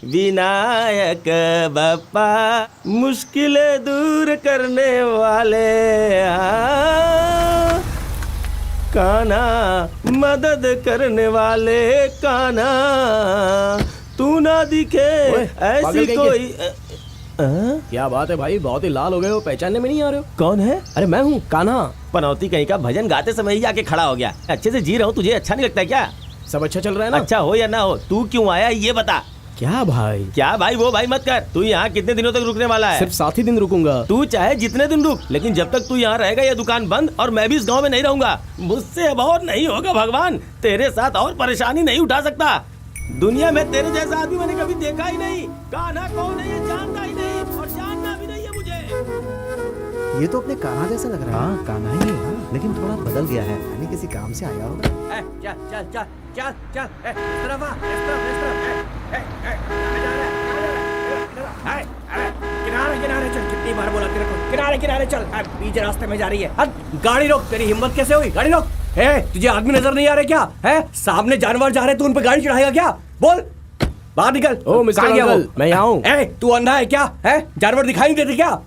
विनायक बप्पा मुश्किलें दूर करने वाले, कान्हा मदद करने वाले, कान्हा तू ना दिखे ऐसी कोई। क्या बात है भाई, बहुत ही लाल हो गए हो, पहचानने में नहीं आ रहे हो? कौन है? अरे मैं हूँ कान्हा। पनौती कहीं का, भजन गाते समय ही आके खड़ा हो गया। अच्छे से जी रहा हूँ, तुझे अच्छा नहीं लगता क्या? सब अच्छा चल रहा है ना? अच्छा हो या ना हो, तू क्यों आया ये बता। क्या भाई? क्या भाई वो भाई मत कर। तू यहाँ कितने दिनों तक रुकने वाला है? सिर्फ 7 ही दिन रुकूंगा। तू चाहे जितने दिन रुक, लेकिन जब तक तू यहाँ रहेगा ये दुकान बंद और मैं भी इस गांव में नहीं रहूंगा। मुझसे अब और नहीं होगा भगवान, तेरे साथ और परेशानी नहीं उठा सकता। दुनिया में तेरे जैसा आदमी मैंने कभी देखा ही नहीं। कान्हा कौन है ये जानता ही नहीं और जानना भी नहीं है मुझे। ये तो अपने कान्हा जैसा लग रहा है। हाँ कान्हा ही है, लेकिन थोड़ा बदल गया है। यानी किसी काम से आया होगा। चल चल चल चल चल, इस तरफ आ, इस तरफ, इस तरफ। किनारे किनारे चल, कितनी बार बोला तेरे को, किनारे किनारे चल। बीच रास्ते में जा रही है। गाड़ी रोक। तेरी हिम्मत कैसे हुई? गाड़ी रोक। तुझे आदमी नजर नहीं आ रहे क्या? है सामने जानवर जा रहे, तू उन पे गाड़ी चढ़ाएगा क्या? बोल, बाहर निकल। ओ मिस्टर अंकल, मैं यहाँ हूँ। तू अंधा है क्या? है जानवर दिखाई नहीं देते क्या?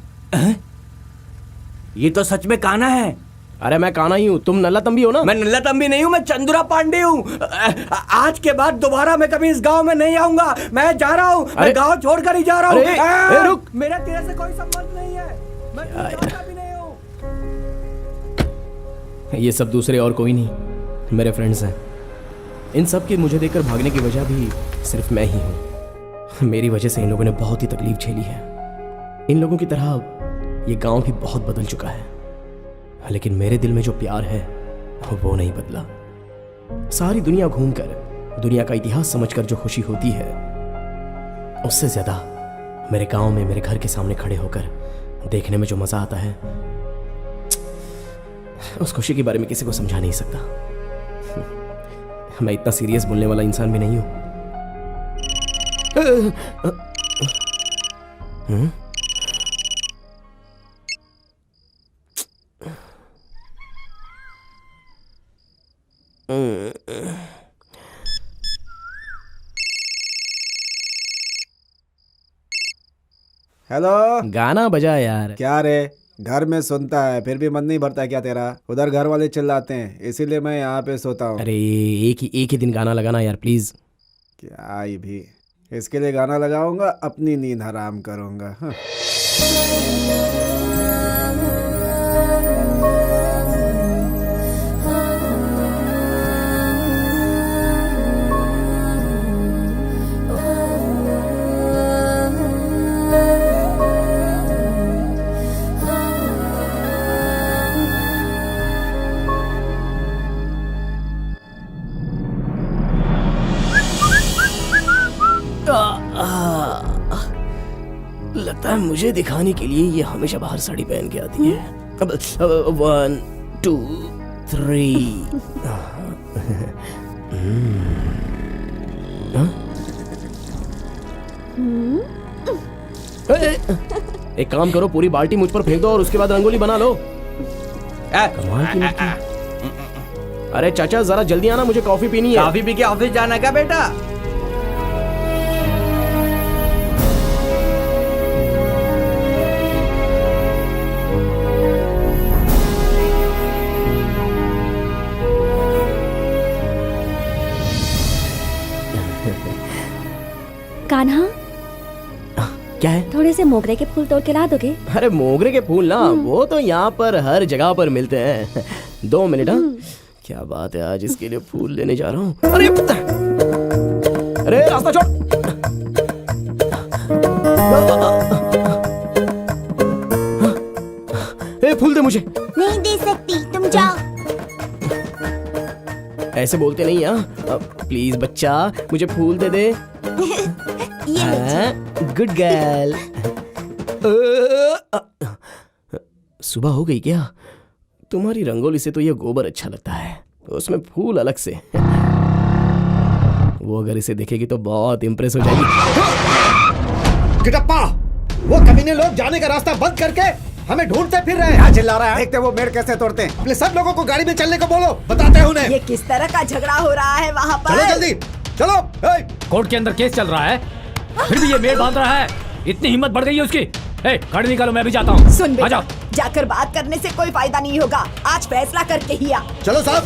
ये तो सच में कान्हा है। अरे मैं कान्हा ही हूँ, तुम नल्ला तंबी हो ना? मैं नल्ला तंबी नहीं हूँ, मैं चंदुरा पांडे हूँ। आज के बाद दोबारा मैं कभी इस गांव में नहीं आऊंगा। मैं जा रहा हूँ, मैं गांव छोड़कर ही जा रहा हूँ। रुक, मेरा तेरे से कोई संबंध नहीं है, मैं जानता भी नहीं हूँ। ये सब दूसरे और कोई नहीं, मेरे फ्रेंड्स हैं। इन सब की मुझे देखकर भागने की वजह भी सिर्फ मैं ही हूँ। मेरी वजह से इन लोगों ने बहुत ही तकलीफ झेली है। इन लोगों की तरह ये गांव भी बहुत बदल चुका है, लेकिन मेरे दिल में जो प्यार है वो नहीं बदला। सारी दुनिया घूमकर, दुनिया का इतिहास समझकर जो खुशी होती है, उससे ज्यादा मेरे गांव में मेरे घर के सामने खड़े होकर देखने में जो मजा आता है, उस खुशी के बारे में किसी को समझा नहीं सकता। मैं इतना सीरियस बोलने वाला इंसान भी नहीं हूं। हेलो, गाना बजा यार। क्या रे, घर में सुनता है फिर भी मन नहीं भरता क्या तेरा? उधर घर वाले चिल्लाते हैं, इसीलिए मैं यहाँ पे सोता हूँ। अरे एक ही दिन गाना लगाना यार प्लीज। क्या ये भी, इसके लिए गाना लगाऊंगा, अपनी नींद हराम करूंगा। हाँ। लगता है मुझे दिखाने के लिए ये हमेशा बाहर साड़ी पहन के आती है। 1 2 3। एक काम करो, पूरी बाल्टी मुझ पर फेंक दो और उसके बाद रंगोली बना लो। कमाल की लड़की। अरे चाचा जरा जल्दी आना, मुझे कॉफी पीनी है। कॉफी पी के ऑफिस जाना क्या बेटा? कान्हा, क्या है? थोड़े से मोगरे के फूल तोड़ के ला दोगे? अरे मोगरे के फूल ना, वो तो यहाँ पर हर जगह पर मिलते हैं। 2 मिनट। हाँ, क्या बात है, आज इसके लिए फूल लेने जा रहा हूँ। अरे अरे रास्ता छोड़। फूल दे मुझे। नहीं दे सकती, तुम जाओ। ऐसे बोलते नहीं। हाँ प्लीज बच्चा, मुझे फूल दे दे। Good girl. सुबह हो गई क्या? तुम्हारी रंगोली से तो ये गोबर अच्छा लगता है, उसमें फूल अलग से। वो अगर इसे देखेगी तो बहुत इंप्रेस हो जाएगी। गिटप्पा, वो कमीने लोग जाने का रास्ता बंद करके हमें ढूंढते फिर रहे हैं। क्या चिल्ला रहा है? देखते वो मेड़ कैसे तोड़ते हैं। अपने सब लोगों को गाड़ी में चलने को बोलो, बताते हैं उन्हें। ये किस तरह का झगड़ा हो रहा है वहाँ पर? चलो जल्दी, चलो। कोर्ट के अंदर केस चल रहा है, फिर भी ये मेल बांध रहा है। इतनी हिम्मत बढ़ गई है उसकी। गाड़ी निकालो, मैं भी जाता हूँ। सुन आ जाओ। बेटा, जाकर बात करने से कोई फायदा नहीं होगा। आज फैसला करके ही आ। चलो साहब,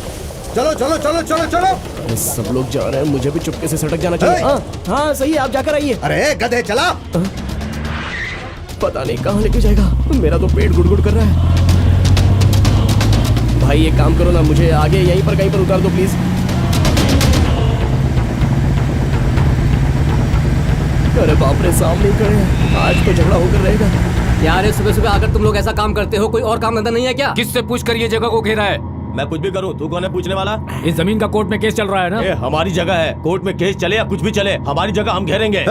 चलो चलो चलो चलो चलो। अरे सब लोग जा रहे हैं, मुझे भी चुपके से सटक जाना चाहिए। हाँ सही है, आप जाकर आइए। अरे गधे चला। पता नहीं कहाँ लेके जाएगा, मेरा तो पेट गुड़गुड़ कर रहा है। भाई एक काम करो ना, मुझे आगे यहीं पर कहीं पर उतार दो प्लीज। अरे बाप रे, सामने ही खड़े हैं, आज तो झगड़ा होकर रहेगा। यार सुबह सुबह आकर तुम लोग ऐसा काम करते हो, कोई और काम धंधा नहीं है क्या? किससे पूछ कर ये जगह को घेरा है? मैं कुछ भी करूं, तू कौन है पूछने वाला? इस जमीन का कोर्ट में केस चल रहा है ना। ये हमारी जगह है, कोर्ट में केस चले या कुछ भी चले, हमारी जगह हम घेरेंगे।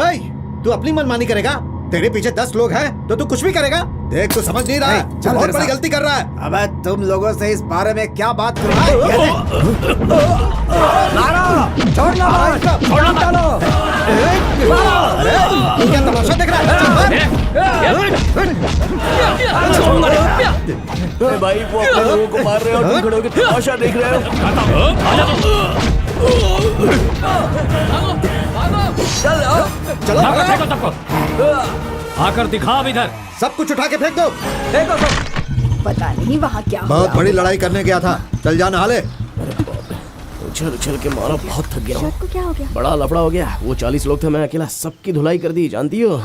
तू अपनी मनमानी करेगा? तेरे पीछे 10 लोग हैं तो तू कुछ भी करेगा? देख तू समझ नहीं रहा है, चल बहुत मेरे बड़ी साथ। गलती कर रहा है। अबे तुम लोगों से इस बारे में क्या बात कर रहा है? छोड़ना क्या तमाशा देख रहा है? अरे भाई वो अपने लोगों को मार रहे हो और तुम खड़े होकर तमाशा देख रहे हो। चलो फेंको सबको। आकर दिखा अब इधर। सब कुछ उठा के फेंक दो। पता नहीं वहाँ क्या हो बहुत रहा बड़ी लड़ाई करने गया था, चल जाना हाले। उछल उछल के मारा, बहुत थक गया हूँ। शर्ट को क्या हो गया? बड़ा लफड़ा हो गया। वो 40 लोग थे, मैं अकेला सबकी धुलाई कर दी, जानती हो।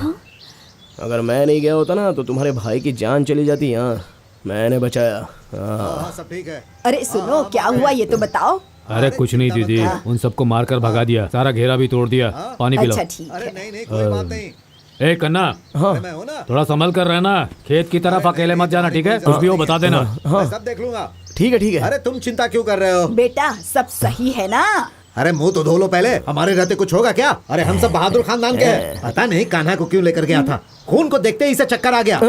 अगर मैं नहीं गया होता ना तो तुम्हारे भाई की जान चली जाती। हाँ मैंने बचाया। हाँ सब ठीक है। अरे सुनो, क्या हुआ ये तो बताओ। अरे कुछ नहीं दीदी, उन सबको मारकर भगा दिया, सारा घेरा भी तोड़ दिया। पानी पिलाओ। अच्छा ठीक अरे है। नहीं नहीं कोई बात नहीं, ए कन्ना, मैं हूँ ना। थोड़ा संभल कर रहना, खेत की तरफ अकेले मत जाना, ठीक है? कुछ भी हो बता देना। मैं सब देख लूंगा। ठीक है ठीक है। अरे तुम चिंता क्यों कर रहे हो? बेटा सब सही है ना? अरे मुंह तो धो लो पहले, हमारे रहते कुछ होगा क्या? अरे हम सब बहादुर खानदान के हैं। पता नहीं कान्हा को क्यों लेकर गया था, खून को देखते ही इसे चक्कर आ गया।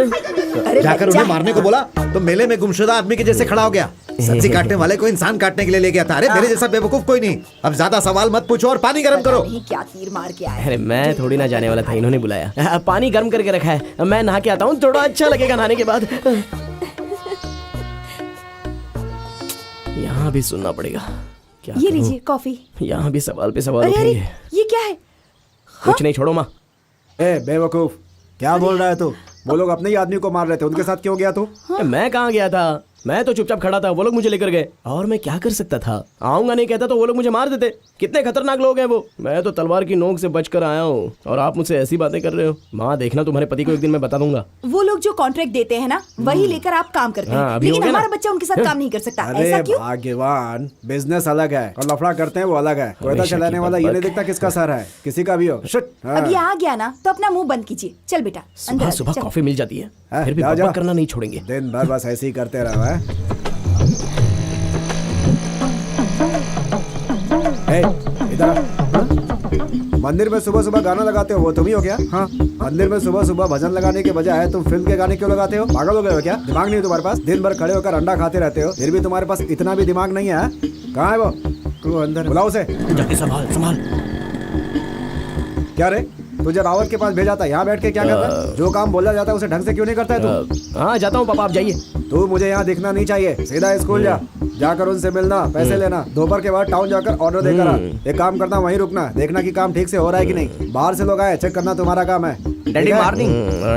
जाकर उन्हें मारने को बोला तो मेले में गुमशुदा आदमी के जैसे खड़ा हो गया। सब्जी काटने वाले को इंसान काटने के लिए ले गया था। अरे मेरे जैसा बेवकूफ कोई नहीं। अब ज्यादा सवाल मत पूछो और पानी गर्म करो। नहीं क्या तीर मार के आया। अरे मैं थोड़ी ना जाने वाला था, इन्होंने बुलाया। पानी गर्म करके रखा है, मैं नहा के आता हूँ, थोड़ा अच्छा लगेगा नहाने के बाद। यहाँ भी सुनना पड़ेगा, क्या ये करूं? लीजिए कॉफी। यहाँ भी सवाल पे सवाल अरे अरे उठेंगे। ये क्या है? कुछ नहीं, छोड़ो माँ। ए बेवकूफ, क्या बोल रहा है तू? वो लोग अपने ही आदमी को मार रहे थे, उनके साथ क्यों गया तू? मैं कहाँ गया था, मैं तो चुपचाप खड़ा था, वो लोग मुझे लेकर गए। और मैं क्या कर सकता था? आऊंगा नहीं कहता तो वो लोग मुझे मार देते। कितने खतरनाक लोग हैं वो। मैं तो तलवार की नोक से बचकर आया हूँ और आप मुझसे ऐसी बातें कर रहे हो। माँ देखना, तुम्हारे पति को एक दिन मैं बता दूंगा। वो लोग जो कॉन्ट्रैक्ट देते हैं ना, वही लेकर आप काम करते हाँ, हैं, अभी हो लेकिन गया ना? हमारा बच्चा उनके साथ काम नहीं कर सकता। ऐसा अरे क्यों? भाग्यवान, बिजनेस अलग है और लफड़ा करते हैं वो अलग है। कोयता हमेशा चलाने की वाला ये बकबक। नहीं देखता किसका सर है, किसी का भी हो। शिट। अब ये आ गया ना तो अपना मुंह बंद कीजिए। चल बेटा अंदर सुबह आ, सुबह चल। कॉफी मिल जाती है, हाँ, फिर भी जाओ, बकबक जाओ। करना नहीं छोड़ेंगे। दिन भर बस ऐसे ही करते रहो है। इधर आ। मंदिर में सुबह सुबह गाना लगाते हो, वो तुम ही हो क्या? हाँ, मंदिर में सुबह सुबह भजन लगाने के बजाय तुम फिल्म के गाने क्यों लगाते हो? पागल हो गए हो क्या? दिमाग नहीं है तुम्हारे पास? दिन भर खड़े होकर अंडा खाते रहते हो, फिर भी तुम्हारे पास इतना भी दिमाग नहीं है? कहाँ है वो? तू अंदर बुलाओ उसे। जाके संभाल संभाल। क्या रे, तुझे रावत के पास भेजा था, यहाँ बैठ के क्या करता है? जो काम बोला जाता है उसे ढंग से क्यों नहीं करता है तू? हाँ जाता हूँ पापा, आप जाइए। तू मुझे यहाँ दिखना नहीं चाहिए, सीधा स्कूल जा। जाकर उनसे मिलना, पैसे लेना, दोपहर के बाद टाउन जाकर ऑर्डर देकर आ। एक काम करना, वहीं रुकना, देखना कि काम ठीक से हो रहा है कि नहीं। बाहर से लोग आए, चेक करना तुम्हारा काम है। Daddy morning.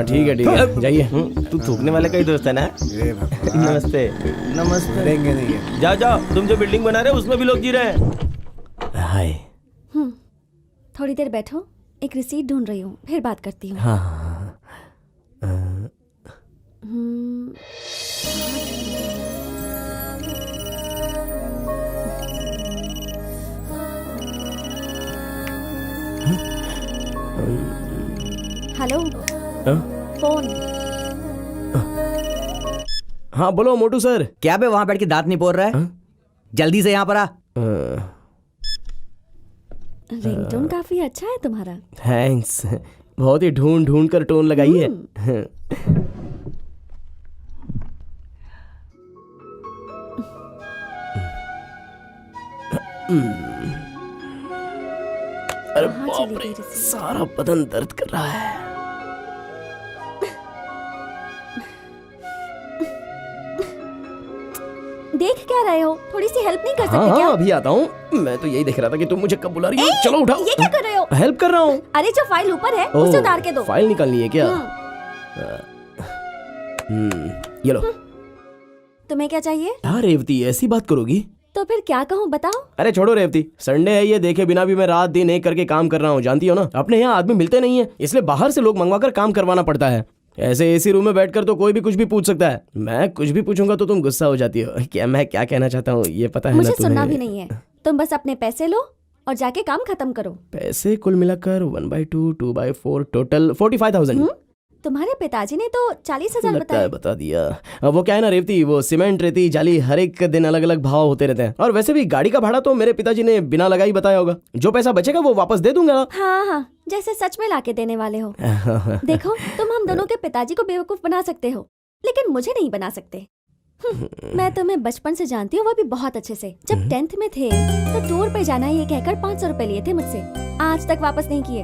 ठीक है जाइए। तू थूकने वाले का ही दोस्त है ना? ए भगवान, नमस्ते। नमस्ते। देंगे नहीं है। जाओ जाओ, तुम जो बिल्डिंग बना रहे हो उसमें भी लोग जी रहे हैं। हाय। थोड़ी देर बैठो, एक रिसीट ढूंढ रही हूँ, फिर बात करती हूँ। हाँ हेलो, हाँ? फोन। हाँ बोलो मोटू सर। क्या बे वहां बैठ के दांत नहीं पोड़ रहा है? जल्दी से यहाँ पर आ। रिंगटोन काफी अच्छा है तुम्हारा। थैंक्स, बहुत ही ढूंढ ढूंढ कर टोन लगाई है। अरे कहाँ बाप चली रे, गई रिसीट? सारा बदन दर्द कर रहा है। देख क्या रहे हो? थोड़ी सी हेल्प नहीं कर सकते हाँ क्या? हाँ अभी आता हूँ। मैं तो यही देख रहा था कि तुम मुझे कब बुला रही हो। चलो उठाओ। ये क्या कर रहे हो? हेल्प कर रहा हूँ। अरे जो फाइल ऊपर है ओह, उसे उतार के दो। फाइल निकालनी है क्या? हम्म, ये लो। तुम्हें क्या चाहिए? हाँ रेवती, ऐसी बात करोगी? तो फिर क्या कहूँ बताओ? अरे छोड़ो रेवती, संडे है ये देखे बिना भी मैं रात दिन एक करके काम कर रहा हूँ, जानती हो ना। अपने यहाँ आदमी मिलते नहीं है, इसलिए बाहर से लोग मंगवा कर काम करवाना पड़ता है। ऐसे एसी रूम में बैठकर तो कोई भी कुछ भी पूछ सकता है। मैं कुछ भी पूछूंगा तो तुम गुस्सा हो जाती हो। क्या मैं क्या कहना चाहता हूँ ये पता है ना मुझे तुम्हें? सुनना भी नहीं है। तुम बस अपने पैसे लो और जाके काम खत्म करो। पैसे कुल मिलाकर 1/2 2/4 टोटल 45,000। तुम्हारे पिताजी ने तो 40,000 लगता बताए। है बता दिया। अब वो क्या है ना रेवती, वो सीमेंट रेती जाली हर एक दिन अलग अलग भाव होते रहते हैं। और वैसे भी गाड़ी का भाड़ा तो मेरे पिताजी ने बिना लगा ही बताया होगा। जो पैसा बचेगा वो वापस दे दूंगा। हाँ हाँ, जैसे सच में लाके देने वाले हो। देखो तुम हम दोनों के पिताजी को बेवकूफ बना सकते हो, लेकिन मुझे नहीं बना सकते। मैं तुम्हें बचपन से जानती हूँ, वो भी बहुत अच्छे से। जब 10th में थे तो टूर पे जाना ये कहकर 500 रुपए लिए थे मुझसे, आज तक वापस नहीं किए।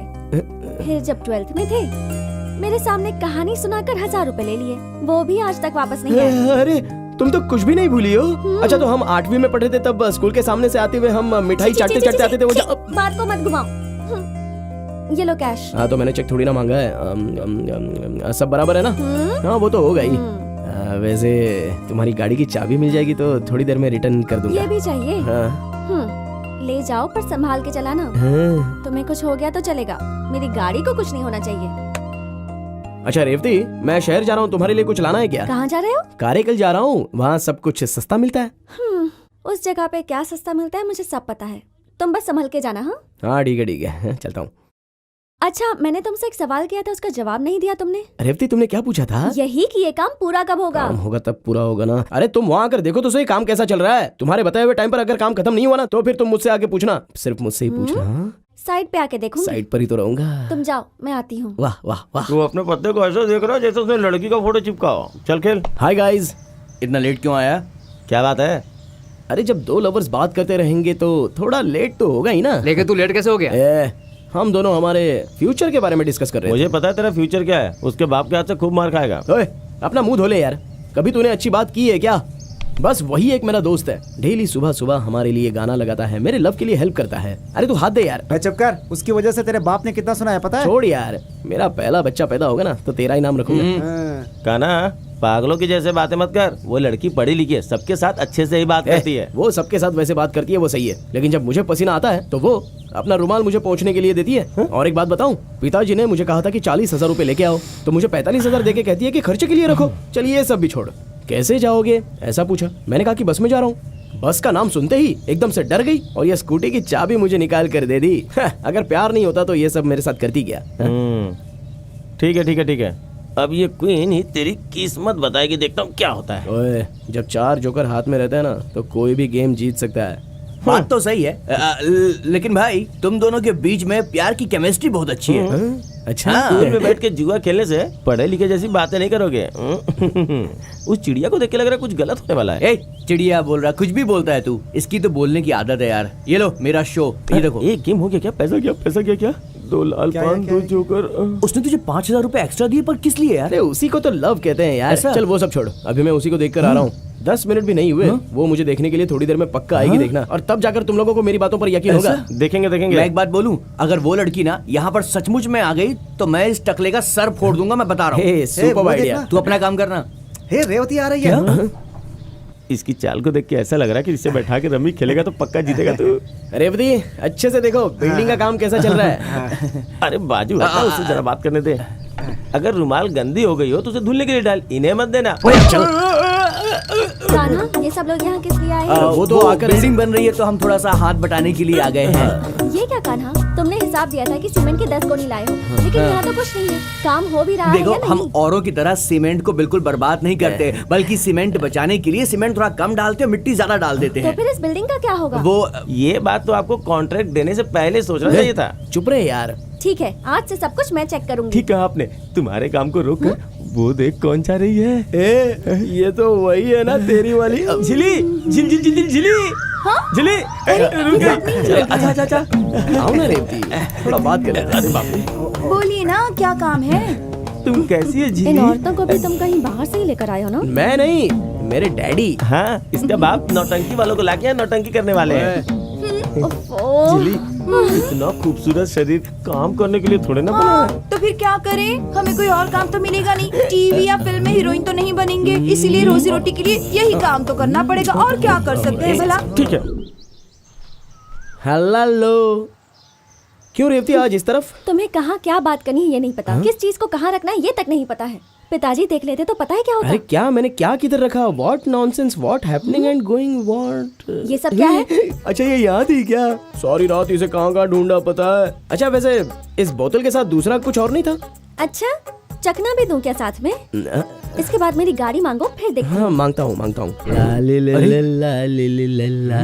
फिर जब 12th में थे मेरे सामने कहानी सुनाकर 1000 रुपए ले लिए, वो भी आज तक वापस नहीं आए। अरे तुम तो कुछ भी नहीं भूली हो। अच्छा तो हम 8वीं में पढ़े थे तब स्कूल के सामने से आते हुए हम मिठाई चाटते चाटते आते थे। वो बात को मत घुमाओ। ये लो कैश। हाँ तो मैंने चेक थोड़ी ना मांगा है। सब बराबर है ना? हाँ वो तो होगा ही। वैसे तुम्हारी गाड़ी की चाबी मिल जाएगी तो थोड़ी देर में रिटर्न कर दूंगा। ये भी चाहिए? हाँ। ले जाओ पर संभाल के चलाना। हाँ। तुम्हें कुछ हो गया तो चलेगा, मेरी गाड़ी को कुछ नहीं होना चाहिए। अच्छा रेवती, मैं शहर जा रहा हूँ, तुम्हारे लिए कुछ लाना है क्या? कहाँ जा रहे हो? कारेकल जा रहा हूँ, वहाँ सब कुछ सस्ता मिलता है। उस जगह पे क्या सस्ता मिलता है मुझे सब पता है, तुम बस संभल के जाना। हाँ हाँ ठीक है चलता हूँ। अच्छा मैंने तुमसे एक सवाल किया था, उसका जवाब नहीं दिया तुमने। रेवती तुमने क्या पूछा था? यही कि ये काम पूरा कब होगा? काम होगा तब पूरा होगा ना। अरे तुम वहाँ आकर देखो तो सही काम कैसा चल रहा है। तुम्हारे बताए हुए टाइम पर अगर काम खत्म नहीं हुआ ना तो फिर तुम मुझसे आके पूछना, सिर्फ मुझसे ही पूछना। साइड पे आके देखूंगी। साइड पर ही तो रहूंगा। तुम जाओ मैं आती हूँ। वाह वाह वाह। तू अपने पत्ते को ऐसा देख रहा है जैसे उसने लड़की का फोटो चिपका हो। चल खेल। हाय गाइस, इतना लेट क्यों आया? क्या बात है? अरे जब दो लवर्स बात करते रहेंगे तो थोड़ा लेट तो होगा ही ना। लेकिन तू लेट कैसे हो गया? हम दोनों हमारे फ्यूचर के बारे में डिस्कस कर रहे हैं। मुझे पता है तेरा फ्यूचर क्या है। उसके बाप के हाथ से खूब मार खाएगा। ओए अपना मुंह धो ले यार, कभी तूने अच्छी बात की है क्या? बस वही एक मेरा दोस्त है, डेली सुबह सुबह हमारे लिए गाना लगाता है, मेरे लव के लिए हेल्प करता है। अरे तू हाथ दे यार। मैं चुप कर, उसकी वजह से तेरे बाप ने कितना सुनाया पता है? छोड़ यार, मेरा पहला बच्चा पैदा होगा ना तो तेरा ही नाम रखूंगा। कान्हा पागलों की जैसे बातें मत कर। वो लड़की पढ़ी लिखी है, सबके साथ अच्छे से ही बात करती है। वो सबके साथ वैसे बात करती है, वो सही है, लेकिन जब मुझे पसीना आता है तो वो अपना रुमाल मुझे पोंछने के लिए देती है। और एक बात बताऊं, पिताजी ने मुझे कहा था कि 40,000 रुपए लेके आओ, तो मुझे 45,000 देके कहती है कि खर्चे के लिए रखो। चलिए ये सब भी छोड़, कैसे जाओगे ऐसा पूछा, मैंने कहा कि बस में जा रहा हूँ। बस का नाम सुनते ही एकदम से डर गई और ये स्कूटी की चाबी मुझे निकाल कर दे दी। अगर प्यार नहीं होता तो ये सब मेरे साथ करती क्या? ठीक है ठीक है ठीक है, अब ये क्वीन ही तेरी किस्मत बताएगी, देखता हूँ क्या होता है। ओए जब 4 जोकर हाथ में रहता है ना तो कोई भी गेम जीत सकता है। बात तो सही है, लेकिन भाई तुम दोनों के बीच में प्यार की केमिस्ट्री बहुत अच्छी है। अच्छा स्कूल में बैठ के जुआ खेलने से पढ़े लिखे जैसी बातें नहीं करोगे। उस चिड़िया को देख के लग रहा है कुछ गलत होने वाला है। ए, चिड़िया बोल रहा, कुछ भी बोलता है तू, इसकी तो बोलने की आदत है यार। ये लो मेरा शो, ये देखो। एक गेम हो गया क्या? पैसा क्या? पैसा क्या? क्या 2 लाल पान 2 जोकर। उसने तुझे 5,000 रुपए एक्स्ट्रा दिए, पर किस लिए यार? अरे उसी को तो लव कहते हैं यार। चल वो सब छोड़, अभी मैं उसी को देख कर आ रहा हूँ। 10 मिनट भी नहीं हुए, वो मुझे देखने के लिए थोड़ी देर में पक्का आएगी, देखना। और तब जाकर तुम लोगों को मेरी बातों पर यकीन होगा। देखेंगे देखेंगे। मैं एक बात बोलूं, अगर वो लड़की ना यहाँ पर सचमुच में आ गई तो मैं इस टकले का सर फोड़ दूंगा, मैं बता रहा हूँ। Super idea. तू अपना काम करना। हे रेवती आ रही है। इसकी चाल को देख के ऐसा लग रहा है कि इससे बैठा के रमी खेलेगा तो पक्का जीतेगा तू। रेवती अच्छे से देखो बिल्डिंग का काम कैसा चल रहा है। अरे बाजू हटा, उससे जरा बात करने दे। अगर रुमाल गंदी हो गई हो तो उसे धुलने के लिए डाल, इन्हें मत देना। कान्हा, ये सब लोग यहाँ किस लिए आए हैं? वो तो आकर बिल्डिंग बन रही है तो हम थोड़ा सा हाथ बटाने के लिए आ गए हैं। ये क्या कान्हा, तुमने हिसाब दिया था कि सीमेंट के 10 गोनी लाए हो, लेकिन यहाँ तो कुछ नहीं है। काम हो भी रहा है देखो, या नहीं? हम औरों की तरह सीमेंट को बिल्कुल बर्बाद नहीं करते, बल्कि सीमेंट बचाने के लिए सीमेंट थोड़ा कम डालते हैं, मिट्टी ज्यादा डाल देते तो हैं। फिर इस बिल्डिंग का क्या होगा? वो ये बात तो आपको कॉन्ट्रैक्ट देने से पहले सोचना चाहिए था। चुप रहे यार। ठीक है, आज से सब कुछ मैं चेक करूंगी। ठीक कहा आपने। तुम्हारे काम को रोक कर वो देख कौन जा रही है। ये तो वही है ना तेरी वाली झिली झिल झिल झिल झिली झिली। रुक गई। अच्छा अच्छा अच्छा, आओ ना रेवती, थोड़ा बात कर लेते हैं। बाप रे। बोलिए ना क्या काम है? तुम कैसी है इन झिली? औरतों को भी तुम कहीं बाहर से ही लेकर आए हो ना? मैं नहीं, मेरे डैडी। हाँ, इसका बाप नौटंकी वालों को लाके यहाँ नौटंकी करने वाले हैं। जिली, इतना खूबसूरत शरीर काम करने के लिए थोड़े ना बना है। तो फिर क्या करें? हमें कोई और काम तो मिलेगा नहीं। टीवी या फिल्म में हीरोइन तो नहीं बनेंगे, इसीलिए रोजी रोटी के लिए यही काम तो करना पड़ेगा। और क्या कर सकते हैं भला? ठीक है। हेलो, क्यों रेवती आज इस तरफ? तुम्हें कहाँ क्या बात करनी है ये नहीं पता, किस चीज को कहाँ रखना है ये तक नहीं पता है। पिताजी देख लेते तो पता है क्या होता। अरे क्या मैंने क्या किधर रखा? What nonsense, what happening and going what? ये सब क्या है? अच्छा ये याद ही क्या? सॉरी रात इसे कहाँ ढूंढा पता है। अच्छा वैसे इस बोतल के साथ दूसरा कुछ और नहीं था? अच्छा चखना भी दूं क्या साथ में? इसके बाद मेरी गाड़ी मांगो फिर देखते। हाँ मांगता हूँ।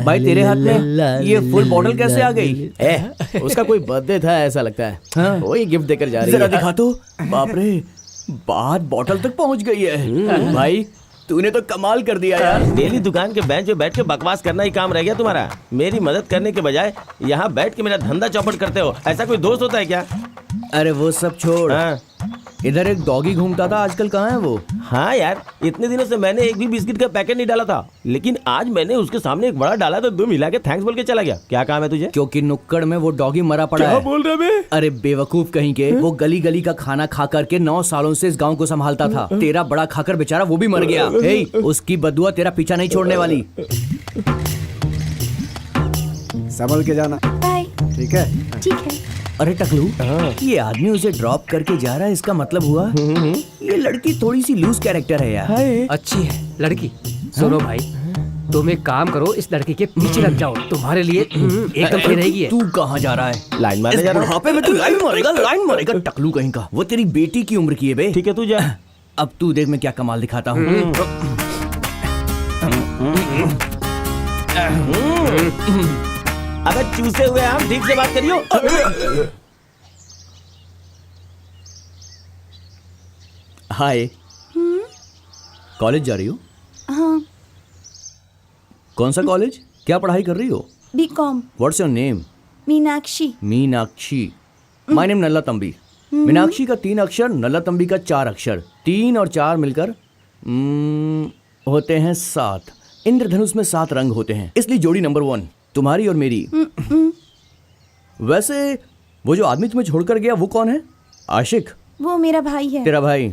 भाई तेरे हाथ में ये फुल बॉटल कैसे आ गई? उसका कोई बर्थडे था ऐसा लगता है। हाँ। वही गिफ्ट देकर जा रही जरा है। दिखा तो। बाप रे, बात बॉटल तक पहुंच गई है। भाई तूने तो कमाल कर दिया यार। डेली दुकान के बेंच पे बैठ के बकवास करना ही काम रह गया तुम्हारा। मेरी मदद करने के बजाय यहाँ बैठ के मेरा धंधा चौपट करते हो। ऐसा कोई दोस्त होता है क्या? अरे वो सब छोड़, हाँ। इधर एक डॉगी घूमता था, आजकल कहाँ है वो? हाँ यार, इतने दिनों से मैंने एक भी बिस्किट का पैकेट नहीं डाला था, लेकिन आज मैंने उसके सामने एक बड़ा डाला तो 2 मिला के थैंक्स बोल के चला गया। क्या काम है तुझे? क्योंकि नुक्कड़ में वो डॉगी मरा पड़ा है। बोल रहे बे? अरे बेवकूफ कहीं के, वो गली गली का खाना खा करके 9 सालों से इस गांव को संभालता था। तेरा बड़ा खाकर बेचारा वो भी मर गया। हे, उसकी बदुआ तेरा पीछा नहीं छोड़ने वाली। संभल के जाना, बाय। ठीक है? ठीक है। अरे टकलू, ये आदमी उसे ड्रॉप करके जा रहा है, इसका मतलब हुआ ये लड़की थोड़ी सी लूज कैरेक्टर है यार। अच्छी है लड़की। सुनो भाई, तुम एक काम करो, इस लड़की के पीछे लग जाओ, तुम्हारे लिए एकदम सही रहेगी। तू कहाँ जा रहा है? लाइन मारने जा रहा हूँ। बुढ़ापे में तू लाइन मारेगा टकलू कहीं का। वो तेरी बेटी की उम्र की है बे। ठीक है तू जा। अब तू देख मैं क्या कमाल दिखाता हूँ। अबे चूसे हुए आम, ठीक से बात करियो। हाय, कॉलेज जा रही हो? हाँ, कौन सा कॉलेज? क्या पढ़ाई कर रही हो? BCom. What's your name? Meenakshi. Meenakshi. My name Nalla Thambi. Meenakshi का 3 अक्षर, नल्ला तंबी का 4 अक्षर। 3 और 4 मिलकर होते हैं 7। इंद्रधनुष में 7 रंग होते हैं, इसलिए जोड़ी नंबर 1 तुम्हारी और मेरी। वैसे वो जो आदमी तुम्हें छोड़कर गया वो कौन है? आशिक? वो मेरा भाई है। तेरा भाई?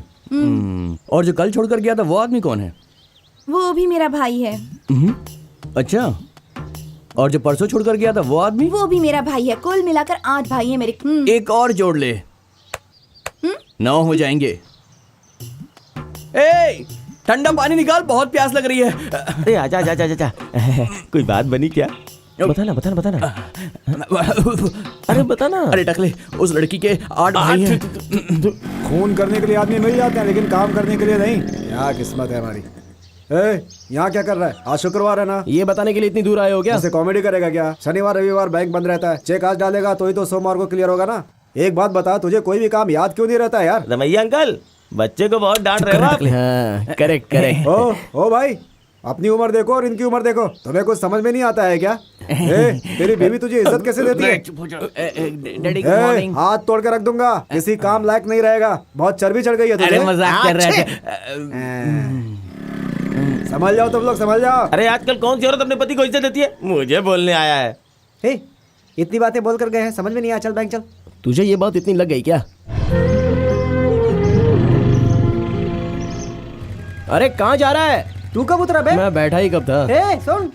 और जो कल छोड़कर गया था वो आदमी कौन है? वो भी मेरा भाई है। अच्छा, और जो परसों छोड़कर गया था वो आदमी? वो भी मेरा भाई है। कुल मिलाकर 8 भाई है मेरे। एक और जोड़ ले, 9 हो जाएंगे। ए, ठंडा पानी निकाल, बहुत प्यास लग रही है। अरे आजा आजा आजा आजा। कोई बात बनी क्या? बताना बताना बताना। अरे बताना। अरे टकले, उस लड़की के 8 भाई हैं। खून करने के लिए आदमी मिल जाते हैं, लेकिन काम करने के लिए नहीं। क्या किस्मत है हमारी। यहाँ क्या कर रहा है? आज शुक्रवार है ना? ये बताने के लिए इतनी दूर आए हो क्या? ऐसे कॉमेडी करेगा क्या? शनिवार रविवार बैंक बंद रहता है। चेक आज डालेगा तो ही तो सोमवार को क्लियर होगा ना। एक बात बता, तुझे कोई भी काम याद क्यों नहीं रहता है यार? रमैया अंकल, बच्चे को बहुत डांट रहे हो आप। हाँ, करेक्ट करेक्ट। ओ भाई, अपनी उम्र देखो और इनकी उम्र देखो। तुम्हें कुछ समझ में नहीं आता है क्या? तेरी बीवी तुझे इज्जत कैसे देती है? Daddy good morning. हाथ तोड़ के रख दूंगा, किसी काम लायक नहीं रहेगा। बहुत चर्बी चढ़ गई है तुझे। अरे मजाक कर रहे थे। समझ जाओ तुम लोग, समझ जाओ। अरे आजकल कौन सी औरत अपने पति को इज्जत देती है? मुझे बोलने आया है। इतनी बातें बोल कर गए हैं, समझ में नहीं आया। चल बैंक चल। तुझे ये बात इतनी लग गई क्या? अरे कहाँ जा रहा है? तू कब उतरा बे? मैं बैठा ही कब था। सुन,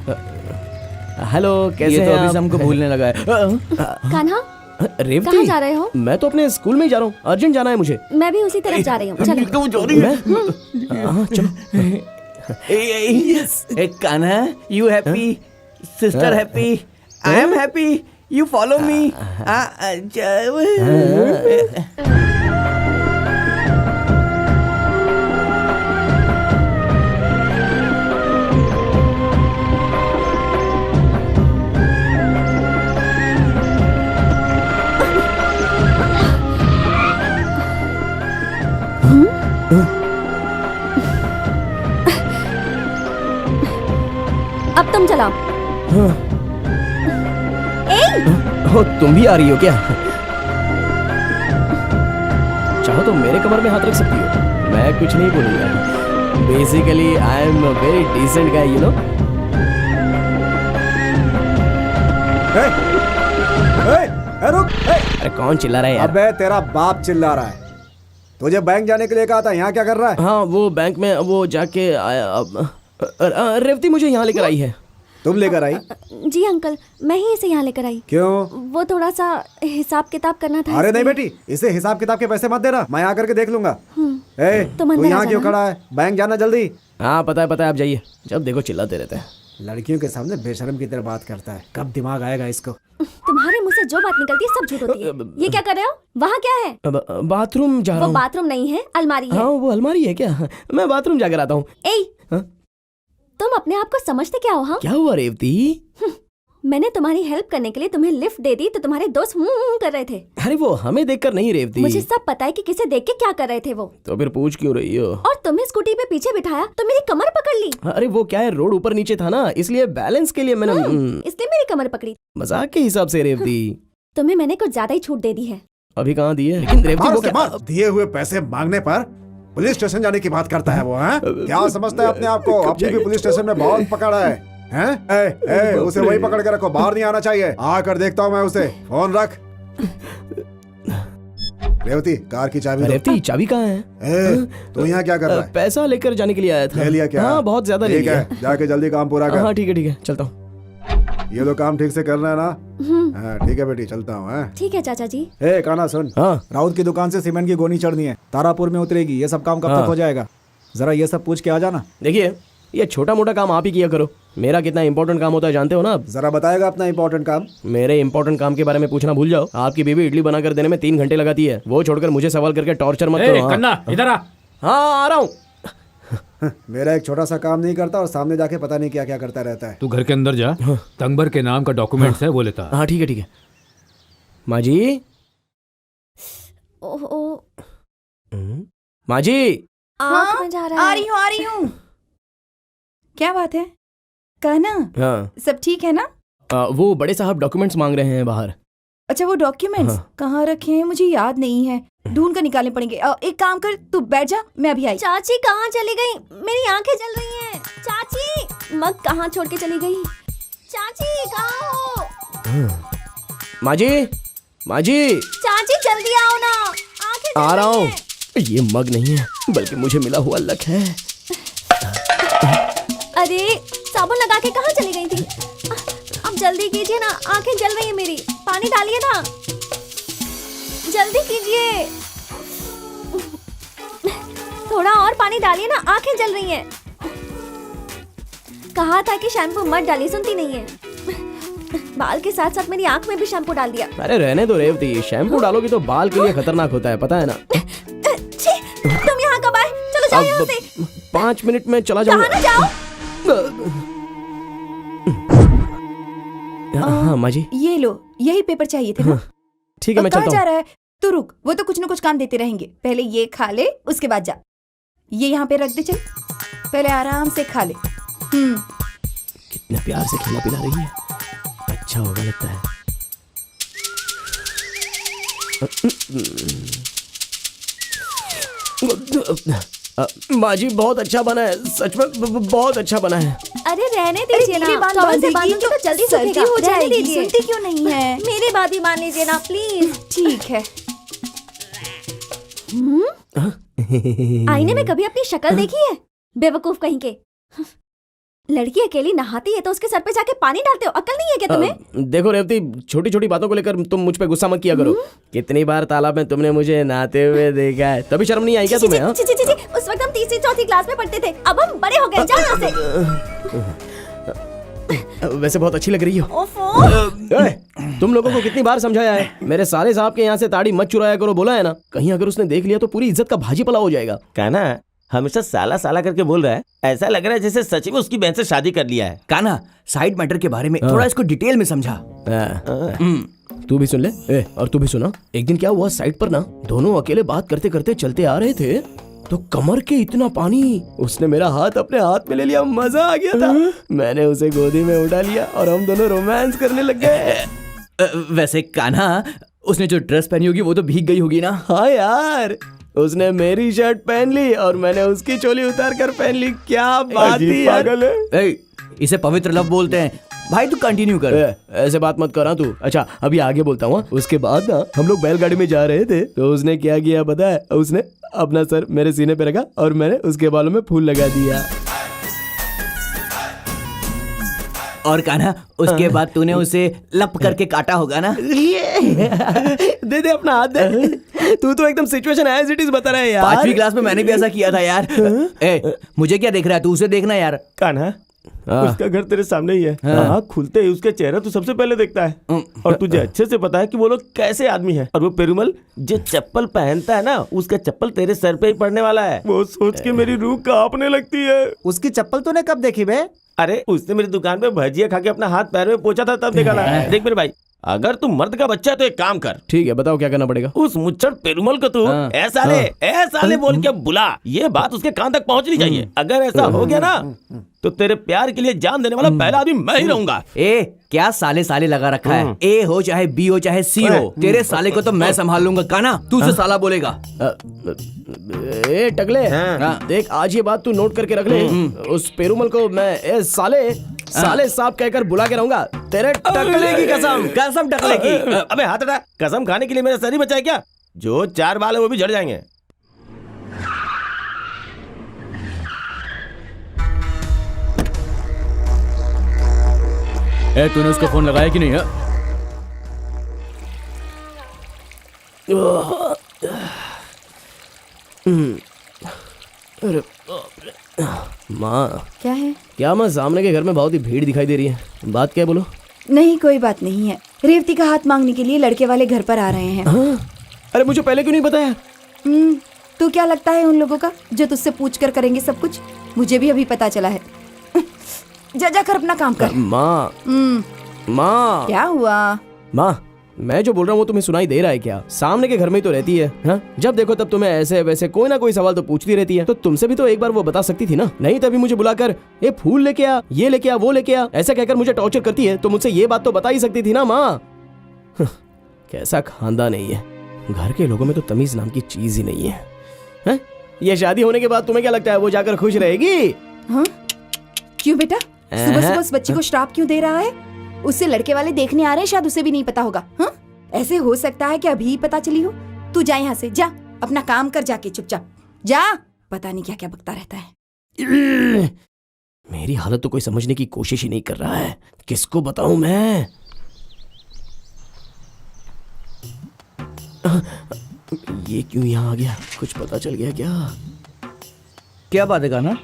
हेलो कैसे ये तो हैं अभी आप? से हमको भूलने लगा है। कान्हा, रेवती, कहाँ जा रहे हो? मैं तो अपने स्कूल में ही जा रहा हूँ, अर्जेंट जाना है मुझे। मैं भी उसी तरफ जा रही हूँ। चलो। हाँ चलो। Kanha, you happy, sister happy, I am happy, you follow me. अब तुम चलाओ। हो तुम भी आ रही हो क्या? चाहो तो मेरे कमर में हाथ रख सकती हो, मैं कुछ नहीं बोलूंगा। Basically I am a very decent guy, you know. रुक। अरे कौन चिल्ला रहा है यार? अबे तेरा बाप चिल्ला रहा है। तुझे बैंक जाने के लिए कहा था, यहाँ क्या कर रहा है? हाँ वो बैंक में वो जाके आया। रेवती मुझे यहाँ लेकर आई है। तुम लेकर आई? जी अंकल, मैं ही इसे यहाँ लेकर आई। क्यों? वो थोड़ा सा हिसाब किताब करना था। अरे नहीं बेटी, इसे हिसाब किताब के पैसे मत देना, मैं यहाँ करके देख लूंगा। तो तू यहाँ क्यों खड़ा है? बैंक जाना जल्दी। हाँ पता है, आप जाइए। जब देखो चिल्लाते रहते हैं। लड़कियों के सामने बेशर्म की तरह बात करता है। कब दिमाग आएगा इसको? तुम्हारे मुंह से जो बात निकलती है सब झूठ होती है। ये क्या कर रहे हो? वहाँ क्या है? बाथरूम जा रहा वो हूँ। बाथरूम नहीं है, अलमारी है। हाँ वो अलमारी है क्या? मैं बाथरूम जाकर आता हूँ। तुम अपने आप को समझते क्या हो? हाँ क्या हुआ रेवती? मैंने तुम्हारी हेल्प करने के लिए तुम्हें लिफ्ट दे दी तो तुम्हारे दोस्त कर रहे थे। अरे वो हमें देखकर नहीं रेवती। मुझे सब पता है कि किसे देख के क्या कर रहे थे वो। तो फिर पूछ क्यों रही हो? और तुम्हें स्कूटी पे पीछे बिठाया तो मेरी कमर पकड़ ली। अरे वो क्या है, रोड ऊपर नीचे था ना, इसलिए बैलेंस के लिए मैंने इसलिए मेरी कमर पकड़ी। मजाक के हिसाब से रेवती। तुम्हें मैंने कुछ ज्यादा ही छूट दे दी है। अभी कहाँ दी है? लेकिन रेवती वो क्या? दिए हुए पैसे मांगने पर पुलिस स्टेशन जाने की बात करता है वो। क्या समझता है अपने आप को? अपनी भी पुलिस स्टेशन में बहुत पकड़ा है। हैं? उसे वही पकड़ के रखो, बाहर नहीं आना चाहिए। आकर देखता हूँ मैं उसे। फोन रख। रेवती, कार की चाबी दो। रेवती चाबी कहाँ है? तू यहाँ क्या कर रहा है? पैसा लेकर जाने के लिए आया था। ले लिया क्या? हाँ बहुत ज्यादा ले ठीक लिया। है, जाके जल्दी काम पूरा कर। हाँ ठीक है, चलता हूँ। ये तो काम ठीक से करना है ना? हाँ ठीक है बेटी, चलता हूँ। ठीक है चाचा जी। काना सुन, हाँ राउत की दुकान से सीमेंट की गोनी चढ़नी है, तारापुर में उतरेगी। ये सब काम कब तक हो जाएगा? जरा ये सब पूछ के आ जाना। देखिए ये छोटा मोटा काम आप ही किया करो, मेरा कितना इंपॉर्टेंट काम होता है जानते हो ना आप? जरा बताएगा अपना इंपॉर्टेंट काम? मेरे इंपॉर्टेंट काम के बारे में पूछना भूल जाओ। आपकी बीवी इडली बनाकर देने में 3 घंटे लगाती है, वो छोड़कर मुझे सवाल करके टॉर्चर मत करो। कन्ना इधर आ। हाँ आ रहा हूँ। मेरा एक छोटा सा काम नहीं करता और सामने जाके पता नहीं क्या क्या करता रहता है। तू घर के अंदर जा, तंगबर के नाम का डॉक्यूमेंट्स है वो लेता। हाँ ठीक है। माँ जी, माँ जी। हाँ, जा रहा आ रही हूँ। क्या बात है? कहना हाँ सब ठीक है ना? वो बड़े साहब डॉक्यूमेंट्स मांग रहे हैं बाहर। अच्छा वो डॉक्यूमेंट्स कहाँ रखे हैं मुझे याद नहीं है, ढूंढ कर निकालने पड़ेंगे। एक काम कर, तू बैठ जा, मैं अभी आई। चाची कहाँ चली गई? मेरी आंखें जल रही हैं। चाची, मग कहाँ छोड़ के चली गई? चाची कहाँ हो? माँ जी। चाची जल्दी आओ ना, आंखें जल आ रहा रही हूँ। हैं। ये मग नहीं है बल्कि मुझे मिला हुआ लक है। अरे साबुन लगा के कहाँ चली गई थी? अब जल्दी कीजिए ना, आंखें जल रही है मेरी। पानी डालिए ना, जल्दी कीजिए। थोड़ा और पानी डालिए ना, आंखें जल रही हैं। कहा था कि शैम्पू मत डालिए, सुनती नहीं है। बाल के साथ साथ मेरी आंख में भी शैम्पू डाल दिया। अरे रहने दो रेवती, शैम्पू डालोगी तो बाल के लिए खतरनाक होता है, पता है ना? तुम यहाँ कब आए? चलो जाओ यहाँ से। 5 मिनट में चला जाऊंगा। कहाँ ना जाओ? हाँ माँ जी। ये लो, यही पेपर चाहिए थे ना? ठीक है मैं कहाँ चलता जा हूँ। रहा है? तू रुक, वो तो कुछ न कुछ काम देते रहेंगे। पहले ये खा ले, उसके बाद जा। ये यहाँ पे रख दे, चल पहले आराम से खा ले। कितने प्यार से खिला पिला रही है, अच्छा होगा लगता है। माँ जी बहुत अच्छा बना है, सच में बहुत अच्छा बना है। अरे रहने दीजिए ना, टॉवल से बांधूंगी तो जल्दी सूखेगा। हो रहने जाएगी, दीजिए। सुनती क्यों नहीं है? मेरी बात ही मान लीजिए ना प्लीज। ठीक है। आईने में कभी अपनी शक्ल देखी है? बेवकूफ कहीं के। लड़की अकेली नहाती है तो उसके सर पे जाके पानी डालते हो, अकल नहीं है क्या तुम्हें? देखो रेवती, छोटी छोटी बातों को लेकर तुम मुझ पे गुस्सा मत किया करो। कितनी बार तालाब में तुमने मुझे नहाते हुए देखा है, तभी शर्म नहीं आई क्या तुम्हें? हाँ? उस वक्त हम तीसरी चौथी क्लास में पढ़ते थे, अब हम बड़े हो गए। जाओ यहाँ से। वैसे बहुत अच्छी लग रही हो। ओफो। तुम लोगों को कितनी बार समझाया है, मेरे साले साहब के यहाँ से ताड़ी मत चुराया करो, बोला है ना? कहीं अगर उसने देख लिया तो पूरी इज्जत का भाजी पला हो जाएगा। कहना हमेशा साला साला करके बोल रहा है, ऐसा लग रहा है जैसे सच में उसकी बहन से शादी कर लिया है। काना, साइड मैटर के बारे में थोड़ा इसको डिटेल में समझा। तू भी सुन ले। और तू भी सुना। एक दिन क्या हुआ, साइड पर ना दोनों अकेले बात करते करते चलते आ रहे थे तो कमर के इतना पानी, उसने मेरा हाथ अपने हाथ में ले लिया, मजा आ गया था। मैंने उसे गोदी में उठा लिया और हम दोनों रोमांस करने लग गए। वैसे कान्हा, उसने जो ड्रेस पहनी होगी वो तो भीग गई होगी ना? हाँ यार, उसने मेरी शर्ट पहन ली और मैंने उसकी चोली उतार कर पहन ली। क्या बात थी यार। पागल है। ए, इसे पवित्र लव बोलते हैं। भाई तू कंटिन्यू कर। ऐसे बात मत करा तू। अच्छा अभी आगे बोलता हूँ। उसके बाद ना हम लोग बैलगाड़ी में जा रहे थे तो उसने क्या किया पता है? उसने अपना सर मेरे सीने पे रखा और मैंने उसके बालों में फूल लगा दिया। और कान्हा उसके बाद तूने उसे लप करके काटा होगा ना? दे दे अपना हाथ दे। तू तो एकदम सिचुएशन एज इट इज बता रहा है यार। 5वीं क्लास में मैंने भी ऐसा किया था यार। ए, मुझे क्या देख रहा है तू? उसे देखना यार। कान्हा, उसका घर तेरे सामने ही है। आँख खुलते ही उसके चेहरा तू सबसे पहले देखता है और तुझे अच्छे से पता है कि वो लोग कैसे आदमी है। और वो पेरुमल जो चप्पल पहनता है ना, उसका चप्पल तेरे सर पे ही पड़ने वाला है। वो सोच के मेरी रूह कांपने लगती है। उसकी चप्पल तूने कब देखी बे? अरे उसने मेरी दुकान पे भजिया खा के अपना हाथ पैर में पोंछा था तब देखा था। देख मेरे भाई, अगर तू मर्द का बच्चा है तो एक काम कर। ठीक है बताओ क्या करना पड़ेगा? उस मुच्छड़ पेरुमल को तू ऐसा ले बोल के बुला। ये बात उसके कान तक पहुंचनी चाहिए। अगर ऐसा हो गया ना तो तेरे प्यार के लिए जान देने वाला पहला आदमी मैं ही रहूंगा। ए क्या साले साले लगा रखा है? ए हो चाहे बी हो चाहे सी हो, तेरे साले को तो मैं संभाल लूंगा। कान्हा तू उसे साला बोलेगा। ए टकले, देख आज ये बात तू नोट करके रख ले। उस पेरुमल को मैं साले साहब कहकर बुला के रहूंगा। तेरे टकले की कसम। कसम टकले की। अबे हाथ हटा। कसम खाने के लिए मेरा सर ही बचा है क्या? जो 4 बाल है वो भी झड़ जाएंगे। ए तूने उसको फोन लगाया कि नहीं है? अरे माँ, क्या है? क्या माँ सामने के घर में बहुत ही भीड़ दिखाई दे रही है। बात क्या है बोलो? नहीं कोई बात नहीं है। रेवती का हाथ मांगने के लिए लड़के वाले घर पर आ रहे हैं। अरे मुझे पहले क्यों नहीं बताया? तू क्या लगता है उन लोगों का जो तुझसे पूछ कर करेंगे सब कुछ? मुझे भी अभी पता चला है। जा कर अपना काम कर। माँ माँ क्या हुआ? माँ मैं जो बोल रहा हूँ वो तुम्हें सुनाई दे रहा है क्या? सामने के घर में ही तो रहती है। हाँ? जब देखो तब तुम्हें ऐसे वैसे कोई ना कोई सवाल तो पूछती रहती है। तो तुमसे भी तो एक बार वो बता सकती थी ना। नहीं तभी मुझे बुलाकर ये फूल लेके आ, ये लेके आ, वो लेके आ, ऐसा कहकर मुझे टॉर्चर करती है। तो मुझसे ये बात तो बता ही सकती थी ना माँ। कैसा खानदान नहीं है। घर के लोगों में तो तमीज नाम की चीज ही नहीं है। हाँ? ये शादी होने के बाद तुम्हें क्या लगता है वो जाकर खुश रहेगी? हाँ? क्यों बेटा? सुबह सुबह उस बच्ची को श्राप क्यों दे रहा है? उससे लड़के वाले देखने आ रहे हैं, शायद उसे भी नहीं पता होगा। हाँ? ऐसे हो सकता है कि अभी ही पता चली हो। तू जा यहाँ से, जा अपना काम कर जाके चुपचाप जा। पता नहीं क्या क्या बकता रहता है। मेरी हालत तो कोई समझने की कोशिश ही नहीं कर रहा है। किसको बताऊं मैं? ये क्यों यहाँ आ गया? कुछ पता चल गया क्या? क्या बात है कान्हा,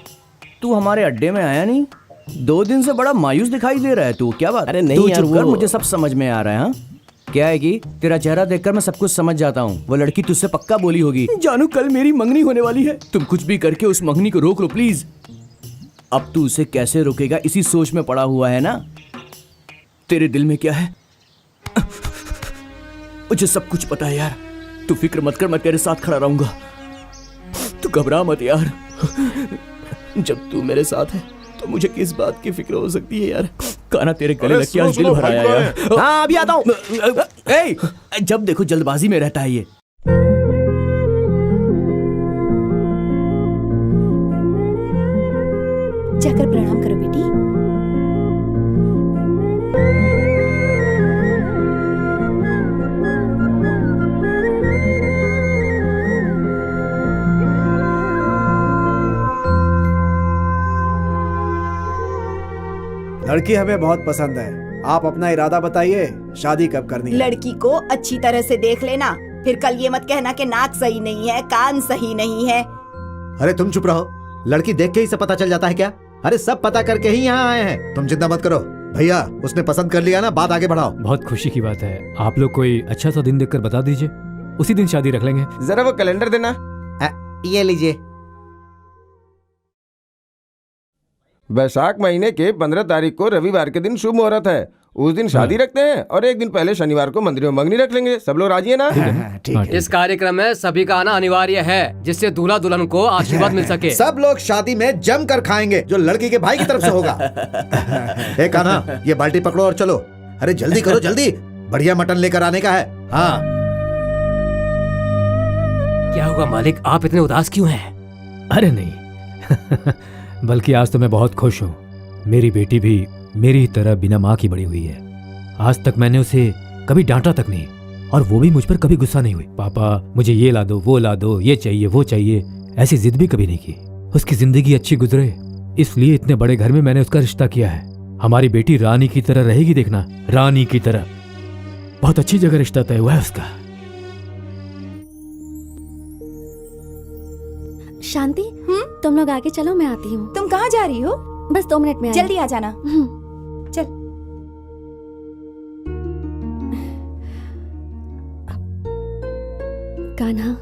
तू हमारे अड्डे में आया नहीं? 2 दिन से बड़ा मायूस दिखाई दे रहा है तू। क्या बात? अरे नहीं तू यार, चुप कर, वो मुझे सब समझ में आ रहा है। हाँ? क्या है कि तेरा चेहरा देखकर मैं सब कुछ समझ जाता हूँ। वो लड़की तुझसे पक्का बोली होगी। जानू कल मेरी मंगनी होने वाली है। तुम कुछ भी करके उस मंगनी को रोक लो प्लीज। अब तू उसे कैसे रोकेगा इसी सोच में पड़ा हुआ है ना? तेरे दिल में क्या है मुझे सब कुछ पता है यार। तू फिक्र मत कर, मैं तेरे साथ खड़ा रहूंगा। तू घबरा मत यार। जब तू मेरे साथ है तो मुझे किस बात की फिक्र हो सकती है यार? कान्हा तेरे गले लग के आज दिल भर आया यार। हाँ अभी आता हूँ। जब देखो जल्दबाजी में रहता है ये। जाकर प्रणाम करो बेटी। लड़की हमें बहुत पसंद है। आप अपना इरादा बताइए, शादी कब करनी है? लड़की को अच्छी तरह से देख लेना, फिर कल ये मत कहना कि नाक सही नहीं है, कान सही नहीं है। अरे तुम चुप रहो। लड़की देख के ही सब पता चल जाता है क्या? अरे सब पता करके ही यहाँ आए हैं। तुम चिंता मत करो भैया, उसने पसंद कर लिया ना, बात आगे बढ़ाओ। बहुत खुशी की बात है। आप लोग कोई अच्छा सा दिन देखकर बता दीजिए, उसी दिन शादी रख लेंगे। जरा वो कैलेंडर देना। ये लीजिए। वैशाख महीने के 15 तारीख को रविवार के दिन शुभ मुहूर्त है। उस दिन शादी रखते हैं और एक दिन पहले शनिवार को मंदिर में मंगनी रख लेंगे। सब लोग राजी है ना? ठीक है। इस कार्यक्रम में सभी का आना अनिवार्य है, जिससे दूल्हा दुल्हन को आशीर्वाद मिल सके। सब लोग शादी में जम कर खाएंगे, जो लड़की के भाई की तरफ से होगा। ए कान्हा, ये बाल्टी पकड़ो और चलो। अरे जल्दी करो जल्दी, बढ़िया मटन लेकर आने का है। हाँ क्या हुआ मालिक, आप इतने उदास क्यों हैं? अरे नहीं बल्कि आज तो मैं बहुत खुश हूँ। मेरी बेटी भी मेरी ही तरह बिना माँ की बड़ी हुई है। आज तक मैंने उसे कभी डांटा तक नहीं, और वो भी मुझ पर कभी गुस्सा नहीं हुई। पापा मुझे ये ला दो, वो ला दो, ये चाहिए, वो चाहिए, ऐसी जिद भी कभी नहीं की। उसकी जिंदगी अच्छी गुजरे इसलिए इतने बड़े घर में मैंने उसका रिश्ता किया है। हमारी बेटी रानी की तरह रहेगी, देखना, रानी की तरह। बहुत अच्छी जगह रिश्ता तय हुआ है उसका। शांति, तुम लोग आगे चलो, मैं आती हूँ। तुम कहाँ जा रही हो? बस 2 मिनट में आई। जल्दी आ जाना। चल। कान्हा,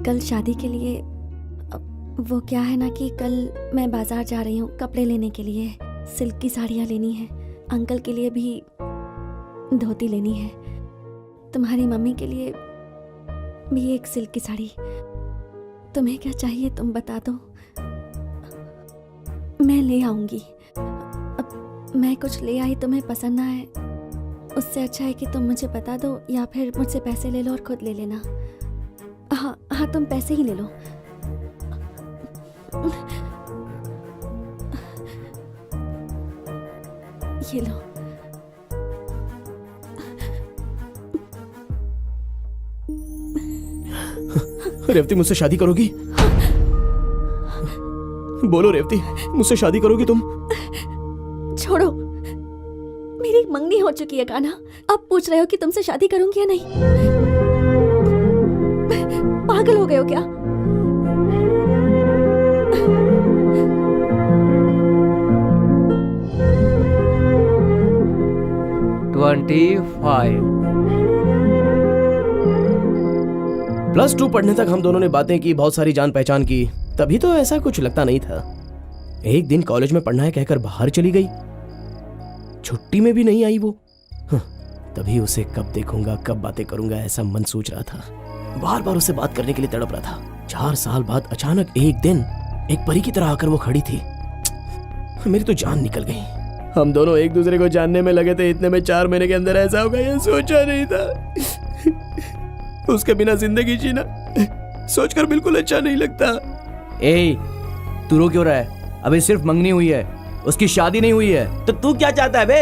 कल शादी के लिए वो क्या है ना कि कल मैं बाजार जा रही हूँ कपड़े लेने के लिए। सिल्क की साड़ियाँ लेनी है, अंकल के लिए भी धोती लेनी है, तुम्हारी मम्मी के लिए भी एक सिल्क की साड़ी। तुम्हें क्या चाहिए तुम बता दो, मैं ले आऊंगी। अब मैं कुछ ले आई, तुम्हें पसंद ना आए उससे अच्छा है कि तुम मुझे बता दो, या फिर मुझसे पैसे ले लो और खुद ले लेना। हाँ हाँ, तुम पैसे ही ले लो। ये लो। रेवती, मुझसे शादी करोगी? बोलो रेवती, मुझसे शादी करोगी तुम? छोड़ो, मेरी मंगनी हो चुकी है कान्हा। अब पूछ रहे हो कि तुमसे शादी करूंगी या नहीं? पागल हो गए हो क्या? +2 पढ़ने तक हम दोनों ने बातें की, बहुत सारी जान पहचान की, तभी तो ऐसा कुछ लगता नहीं था। एक दिन कॉलेज में पढ़ना है कहकर बाहर चली गई, छुट्टी में भी नहीं आई वो। तभी उसे कब देखूंगा, कब बातें करूंगा, ऐसा मन सोच रहा था। बार बार उससे बात करने के लिए तड़प रहा था। 4 साल बाद अचानक एक दिन एक परी की तरह आकर वो खड़ी थी। मेरी तो जान निकल गई। हम दोनों एक दूसरे को जानने में लगे थे, इतने में 4 महीने के अंदर ऐसा होगा ये सोचा नहीं था। उसके बिना जिंदगी जीना सोचकर बिल्कुल अच्छा नहीं लगता। ए, तू रो क्यों रहा है? अभी सिर्फ मंगनी हुई है, उसकी शादी नहीं हुई है। तो तू क्या चाहता है बे?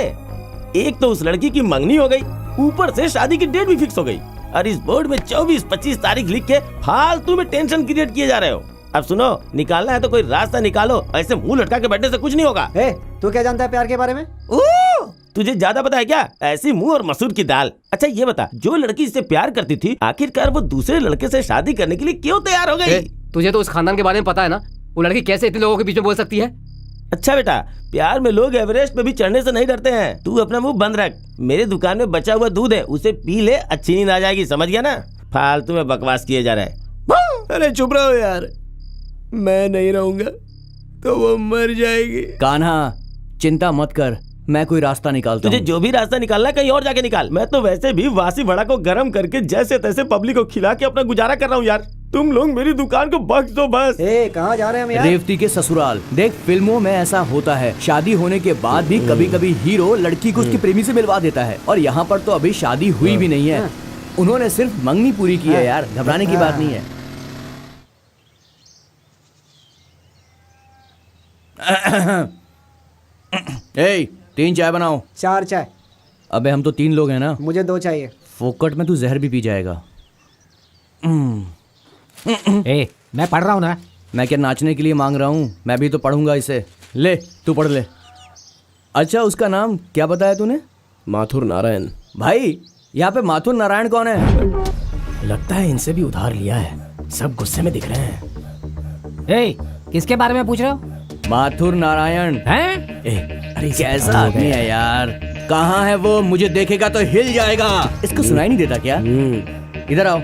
एक तो उस लड़की की मंगनी हो गई, ऊपर से शादी की डेट भी फिक्स हो गई, और इस बोर्ड में 24-25 तारीख लिख के फालतू में टेंशन क्रिएट किए जा रहे हो। अब सुनो, निकालना है तो कोई रास्ता निकालो, ऐसे मुंह लटका के बैठने से कुछ नहीं होगा। तू क्या जानता है प्यार के बारे में? तुझे ज्यादा पता है क्या? ऐसी मुंह और मसूर की दाल। अच्छा ये बता, जो लड़की इससे प्यार करती थी, आखिरकार वो दूसरे लड़के से शादी करने के लिए क्यों तैयार हो गई? तुझे तो उस खानदान के बारे में पता है ना, वो लड़की कैसे इतने लोगों के बीच में बोल सकती है? अच्छा बेटा, प्यार में लोग एवरेस्ट पे भी चढ़ने से नहीं डरते हैं। तू अपना मुंह बंद रख। मेरे दुकान में बचा हुआ दूध है, उसे पी ले, अच्छी नींद आ जाएगी, समझ गया ना? फालतू में बकवास किए जा रहे हैं। अरे चुप रहो यार, मैं नहीं रहूंगा तो वो मर जाएगी। कान्हा, चिंता मत कर, मैं कोई रास्ता निकालता हूँ। तुझे जो भी रास्ता निकालना है कहीं और जाके निकाल। मैं तो वैसे भी वासी वड़ा को गर्म करके जैसे तैसे पब्लिक को खिला के अपना गुजारा कर रहा हूँ यार। तुम लोग मेरी दुकान को बख्श दो बस। कहाँ जा रहे हैं हम यार? रेवती के ससुराल। देख, फिल्मों में ऐसा होता है, शादी होने के बाद भी कभी कभी हीरो लड़की को उसके प्रेमी से मिलवा देता है, और यहाँ पर तो अभी शादी हुई भी नहीं है, उन्होंने सिर्फ मंगनी पूरी की है यार, घबराने की बात नहीं है। ए, 3 चाय बनाओ। 4 चाय। अबे हम तो 3 लोग हैं ना। मुझे 2 चाहिए। फोकट में तू जहर भी पी जाएगा। ए, मैं पढ़ रहा हूँ ना। मैं क्या नाचने के लिए मांग रहा हूँ? मैं भी तो पढ़ूंगा इसे। ले, तू पढ़ ले। अच्छा, उसका नाम क्या बताया तूने? माथुर नारायण। भाई, यहाँ पे माथुर नारायण कौन है? लगता है इनसे भी उधार लिया है, सब गुस्से में दिख रहे हैं। ए, किसके बारे में पूछ रहे हो? माथुर नारायण हैं? अरे कैसा आदमी है यार, कहाँ है वो? मुझे देखेगा तो हिल जाएगा। इसको सुनाई नहीं देता क्या? इधर आओ।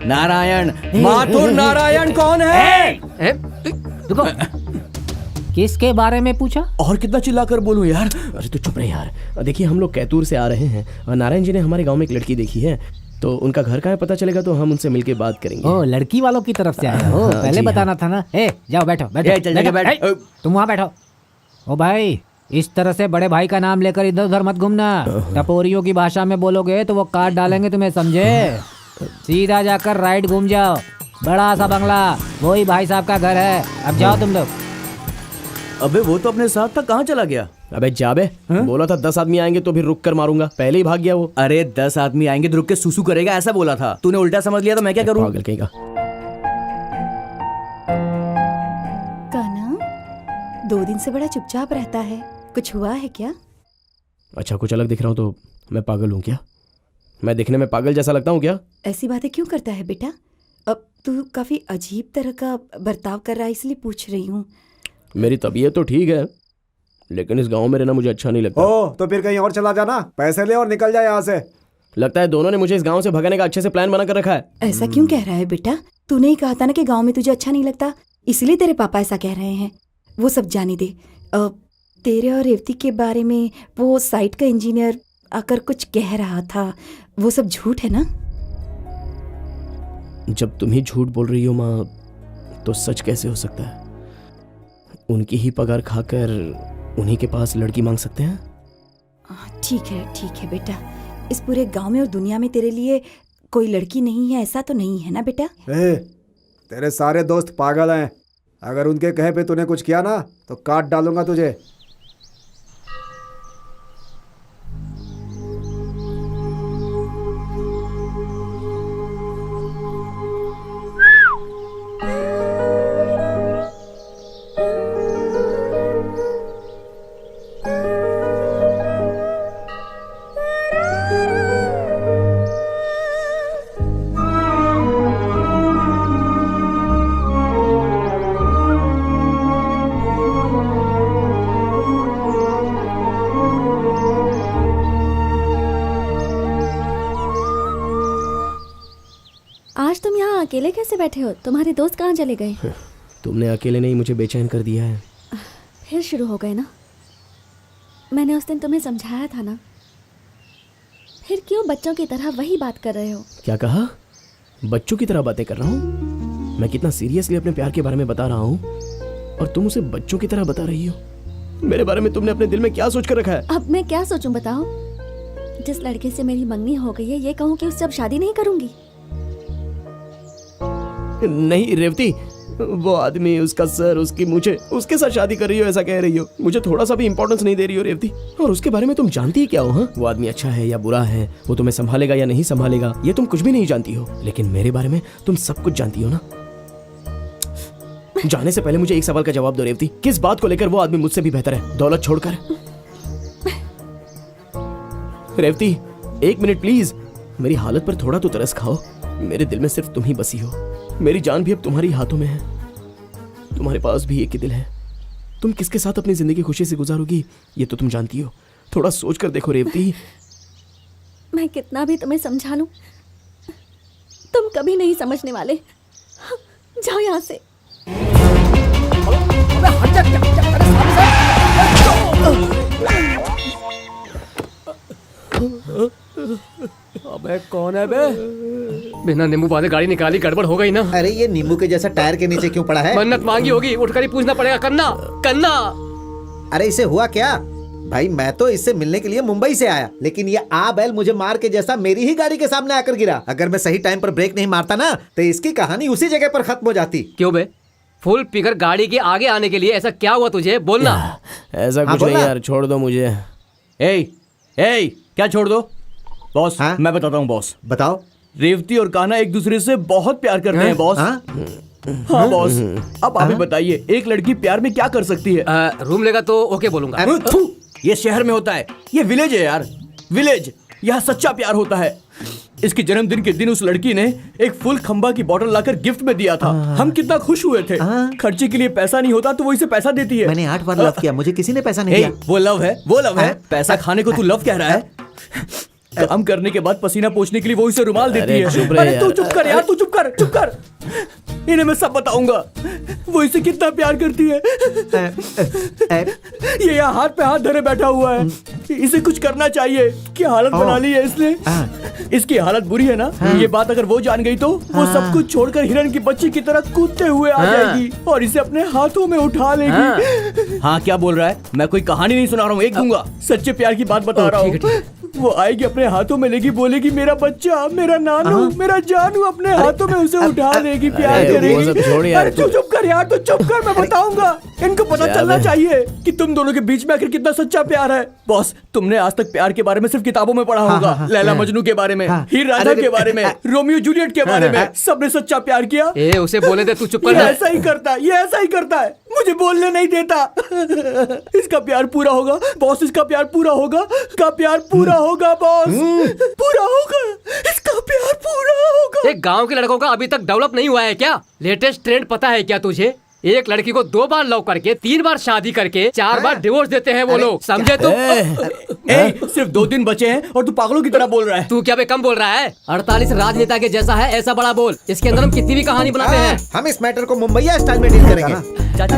नारायण, माथुर नारायण कौन है? रुको, किसके बारे में पूछा? और कितना चिल्लाकर बोलूं यार? अरे तू चुप रहे यार। देखिए, हम लोग कैतूर से आ रहे हैं और नारायण जी ने हमारे गांव में एक लड़की देखी है, तो उनका घर कहाँ है पता चलेगा तो हम उनसे मिलके बात करेंगे। ओ, लड़की वालों की तरफ से आए हो? पहले जी बताना था ना। ए, जाओ बैठो बैठो। चल जाके बैठ। तुम वहाँ बैठो। ओ भाई, इस तरह से बड़े भाई का नाम लेकर इधर उधर मत घूमना। टपोरियों की भाषा में बोलोगे तो वो काट डालेंगे तुम्हें, समझे? सीधा जाकर राइट घूम जाओ, बड़ा सा बंगला, वही भाई साहब का घर है। अब जाओ तुम लोग। अबे वो तो अपने साथ था, कहाँ चला गया? अबे जाबे, बोला था 10 आदमी आएंगे तो फिर रुक कर मारूंगा, पहले ही भाग गया वो। अरे 10 आदमी आएंगे तो रुक के सुसु करेगा, ऐसा बोला था। तूने उल्टा समझ लिया तो मैं क्या करूँ? पागल कहीं का। कान्हा 2 दिन से बड़ा चुपचाप रहता है, कुछ हुआ है क्या? अच्छा, कुछ अलग दिख रहा हूँ तो मैं पागल हूँ क्या? मैं दिखने में पागल जैसा लगता हूँ क्या? ऐसी बातें क्यों करता है बेटा? अब तू काफी अजीब तरह का बर्ताव कर रहा है, इसलिए पूछ रही हूँ। मेरी तबीयत तो ठीक है, लेकिन इस गांव में रहना मुझे अच्छा नहीं लगता। ओ, तो फिर कहीं और चला जाना, पैसे ले और निकल जाए यहाँ से। लगता है दोनों ने मुझे इस गांव से भगाने का अच्छे से प्लान बना कर रखा है। ऐसा क्यों कह रहा है बेटा? तूने ही कहा था ना कि गांव में तुझे अच्छा नहीं लगता, इसलिए तेरे पापा ऐसा कह रहे हैं। वो सब जाने दे। तेरे और रेवती के बारे में वो साइट का इंजीनियर आकर कुछ कह रहा था, वो सब झूठ है ना? जब तुम ही झूठ बोल रही हो माँ, तो सच कैसे हो सकता है? उनकी ही पगार खाकर उन्हीं के पास लड़की मांग सकते हैं? ठीक है बेटा, इस पूरे गांव में और दुनिया में तेरे लिए कोई लड़की नहीं है, ऐसा तो नहीं है ना बेटा? तेरे सारे दोस्त पागल हैं। अगर उनके कहे पे तूने कुछ किया ना तो काट डालूंगा तुझे। आज तुम यहाँ अकेले कैसे बैठे हो? तुम्हारे दोस्त कहाँ चले गए? तुमने अकेले नहीं मुझे बेचैन कर दिया है। फिर शुरू हो गए ना? मैंने उस दिन तुम्हें समझाया था ना, फिर क्यों बच्चों की तरह वही बात कर रहे हो? क्या कहा? बच्चों की तरह बातें कर रहा हूँ? मैं कितना सीरियसली अपने प्यार के बारे में बता रहा हूँ और तुम उसे बच्चों की तरह बता रही हो। मेरे बारे में तुमने अपने दिल में क्या सोच कर रखा है? अब मैं क्या सोचूं बताओ? जिस लड़के से मेरी मंगनी हो गई है, ये कहूँ कि उससे अब शादी नहीं करूंगी? नहीं रेवती, वो आदमी, उसका सर, उसकी मुझे, उसके साथ शादी कर रही हो ऐसा कह रही हो। मुझे थोड़ा सा भी इंपॉर्टेंस नहीं दे रही हो रेवती। और उसके बारे में तुम जानती ही क्या हो? हाँ, वो आदमी अच्छा है या बुरा है, वो तुम्हें संभालेगा या नहीं संभालेगा, ये तुम कुछ भी नहीं जानती हो। लेकिन मेरे बारे में तुम सब कुछ जानती हो ना। जाने से पहले मुझे एक सवाल का जवाब दो रेवती, किस बात को लेकर वो आदमी मुझसे भी बेहतर है, दौलत छोड़कर? रेवती 1 मिनट प्लीज, मेरी हालत पर थोड़ा तो तरस खाओ। मेरे दिल में सिर्फ तुम ही बसी हो, मेरी जान भी अब तुम्हारी हाथों में है। तुम्हारे पास भी एक ही दिल है। तुम किसके साथ अपनी जिंदगी खुशी से गुजारोगी ये तो तुम जानती हो। थोड़ा सोच कर देखो रेवती। मैं कितना भी तुम्हें समझा लूं, तुम कभी नहीं समझने वाले। जाओ यहाँ से। अबे कौन है बे? बिना नींबू बांधे गाड़ी निकाली, गड़बड़ हो गई ना। अरे ये नींबू के जैसा टायर के नीचे क्यों पड़ा है? मन्नत मांगी होगी, उठकर ही पूछना पड़ेगा। कन्ना कन्ना, अरे इसे हुआ क्या? भाई मैं तो इससे मिलने के लिए मुंबई से आया, लेकिन ये आ बैल मुझे मार के जैसा मेरी ही गाड़ी के सामने आकर गिरा। अगर मैं सही टाइम पर ब्रेक नहीं मारता ना तो इसकी कहानी उसी जगह पर खत्म हो जाती। क्यों बे? फुल पिकर गाड़ी के आगे आने के लिए ऐसा क्या हुआ तुझे? बोलना। ऐसा कुछ नहीं यार, छोड़ दो मुझे। ए क्या छोड़ दो? बॉस हाँ? मैं बताता हूँ बॉस। बताओ। रेवती और कान्हा एक दूसरे से बहुत प्यार करते हैं बॉस। हाँ बॉस, अब आप ही बताइए, एक लड़की प्यार में क्या कर सकती है? रूम लेगा तो ओके बोलूंगा। ये शहर में होता है, ये विलेज है यार, विलेज। यहाँ सच्चा प्यार होता है। इसके जन्मदिन के दिन उस लड़की ने एक फुल खंबा की बोतल लाकर गिफ्ट में दिया था। हम कितना खुश हुए थे। खर्चे के लिए पैसा नहीं होता तो वो इसे पैसा देती है। मैंने 8 बार लव किया, मुझे किसी ने पैसा नहीं दिया। वो लव है, वो लव है। पैसा खाने को तू लव कह रहा है? काम करने के बाद पसीना पोंछने के लिए वो इसे रुमाल देती है। अरे तू चुप कर यार, तू चुप कर, चुप कर। इन्हें मैं सब बताऊंगा, वो इसे कितना प्यार करती है। ये यहाँ हाथ पे हाथ धरे बैठा हुआ है। इसे कुछ करना चाहिए। क्या हालत बना ली है इसने। इसकी हालत बुरी है ना। ये बात अगर वो जान गई तो वो सब कुछ छोड़कर हिरन की बच्ची की तरह कूदते हुए आ जाएगी और इसे अपने हाथों में उठा लेगी। हाँ क्या बोल रहा है? मैं कोई कहानी नहीं सुना रहा हूँ, एक दूंगा। सच्चे प्यार की बात बता रहा हूँ। वो आएगी, अपने हाथों में लेगी, बोलेगी मेरा बच्चा, मेरा नानू, मेरा जानू, अपने हाथों में उसे उठा लेगी, प्यार अरे वो करेगी। सब छोड़ यार, अरे चुप कर यार, तो चुप कर, मैं बताऊंगा। इनको पता क्या चलना बे? चाहिए कि तुम दोनों के बीच में आखिर कितना सच्चा प्यार है। बॉस, तुमने आज तक प्यार के बारे में सिर्फ किताबों में पढ़ा होगा, लैला मजनू के बारे में, हीर रांझा के बारे में, रोमियो जूलियट के बारे में। सबने सच्चा प्यार किया। ए उसे बोले दे, तू चुप ये कर। ऐसा ही करता है, ये ऐसा ही करता है, मुझे बोलने नहीं देता। इसका प्यार पूरा होगा बॉस, इसका प्यार पूरा होगा, इसका प्यार पूरा होगा बॉस, पूरा होगा, इसका प्यार पूरा होगा। एक गांव के लड़कों का अभी तक डेवलप नहीं हुआ है क्या? लेटेस्ट ट्रेंड पता है क्या तुझे? एक लड़की को 2 बार लव करके, 3 बार शादी करके, 4 बार डिवोर्स देते हैं वो लोग, समझे तुम? सिर्फ 2 दिन बचे हैं और तू पागलों की तरह बोल रहा है। तू क्या बे कम बोल रहा है? 48 राजनेता के जैसा है, ऐसा बड़ा बोल। इसके अंदर हम कितनी भी कहानी बनाते हैं। हम इस मैटर को मुंबईया स्टाइल में डील करेंगे। चाचा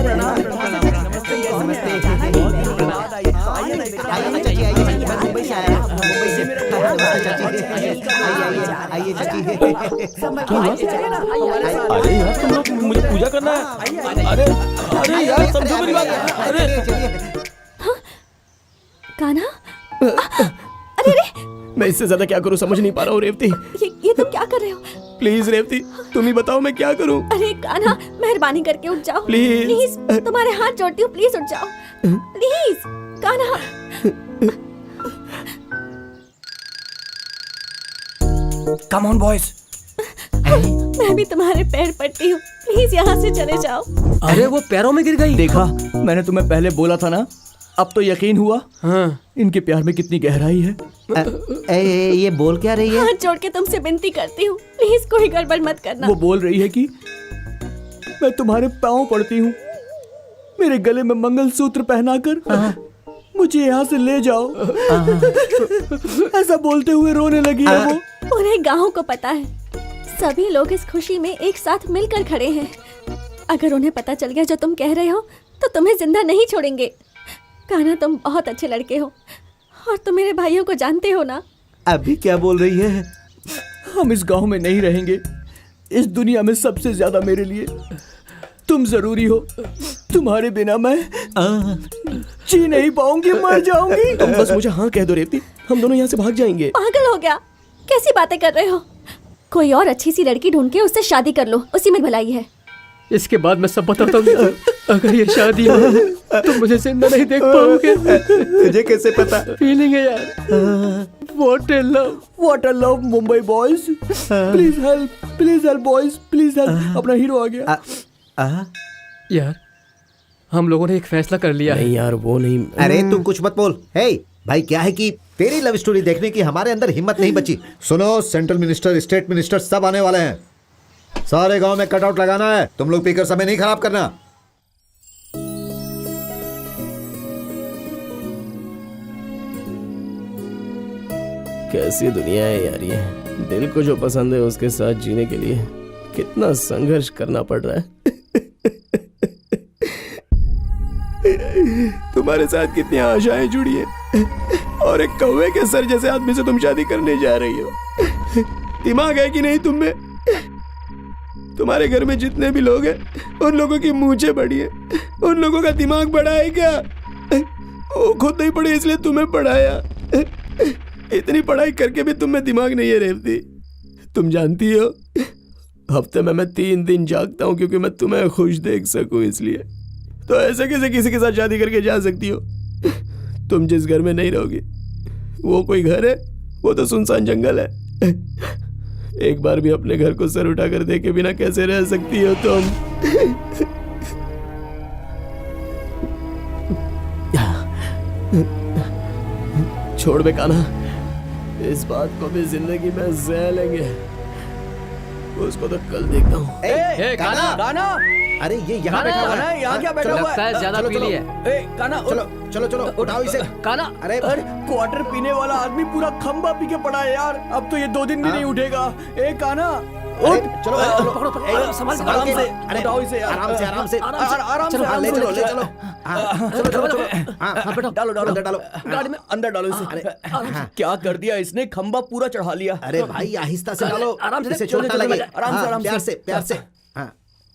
अरे यार तुम लोग, मुझे पूजा करना है। अरे अरे यार समझो मेरी बात। अरे कान्हा, अरे अरे मैं इससे ज्यादा क्या करूं समझ नहीं पा रहा हूँ रेवती। ये तुम क्या कर रहे हो? प्लीज रेवती, तुम ही बताओ मैं क्या करूं। अरे कान्हा, मेहरबानी करके उठ जाओ प्लीज। प्लीज, तुम्हारे हाथ जोड़ती हूँ, प्लीज उठ जाओ please Kanha. Come on boys. मैं भी तुम्हारे पैर पड़ती हूँ, प्लीज यहाँ से चले जाओ। अरे वो पैरों में गिर गई। देखा, मैंने तुम्हें पहले बोला था ना, अब तो यकीन हुआ। हाँ। इनके प्यार में कितनी गहराई है। ये बोल क्या रही है? हाथ जोड़ के तुमसे विनती करती हूँ, प्लीज कोई गड़बड़ मत करना। वो बोल रही है कि मैं तुम्हारे पाँव पड़ती हूँ, मेरे गले में मंगलसूत्र पहनाकर मुझे यहाँ से ले जाओ। ऐसा बोलते हुए रोने लगी है वो। पूरे गांव को पता है, सभी लोग इस खुशी में एक साथ मिलकर खड़े हैं। अगर उन्हें पता चल गया जो तुम कह रहे हो तो तुम्हें जिंदा नहीं छोड़ेंगे। कान्हा, तुम बहुत अच्छे लड़के हो और तुम मेरे भाइयों को जानते हो ना। अभी क्या बोल रही है? हम इस गांव में नहीं रहेंगे, इस दुनिया में सबसे ज्यादा मेरे लिए तुम जरूरी हो। तुम्हारे बिना मैं जी नहीं पाऊंगी, मर जाऊंगी। तुम बस मुझे हाँ कह दो रेवती, हम दोनों यहाँ से भाग जाएंगे। पागल हो गया, कैसी बातें कर रहे हो? कोई और अच्छी सी लड़की ढूंढ के उससे शादी कर लो, उसी में भलाई है। इसके बाद मैं सब बताता हूँ। अगर ये शादी हो तो मुझे जिंदा नहीं देख पाओगे। तुझे कैसे पता? फीलिंग है यार। What a love, What a love, Mumbai boys. Please help boys, please help. अपना हीरो आ गया। यार हम लोगों ने एक फैसला कर लिया है। नहीं यार वो नहीं। अरे तू कुछ मत बोल। हे भाई, क्या है कि तेरी लव स्टोरी देखने की हमारे अंदर हिम्मत नहीं बची। सुनो, सेंट्रल मिनिस्टर, स्टेट मिनिस्टर सब आने वाले हैं। सारे गांव में कटआउट लगाना है। तुम लोग पीकर समय नहीं खराब करना। कैसी दुनिया है यार ये। दिल को जो पसंद है उसके साथ जीने के लिए कितना संघर्ष करना पड़ रहा है। तुम्हारे साथ कितनी आशाएं जुड़ी हैं और एक कौवे के सर जैसे आदमी से तुम शादी करने जा रही हो। दिमाग है कि नहीं तुम में? तुम्हारे घर में जितने भी लोग हैं उन लोगों की मूंछें बड़ी है, उन लोगों का दिमाग बड़ा है क्या? वो खुद नहीं पढ़े इसलिए तुम्हें पढ़ाया। इतनी पढ़ाई करके भी तुम में दिमाग नहीं है रेवती। तुम जानती हो हफ्ते में मैं 3 दिन जागता हूँ क्योंकि मैं तुम्हें खुश देख सकूं, इसलिए। तो ऐसे कैसे किसी के साथ शादी करके जा सकती हो? तुम जिस घर में नहीं रहोगी वो कोई घर है? वो तो सुनसान जंगल है। एक बार भी अपने घर को सर उठाकर देखे बिना कैसे रह सकती हो तुम? छोड़ बे कान्हा, इस बात को भी जिंदगी में सह लेंगे। उसको तो कल देखता हूँ। गाना। अरे ये यहाँ बैठा हुआ है। यहाँ क्या बैठा हुआ लगता है ज्यादा पी ली है। गाना, चलो उठाओ इसे। काना, अरे क्वार्टर पीने वाला आदमी पूरा खंबा पी के पड़ा है यार। अब तो ये 2 दिन भी नहीं उठेगा। काना चलो संभाल आराम से। अरे उठाओ इसे यार। आराम से आराम से ले चलो। चलो डालो अंदर डालो इसे। क्या कर दिया इसने? खंबा पूरा चढ़ा लिया। अरे भाई आहिस्ता से डालो, आराम से, इसे छोटा लगे। आराम से प्यार से। हाँ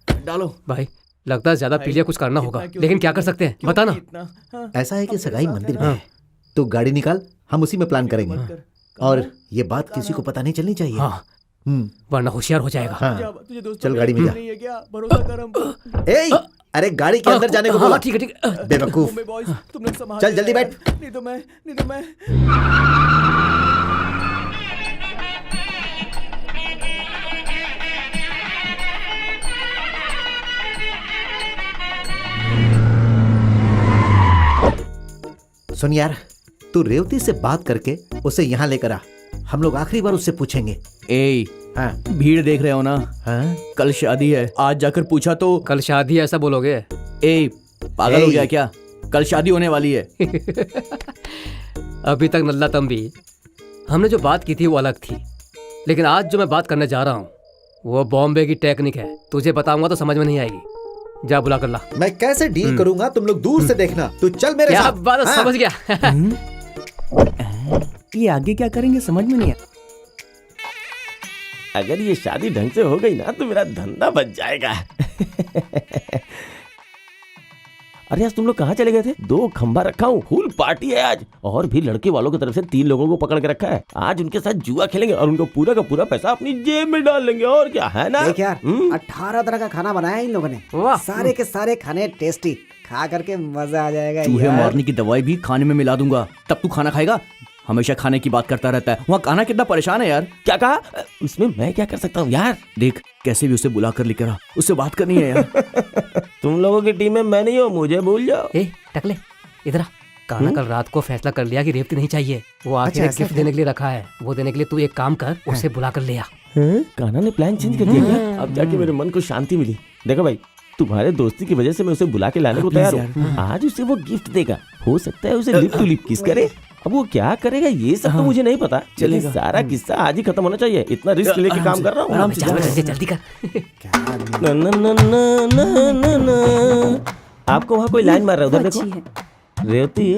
डालो भाई लगता है ज्यादा पी लिया, कुछ करना होगा, लेकिन क्या कर सकते हैं बता ना। ऐसा है कि सगाई मंदिर में है, तू गाड़ी निकाल, हम उसी में प्लान करेंगे। और ये बात किसी को पता नहीं चलनी चाहिए। हाँ, वरना होशियार हो जाएगा। हाँ, चल गाड़ी में जा। ए, अरे गाड़ी के अंदर जाने को बोला। ठीक है ठीक है। बेवकूफ, चल जल्दी बैठ। नहीं तो मैं सुन यार, तू रेवती से बात करके उसे यहाँ लेकर आ। हम लोग आखिरी बार उससे पूछेंगे। ए, हाँ भीड़ देख रहे हो ना? हाँ, कल शादी है, आज जाकर पूछा तो कल शादी ऐसा बोलोगे? ए, पागल हो गया क्या? कल शादी होने वाली है। अभी तक नल्ला तंबी, हमने जो बात की थी वो अलग थी, लेकिन आज जो मैं बात करने जा रहा हूँ वो बॉम्बे की टेक्निक है। तुझे बताऊंगा तो समझ में नहीं आएगी। जा बुला कर ला। मैं कैसे डील करूंगा तुम लोग दूर से देखना। तू चल मेरे क्या साथ। बात है, हाँ। समझ गया। ये आगे क्या करेंगे समझ में नहीं आया। अगर ये शादी ढंग से हो गई ना तो मेरा धंधा बच जाएगा। अरे आज तुम लोग कहाँ चले गए थे? 2 खंबा रखा हूँ, फुल पार्टी है आज। और भी लड़के वालों की तरफ से 3 लोगों को पकड़ के रखा है। आज उनके साथ जुआ खेलेंगे और उनको पूरा का पूरा पैसा अपनी जेब में डाल लेंगे। और क्या है ना? देख यार, 18 तरह का खाना बनाया है इन लोगों ने। वाह। सारे के सारे खाने टेस्टी, खा करके मजा आ जाएगा चूहे यार। मारने की दवाई भी खाने में मिला दूंगा, तब तू खाना खाएगा। हमेशा खाने की बात करता रहता है। वहाँ खाना कितना परेशान है यार। क्या कहा? इसमें मैं क्या कर सकता हूँ यार? देख कैसे भी उसे बुला कर लेकर आ, उससे बात करनी है यार। तुम लोगों की टीम में मैं नहीं हूँ, मुझे भूल जाओ। ए टकले, इधर आ। कान्हा कल रात को फैसला कर लिया कि रेवती नहीं चाहिए। वो आखिर ऐसा गिफ्ट देने के लिए रखा है। वो देने के लिए तू एक काम कर, उसे बुला कर ले आ। कान्हा ने प्लान चेंज कर दिया क्या? अब जाके मेरे मन को शांति मिली। देखो भाई, तुम्हारे दोस्ती की वजह से मैं उसे बुला के लाने को तैयार हूँ। आज उसे वो गिफ्ट देगा, हो सकता है उसे लिप टू लिप किस करे। अब वो क्या करेगा ये सब तो मुझे नहीं पता। चलेगा, सारा किस्सा आज ही खत्म होना चाहिए। इतना रिस्क लेके काम कर रहा हूँ। आराम से जल्दी जल्दी कर। न न न न न न न। आपको वहाँ कोई लाइन मार रहा है, उधर देखो। रेवती,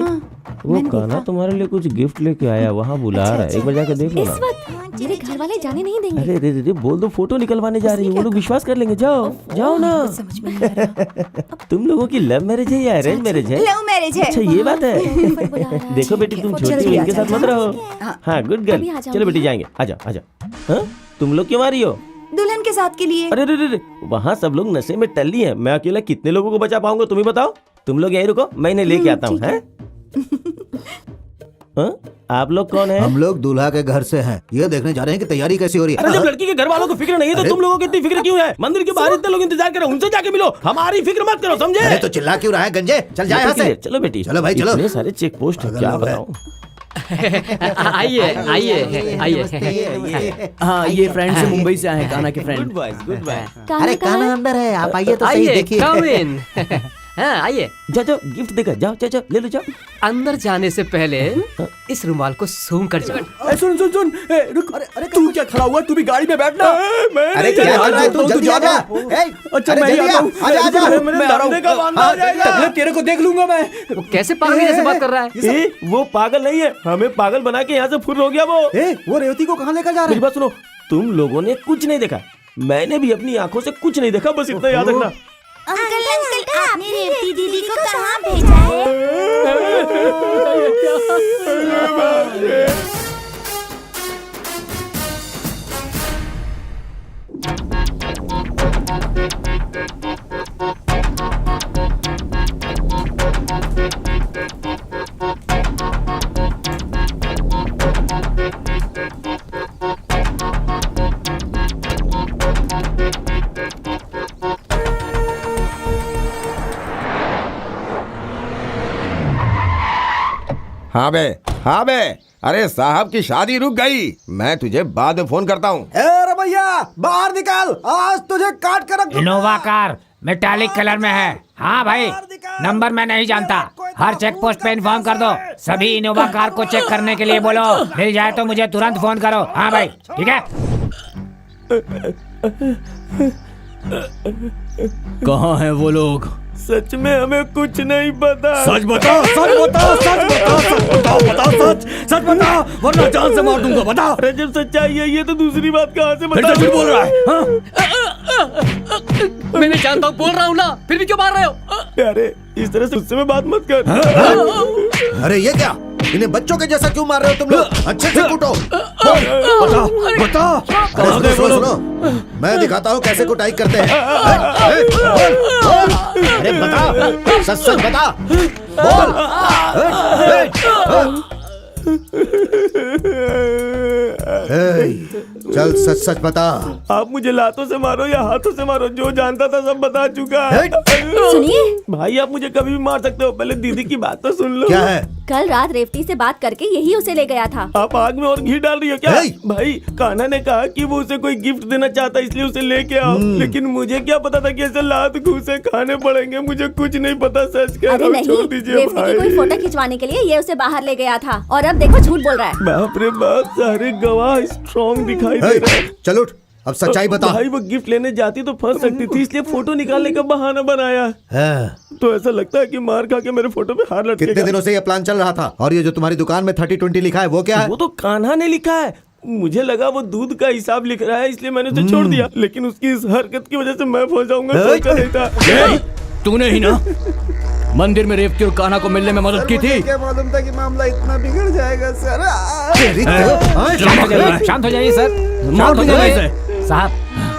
वो कान्हा तुम्हारे लिए कुछ गिफ्ट लेके आया, वहाँ बुला रहा है। एक बार जाके देख लो इस ना। वक्त मेरे घर वाले जाने नहीं देंगे। अरे रे रे, बोल दो फोटो निकलवाने जा रही है, वो लोग विश्वास कर लेंगे। जाओ जाओ ना। समझ में नहीं आ रहा। तुम लोगों की लव मैरिज है या अरेंज मैरिज है? लव मैरिज है। अच्छा ये बात है। ऊपर बुला रहा है। देखो बेटी, तुम वो छोटी जल्दी हो, आ इनके साथ जाना। मत रहो। हाँ गुड अभी गर्ल। आ जाऊंगी। चलो बेटी जाएंगे, आ जाओ आ जाओ। हाँ? तुम लोग क्यों आ रही हो? दुल्हन के साथ के लिए। अरे रे रे, वहाँ सब लोग नशे में टल्ली हैं। मैं अकेला कितने लोगों को बचा पाऊंगा तुम ही बताओ। तुम लोग यहीं रुको, मैं इन्हें लेके आता हूँ। हैं? हाँ? आप लोग कौन हैं? हम लोग दूल्हा के घर से हैं। ये देखने जा रहे हैं कि तैयारी कैसी हो रही अरे है। जब लड़की के घर वालों को फिक्र नहीं है तो तुम लोगों को इतनी फिक्र क्यों है? मंदिर के बाहर इतने लोग इंतजार कर रहे हैं, उनसे जाके मिलो। हमारी फिक्र मत करो, समझे? अरे तो चिल्ला क्यों रहा है गंजे? चल जा यहाँ से। चलो बेटी, चलो भाई, चलो। इतने सारे चेक पोस्ट पागल क्या लोग हैं। बताऊं। आइए आइए आइए। हाँ, ये फ्रेंड से मुंबई से आए हैं, कान्हा के good friend. Boys, good boy. अरे कान्हा अंदर है, आप आइए तो सही, आइए, देखिए। come in। हाँ आइए। जाओ जाओ, गिफ्ट देकर जाओ, जाओ जाओ, ले लो जाओ। अंदर जाने से पहले इस रुमाल को सूंघ कर जाओ। सुन सुन सुन, रुक। अरे तू क्या खड़ा हुआ? तू भी गाड़ी में बैठना। अरे क्या कर रहा है तू? जल्दी आ जा। अच्छा अरे मैं ही जल्दी आता हूँ। आ जा, आ जा। मैं आ रहा हूँ। टकले, तेरे को देख लूंगा मैं। वो कैसे पागल जैसे बात कर रहा है? वो पागल नहीं है, हमें पागल बना के यहाँ से फुर हो गया वो। वो रेवती को कहाँ लेकर जा रहे मेरी बात सुनो, तुम लोगों ने कुछ नहीं देखा, मैंने भी अपनी आंखों से कुछ नहीं देखा, बस इतना याद रखना। अंकल अंकल, आपने रेवती दीदी को कहाँ भेजा है? हाँ बे, हाँ बे। अरे साहब की शादी रुक गई, मैं तुझे बाद में फोन करता हूँ। अरे भैया बाहर निकाल, आज तुझे काट कर रख दूंगा। इनोवा कार मेटालिक कलर में है। हाँ भाई, नंबर मैं नहीं जानता। हर चेक पोस्ट पे इन्फॉर्म कर दो। सभी इनोवा कार को चेक करने के लिए बोलो। मिल जाए तो मुझे तुरंत फोन करो। हाँ भाई, ठीक है। कहाँ हैं वो लोग? सच में हमें कुछ नहीं पता। सच बताओ, सच बताओ, सच बताओ, सच बताओ, बताओ सच, सच बताओ, वरना जान से मार दूंगा। बताओ। अरे जब सच्चाई है ये तो दूसरी बात कहाँ से फिर तो झूठ बोल रहा है। हाँ? मैं जानता हूँ, बोल रहा हूँ ना, फिर भी क्यों मार रहे हो? अरे इस तरह से उससे में बात मत कर। अरे ये क्या? इन्हें बच्चों के जैसा क्यों मार रहे हो तुम लोग? अच्छे से कूटो। बता अरे सुनो, मैं दिखाता हूँ कैसे कुटाई करते हैं। अरे बता, सच सच बता, बोल। चल सच सच बता। आप मुझे लातों से मारो या हाथों से मारो, जो जानता था सब बता चुका। सुनिए भाई आप मुझे कभी भी मार सकते हो, पहले दीदी की बात तो सुन लो। क्या है? कल रात रेवती से बात करके यही उसे ले गया था। आप आग में और घी डाल रही हो क्या? भाई कान्हा ने कहा कि वो उसे कोई गिफ्ट देना चाहता इसलिए उसे लेके आओ, लेकिन मुझे क्या पता था कि ऐसे लात घूसे खाने पड़ेंगे। मुझे कुछ नहीं पता, सच कह रहा हूँ, छोड़ दीजिए रेवती की कोई फोटो खिंचवाने के लिए ये उसे बाहर ले गया था और अब देखो झूठ बोल रहा है। बाप रे बाप, सारे गवाह स्ट्रॉन्ग दिखाई दे रहे हैं। चल उठ, अब सच्चाई बता। भाई वो गिफ्ट लेने जाती तो फंस सकती थी, इसलिए फोटो निकालने का बहाना बनाया। तो ऐसा लगता है कि मार खा के मेरे फोटो पे हार लटकेगा। कितने दिनों से ये प्लान चल रहा था? और ये जो तुम्हारी दुकान में 30-20 लिखा है वो क्या है? वो तो कान्हा ने लिखा है। मुझे लगा वो दूध का हिसाब लिख रहा है, इसलिए मैंने उसे छोड़ दिया, लेकिन उसकी इस हरकत की वजह से मैं फंस जाऊंगा, सोचा नहीं था। तूने ही ना मंदिर में रेवती और कान्हा को मिलने में मदद की थी। क्या मालूम था कि मामला इतना बिगड़ जाएगा सर। शांत हो जाइए सर, शांत हो जाइए साहब।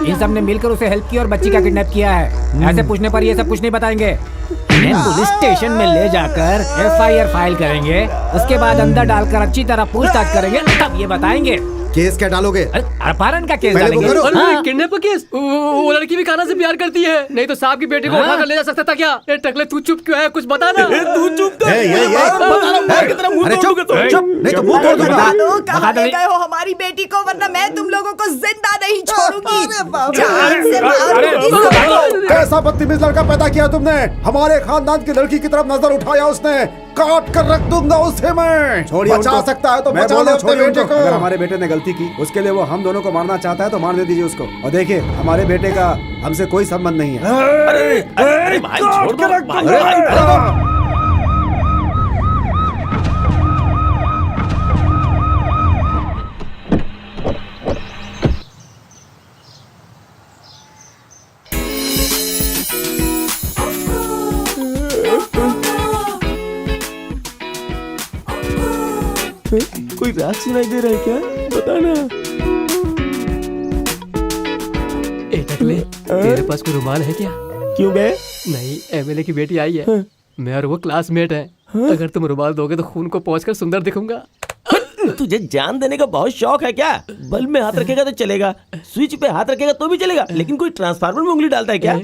इन सब ने मिलकर उसे हेल्प की और बच्ची का किडनैप किया है। ऐसे पूछने पर ये सब कुछ नहीं बताएंगे। इन्हें पुलिस स्टेशन में ले जाकर FIR फाइल करेंगे, उसके बाद अंदर डालकर अच्छी तरह पूछताछ करेंगे, तब ये बताएंगे। केस क्या डालोगे? अपहरण का केस पहले वो डालेंगे। करो। किडनैप का केस? वो लड़की भी कान्हा से प्यार करती है, नहीं तो साहब की बेटी को उठाकर ले जा सकता था क्या? ए टकले तू चुप क्यों है? कुछ बता ना। तू चुप कर। अरे चुप, नहीं तो मुंह तोड़ दूंगा। बता दो कहाँ ले गए हो हमारी बेटी को, वरना मैं तुम लोगों को जिंदा नहीं छोड़ूंगी। जान से मारूंगी सबको। कैसा बदतमीज लड़का पैदा किया तुमने? हमारे खानदान की लड़की की तरफ नजर उठाया उसने, काट कर रख दूंगा उसे मैं। छोड़िए, बचा सकता है तो बचा लो अपने बेटे को। अगर हमारे बेटे ने गलती की, उसके लिए वो हम दोनों को मारना चाहता है तो मारने दीजिए उसको। और देखिए, हमारे बेटे का हमसे कोई संबंध नहीं है। अरे भाई छोड़ दो। कोई राग सुनाई दे रहा है क्या? बता ना। ए टकले, तेरे पास कोई रुमाल है क्या? क्यों बे? नहीं, MLA की बेटी आई है। मैं और वो क्लासमेट है। अगर तुम रुमाल दोगे तो खून को पोंछकर सुंदर दिखूंगा। तुझे जान देने का बहुत शौक है क्या? बल्ब में हाथ रखेगा तो चलेगा, स्विच पे हाथ रखेगा तो भी चलेगा, लेकिन कोई ट्रांसफार्मर में उंगली डालता है क्या?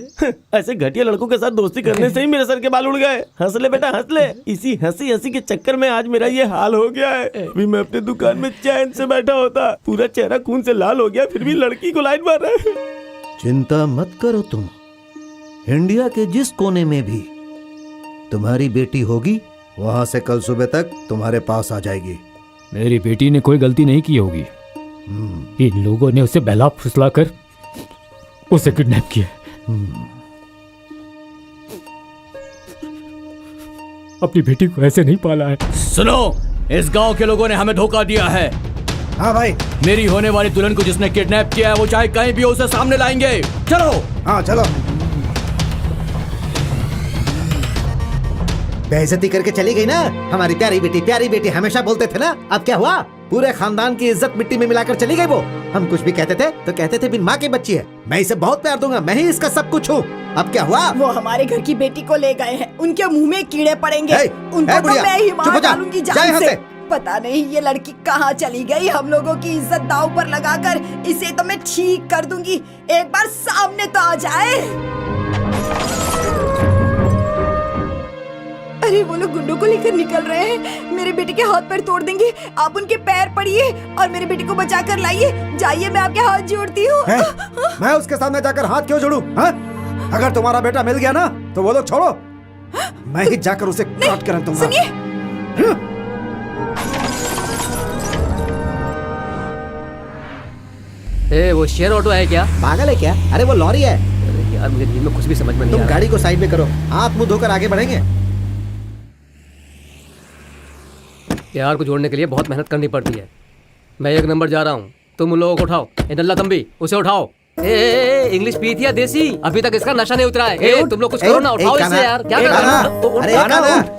ऐसे घटिया लड़कों के साथ दोस्ती करने से ही मेरे सर के बाल उड़ गए। हंस ले बेटा, हंस ले। इसी हंसी हंसी के चक्कर में आज मेरा ये हाल हो गया है। अभी मैं अपनी दुकान में चैन से बैठा होता, पूरा चेहरा खून से लाल हो गया, फिर भी लड़की को लाइन मार रहा है। चिंता मत करो तुम, इंडिया के जिस कोने में भी तुम्हारी बेटी होगी, वहां से कल सुबह तक तुम्हारे पास आ जाएगी। मेरी बेटी ने कोई गलती नहीं की होगी। इन लोगों ने उसे बहला फुसला कर उसे किडनैप किया। अपनी बेटी को ऐसे नहीं पाला है। सुनो, इस गांव के लोगों ने हमें धोखा दिया है। हाँ भाई। मेरी होने वाली दुल्हन को जिसने किडनैप किया है, वो चाहे कहीं भी हो उसे सामने लाएंगे। चलो। हाँ चलो। बेइज्जती करके चली गई ना हमारी प्यारी बेटी हमेशा बोलते थे ना। अब क्या हुआ? पूरे खानदान की इज्जत मिट्टी में मिलाकर चली गई वो। हम कुछ भी कहते थे तो कहते थे बिन माँ की बच्ची है। मैं इसे बहुत प्यार दूंगा, मैं ही इसका सब कुछ हूँ। अब क्या हुआ? वो हमारे घर की बेटी को ले गए हैं, उनके मुंह में कीड़े पड़ेंगे। उनको तो मैं ही मार डालूंगी जान से। पता नहीं ये लड़की कहाँ चली गई। हम लोगों की इज्जत दांव पर लगाकर इसे तो मैं ठीक कर दूंगी, एक बार सामने तो आ जाए। अरे वो लोग गुंडों को लेकर निकल रहे हैं, मेरे बेटे के हाथ पैर तोड़ देंगे। आप उनके पैर पड़िए और मेरे बेटे को बचा कर लाइए। जाइए, मैं आपके हाथ जोड़ती हूँ। मैं उसके सामने जाकर हाथ क्यों जोड़ूं? अगर तुम्हारा बेटा मिल गया ना तो वो लोग छोड़ो, मैं ही जाकर उसे काट कर रख दूंगा। सुनिए, वो शेयर ऑटो है क्या? पागल है क्या? अरे वो लॉरी है। अरे यार, मुझे नींद में कुछ भी समझ में नहीं आ रहा। तुम गाड़ी को साइड में करो, हाथ मुंह धोकर आगे बढ़ेंगे। यार को जोड़ने के लिए बहुत मेहनत करनी पड़ती है। मैं 1 नंबर जा रहा हूँ, तुम उन लोगों को उठाओ। नल्ला तंबी, उसे उठाओ। इंग्लिश पी थी या देसी? अभी तक इसका नशा नहीं उतरा है। तुम लोग कुछ करो ना, उठाओ इसे यार। क्या कर रहा है? अरे कान्हा,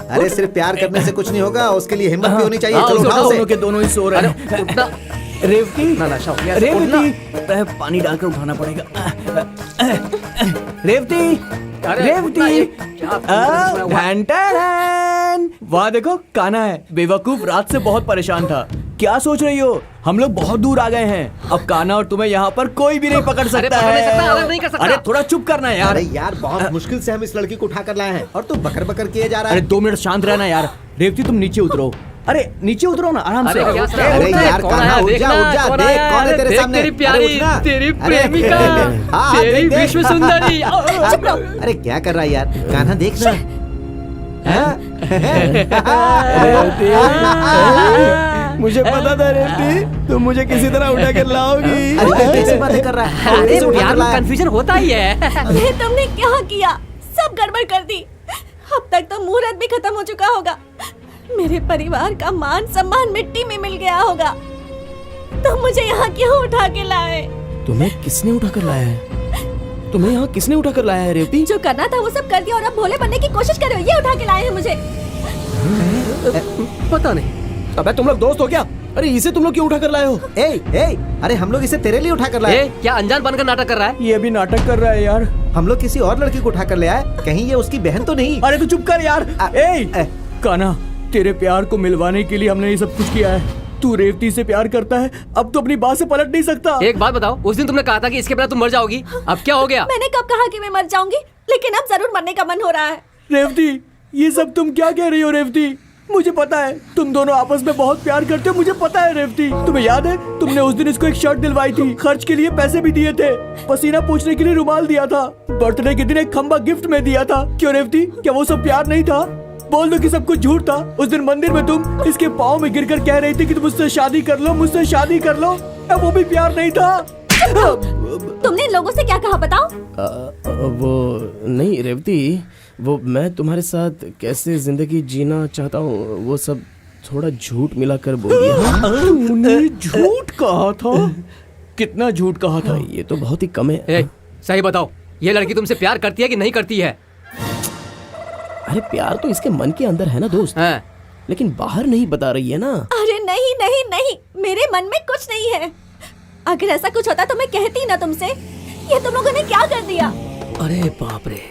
अरे सिर्फ प्यार करने से कुछ नहीं होगा, उसके लिए हिम्मत भी होनी चाहिए। चलो उठाओ दोनों के दोनों ही सो रहे हैं। उठना। रेवती, ना नशा हो गया। रेवती, पानी डालकर उठाना पड़ेगा। रेवती, रेवती, वाह देखो कान्हा है। बेवकूफ रात से बहुत परेशान था। क्या सोच रही हो? हम लोग बहुत दूर आ गए हैं। अब कान्हा और तुम्हें यहाँ पर कोई भी नहीं पकड़ सकता है। अरे थोड़ा चुप करना यार। अरे यार बहुत मुश्किल से हम इस लड़की को उठा कर लाए हैं और तू बकर बकर किए जा रहा है। अरे 2 मिनट शांत रहना यार। रेवती तुम नीचे उतरो। अरे नीचे उतरो ना आराम से। अरे यार कान्हा उठ जा, देख कौन है तेरे सामने। तेरी प्यारी, तेरी प्रेमिका, तेरी विश्व सुंदरी। अरे क्या कर रहा है यार कान्हा, देख ना। मुझे पता था रेवती तुम मुझे किसी तरह उठा कर लाओगी। अरे कैसी बातें कर रहा है? अरे प्यार में कंफ्यूजन होता ही है। अरे तुमने क्या किया? सब गड़बड़ कर दी। अब तक तो मुहूर्त भी खत्म हो चुका होगा। मेरे परिवार का मान सम्मान मिट्टी में मिल गया होगा। तुम मुझे यहाँ क्यों उठा के लाए? तुम्हें किसने उठा कर लाया है? तुम्हें यहाँ किसने उठा कर लाया है रेवती? जो करना था वो सब कर दिया और अब भोले बनने की कोशिश कर रहे हो। ये उठा के लाए हैं मुझे। पता नहीं। अबे तुम लोग दोस्त हो क्या? अरे इसे तुम लोग क्यों उठा कर लाए हो? अरे हम लोग इसे तेरे लिए उठा कर लाए। क्या अनजान बनकर नाटक कर रहा है? ये भी नाटक कर रहा है यार। हम लोग किसी और लड़की को उठा कर ले आए, कहीं ये उसकी बहन तो नहीं? अरे तू चुप कर यार। कान्हा, तेरे प्यार को मिलवाने के लिए हमने ये सब कुछ किया है। तू रेवती से प्यार करता है, अब तो अपनी बात से पलट नहीं सकता। एक बात बताओ, उस दिन तुमने कहा था कि इसके बिना तुम मर जाओगी, अब क्या हो गया? मैंने कब कहा कि मैं मर जाऊंगी, लेकिन अब जरूर मरने का मन हो रहा है। रेवती, ये सब तुम क्या कह रही हो रेवती? मुझे पता है तुम दोनों आपस में बहुत प्यार करते हो, मुझे पता है रेवती। तुम्हें याद है तुमने उस दिन इसको एक शर्ट दिलवाई थी, खर्च के लिए पैसे भी दिए थे, पसीना पोंछने के लिए रुमाल दिया था, बर्थडे के दिन एक खंबा गिफ्ट में दिया था। क्यों रेवती, क्या वो सब प्यार नहीं था? बोल दो कि सब कुछ झूठ था। उस दिन मंदिर में तुम इसके पाँव में गिरकर कह रही थी कि तुम मुझसे शादी कर लो, मुझसे शादी कर लो। वो भी प्यार नहीं था? तुमने लोगों से क्या कहा बताओ? वो नहीं रेवती, वो मैं तुम्हारे साथ कैसे जिंदगी जीना चाहता हूँ वो सब थोड़ा झूठ मिलाकर बोल दिया। तुमने झूठ कहा था? कितना झूठ कहा था? ये तो बहुत ही कम है। सही बताओ, ये लड़की तुमसे प्यार करती है कि नहीं करती है? अरे प्यार तो इसके मन के अंदर है ना दोस्त, लेकिन बाहर नहीं बता रही है ना। अरे नहीं नहीं नहीं, मेरे मन में कुछ नहीं है। अगर ऐसा कुछ होता तो मैं कहती ना तुमसे। ये तुम लोगों ने क्या कर दिया? अरे बाप रे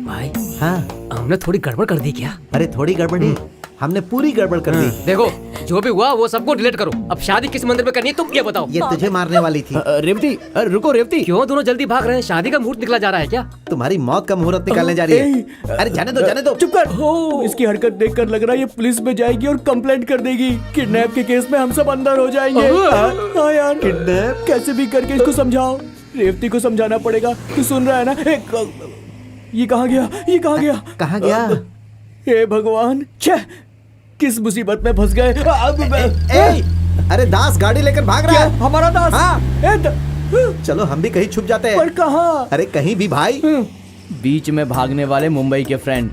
भाई, हाँ हमने थोड़ी गड़बड़ कर दी क्या? अरे थोड़ी गड़बड़ नहीं, हमने पूरी गड़बड़ कर दी। देखो जो भी हुआ वो सबको डिलीट करो। अब शादी किस मंदिर में करनी है तुम ये बताओ। ये तुझे मारने वाली थी। रेवती, रुको रेवती। क्यों दोनों जल्दी भाग रहे हैं? शादी का मुहूर्त निकला जा रहा है क्या? तुम्हारी मौत का मुहूर्त निकालने जा रही है। अरे जाने दो, जाने दो। चुप कर। इसकी हरकत देखकर लग रहा है ये पुलिस में जाएगी और कंप्लेंट कर देगी। किडनैप के केस में हम सब अंदर हो जाएंगे। हाँ यार, किडनैप कैसे भी करके इसको समझाओ। रेवती को समझाना पड़ेगा। तू सुन रहा है ना? ये कहाँ गया? ये कहाँ गया? कहाँ गया? हे भगवान, छह किस मुसीबत में फंस गए। अरे दास गाड़ी लेकर भाग रहा है। हमारा दास? हाँ। चलो हम भी कहीं छुप जाते हैं। पर कहाँ? अरे कहीं भी भाई। बीच में भागने वाले मुंबई के फ्रेंड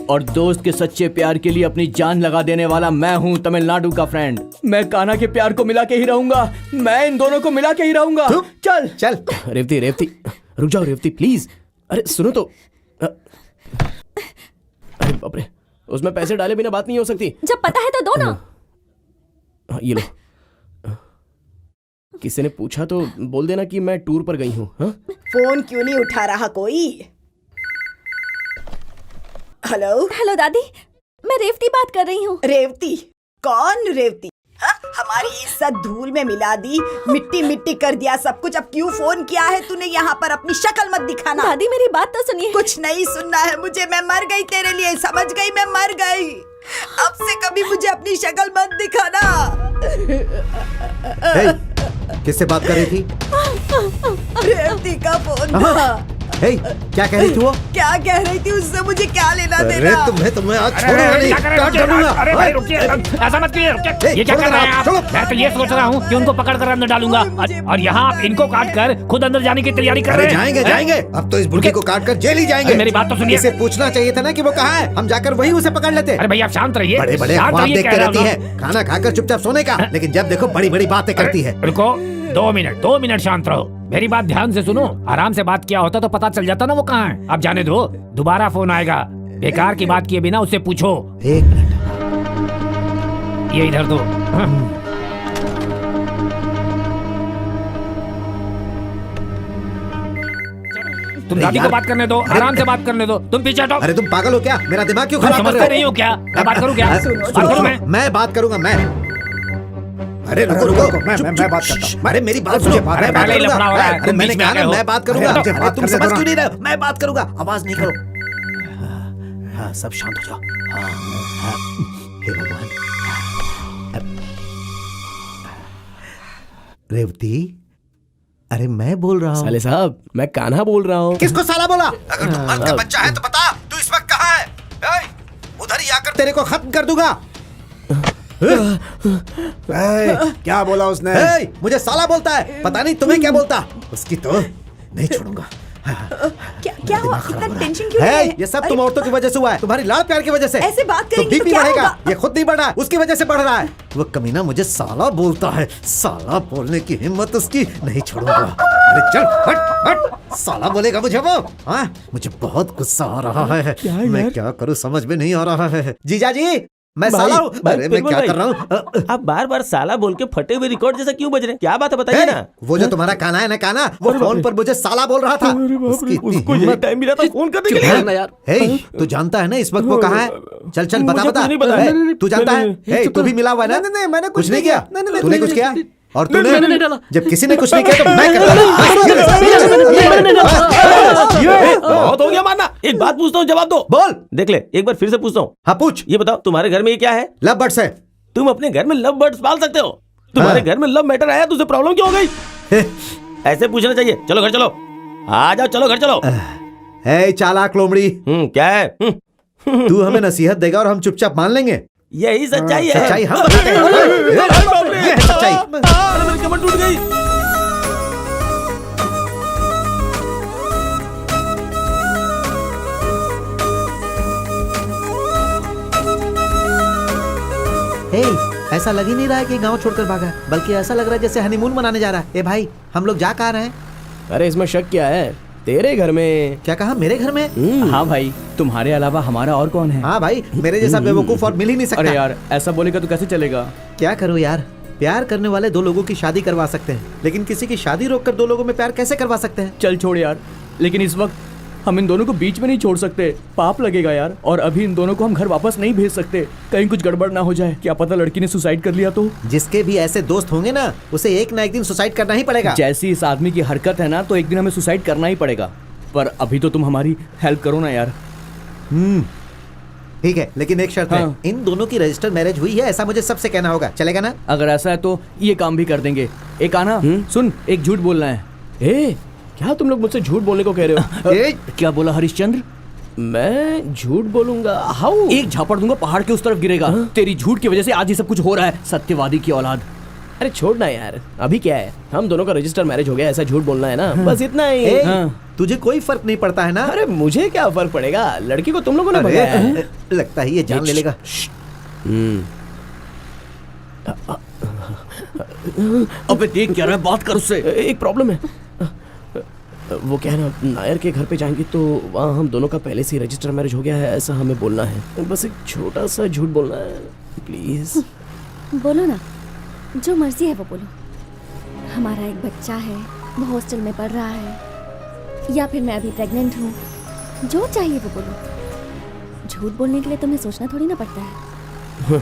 और दोस्त के सच्चे प्यार के लिए अपनी जान लगा देने वाला मैं हूँ तमिलनाडु का फ्रेंड। मैं कान्हा के प्यार को मिला के ही रहूंगा। मैं इन दोनों को मिला के ही रहूंगा। चल चल। रेवती, रेवती रुक जाओ रेवती प्लीज। अरे सुनो तो। अरे बाप रे, उसमें पैसे डाले बिना बात नहीं हो सकती। जब पता है तो दो ना। ये लो। किसी ने पूछा तो बोल देना कि मैं टूर पर गई हूँ। फोन क्यों नहीं उठा रहा कोई? हेलो हेलो दादी, मैं रेवती बात कर रही हूँ। रेवती? कौन रेवती? हमारी इज्जत धूल में मिला दी, मिट्टी मिट्टी कर दिया सब कुछ। अब क्यों फोन किया है तूने यहाँ पर? अपनी शक्ल मत दिखाना। दादी मेरी बात तो सुनिए। कुछ नहीं सुनना है मुझे, मैं मर गई तेरे लिए, समझ गई? मैं मर गई। अब से कभी मुझे अपनी शक्ल मत दिखाना। किससे बात कर रही थी? रेवती का फोन था। क्या कह रही थी वो? क्या कह रही थी उससे मुझे क्या लेना देना? तुम्हें आज छोड़ूंगा नहीं। अरे भाई रुकिए, ऐसा मत कीजिए, रुकिए। ये क्या कर रहे हैं आप? मैं तो ये सोच रहा हूँ कि उनको पकड़ कर अंदर डालूंगा और यहाँ आप इनको काट कर खुद अंदर जाने की तैयारी कर रहे हैं। जाएंगे जाएंगे, अब तो इस बुढ़की को काट कर जेल ही जाएंगे। मेरी बात तो सुनिए। इसे पूछना चाहिए था ना कि वो कहाँ है, हम जाकर वही उसे पकड़ लेते। अरे भाई आप शांत रहिए। बड़े बड़े ख्वाब देखते रहती है, खाना खाकर चुपचाप सोने का, लेकिन जब देखो बड़ी बड़ी बातें करती है। रुको, 2 मिनट शांत रहो। मेरी बात ध्यान से सुनो। आराम से बात किया होता तो पता चल जाता ना वो कहाँ है। अब जाने दो, दोबारा फोन आएगा। बेकार की बात किए बिना उससे पूछो। 1 मिनट। ये इधर दो। तुम दादी को बात करने दो, आराम से बात करने दो। तुम पीछे हटो। अरे तुम पागल हो क्या? मेरा दिमाग क्यों तुम खराब कर समझते रहे नहीं हो क्या? मैं बात करूं क्या? बात करूं मैं बात करूंगा मैं। अरे रुको रुको, मैं बात करता हूँ। अरे मेरी बात सुनो। अरे पहले ही लफड़ा हो रहा है। अरे मैंने कहा ना मैं बात करूंगा। अरे तुम समझ क्यों नहीं रहे? मैं बात करूंगा। आवाज नहीं करो। हाँ, सब शांत हो जाओ। हाँ, हे भगवान। रेवती, अरे मैं बोल रहा हूँ। साले साहब, मैं कान्हा बोल रहा हूँ। किसको साला बोला? अगर तू मन का बच्चा है तो बता, तू इस वक्त कहाँ है? उधर ही आकर तेरे को खत्म कर दूंगा। क्या बोला उसने? मुझे साला बोलता है, पता नहीं तुम्हें क्या बोलता। उसकी तो नहीं छोड़ूंगा। क्या हुआ? इतना टेंशन क्यों है? ये सब तुम औरतों की वजह से हुआ है, तुम्हारी लाड़ प्यार की वजह से। ऐसे बात करेंगे तो बीपी क्या बढ़ेगा। होगा? ये खुद नहीं बढ़ रहा है, उसकी वजह से बढ़ रहा है। वो कमीना मुझे साला बोलता है। साला बोलने की हिम्मत उसकी, नहीं छोड़ूंगा। अरे चल हट हट। साला बोलेगा मुझे वो। हाँ, मुझे बहुत गुस्सा आ रहा है। मैं क्या करूँ समझ में नहीं आ रहा है। जीजा जी, मैं साला हूँ। अरे मैं क्या कर रहा हूँ? आप बार बार साला बोल के फटे हुए रिकॉर्ड जैसा क्यों बज रहे हैं? क्या बात है बताइए ना। वो जो तुम्हारा काना है ना, काना, वो फोन पर मुझे साला बोल रहा था। उसको यही टाइम मिला था फोन करने के लिए यार। हे, तू जानता है ना इस वक्त वो कहाँ है? चल चल बता बता। तू जानता है? हे, तू भी मिला हुआ है ना? नहीं, मैंने कुछ नहीं किया। तूने कुछ किया? और मैंने नहीं डाला। जब किसी ने कुछ नहीं किया तो मैं कर बहुत हो गया मारना। एक बात पूछता हूँ, जवाब दो। बोल। देख ले, एक बार फिर से पूछता हूँ। हाँ पूछ। ये बताओ, तुम्हारे घर में ये क्या है? लव बर्ड्स है। तुम अपने घर में लव बर्ड्स पाल सकते हो? तुम्हारे घर में लव मैटर आया तो उसे प्रॉब्लम क्यों हो गई? ऐसे पूछना चाहिए। चलो घर चलो, आ जाओ, चलो घर चलो। हे चालाक लोमड़ी, क्या है? तू हमें नसीहत देगा और हम चुपचाप मान लेंगे? यही सच्चाई है। सच्चाई हम बताते हैं। ये है सच्चाई। अरे मेरी कमर टूट गई। हे, ऐसा लग ही नहीं रहा है कि गांव छोड़कर भागा, बल्कि ऐसा लग रहा है जैसे हनीमून मनाने जा रहा है। ए भाई, हम लोग जा कहाँ रहे हैं? अरे इसमें शक क्या है? तेरे घर में। क्या कहा? मेरे घर में? हाँ भाई, तुम्हारे अलावा हमारा और कौन है? हाँ भाई, मेरे जैसा बेवकूफ और मिल ही नहीं सकता। अरे यार, ऐसा बोलेगा तो कैसे चलेगा? क्या करूँ यार, प्यार करने वाले 2 लोगों की शादी करवा सकते हैं, लेकिन किसी की शादी रोककर 2 लोगों में प्यार कैसे करवा सकते हैं? चल छोड़ यार, लेकिन इस वक्त हम इन दोनों को बीच में नहीं छोड़ सकते, पाप लगेगा यार। और अभी इन दोनों को हम घर वापस नहीं भेज सकते, कहीं कुछ गड़बड़ ना हो जाए। क्या पता लड़की ने सुसाइड कर लिया तो? जिसके भी ऐसे दोस्त होंगे ना, उसे एक ना एक दिन सुसाइड करना ही पड़ेगा। जैसी इस आदमी की हरकत है ना, तो एक दिन हमें सुसाइड करना ही पड़ेगा। पर अभी तो तुम हमारी हेल्प करो ना यार। ठीक है, लेकिन एक शर्त है, इन दोनों की रजिस्टर मैरिज हुई है ऐसा मुझे सबसे कहना होगा, चलेगा ना? अगर ऐसा है तो ये काम भी कर देंगे। एक आना सुन, एक झूठ बोलना है। ए, क्या तुम लोग मुझसे झूठ बोलने को कह रहे हो? क्या बोला हरिश्चंद्र? मैं झूठ बोलूंगा? हाउ? एक झापड़ दूंगा, पहाड़ के उस तरफ गिरेगा। तेरी झूठ की वजह से आज ये सब कुछ हो रहा है, सत्यवादी की औलाद। अरे छोड़ना यार, अभी क्या है, हम दोनों का रजिस्टर मैरिज हो गया, ऐसा झूठ बोलना है ना, बस इतना ही। तुझे कोई फर्क नहीं पड़ता है ना? अरे मुझे क्या फर्क पड़ेगा, लड़की को तुम लोगों ने भगाया है। लगता है ये जान ले लेगा। अबे देख क्या रहा है, बात कर उससे। एक प्रॉब्लम है, वो क्या है ना, नायर के घर पे जाएंगे तो वहाँ हम दोनों का पहले से ही रजिस्टर मैरिज हो गया है ऐसा हमें बोलना है। बस एक छोटा सा झूठ बोलना है, प्लीज। बोलो ना, जो मर्जी है वो बोलो। हमारा एक बच्चा है, वो हॉस्टल में पढ़ रहा है, या फिर मैं अभी प्रेग्नेंट हूँ, जो चाहिए वो बोलो। झूठ बोलने के लिए तुम्हें सोचना थोड़ी ना पड़ता है।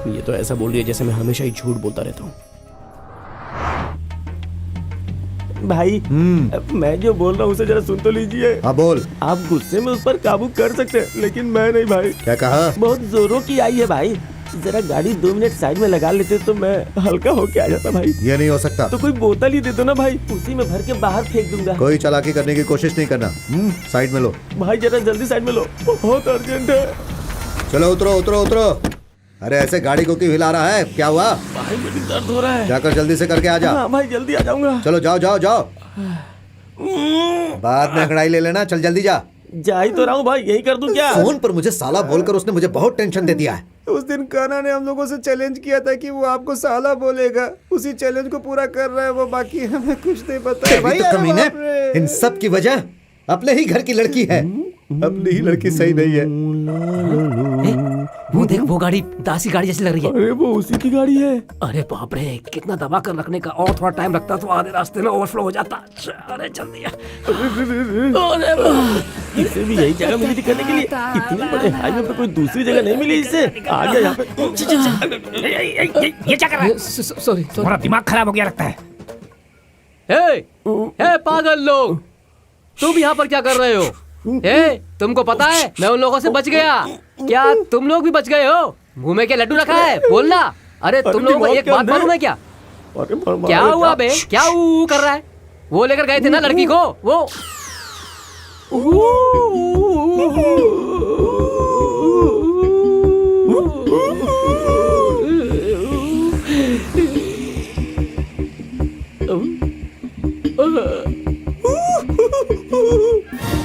ये तो ऐसा बोल रही है जैसे मैं हमेशा ही झूठ बोलता रहता हूँ। भाई मैं जो बोल रहा हूँ उसे जरा सुन तो लीजिए। हाँ बोल। आप गुस्से में उस पर काबू कर सकते हैं, लेकिन मैं नहीं भाई। क्या कहा? बहुत जोरों की आई है भाई, जरा गाड़ी 2 मिनट साइड में लगा लेते तो मैं हल्का होके आ जाता भाई। ये नहीं हो सकता। तो कोई बोतल ही दे दो ना भाई, उसी में भर के बाहर फेंक दूंगा। कोई चालाकी करने की कोशिश नहीं करना। साइड में लो भाई, जरा जल्दी साइड में लो, बहुत अर्जेंट है। चलो उतरो उतरो उतरो। अरे ऐसे गाड़ी को क्यों हिला रहा है, क्या हुआ? भाई मुझे दर्द हो रहा है। जाकर जल्दी से करके आ जा। हाँ भाई जल्दी आ जाऊंगा। चलो जाओ जाओ जाओ, बाद में अंगड़ाई ले लेना, चल जल्दी जा। जा ही तो रहा हूँ भाई, यही कर दूं क्या? फोन पर मुझे साला बोलकर उसने मुझे बहुत टेंशन दे दिया है। उस दिन कान्हा ने हम लोगों से चैलेंज किया था कि वो आपको साला बोलेगा, उसी चैलेंज को पूरा कर रहा है वो, बाकी हमें कुछ नहीं पता है भाई। तो कमीने, इन सब की वजह अपने ही घर की लड़की है। अपनी ही लड़की सही नहीं है। वो देख, वो गाड़ी दासी गाड़ी जैसी लग रही है। अरे वो उसी की गाड़ी है। अरे बाप रे, कितना दबा कर रखने का, और थोड़ा टाइम लगता तो आधे रास्ते में ओवरफ्लो हो जाता। अरे जल्दी इसे भी यही जगह मिली थी करने के लिए, इतने बड़े हाईवे पे कोई दूसरी जगह नहीं मिली इसे। आ गया यहाँ पे। ये क्या कर रहा है? सॉरी तुम्हारा दिमाग खराब हो गया लगता है। हे पागल लोग, तुम यहाँ पर क्या कर रहे हो? तुमको पता है मैं उन लोगों से बच गया। क्या तुम लोग भी बच गए हो? मुंह में क्या लड्डू रखा है? बोलना। अरे तुम लोगों को एक बात मालूम है क्या? क्या हुआ बे? क्या ऊ कर रहा है? वो लेकर गए थे ना लड़की को, वो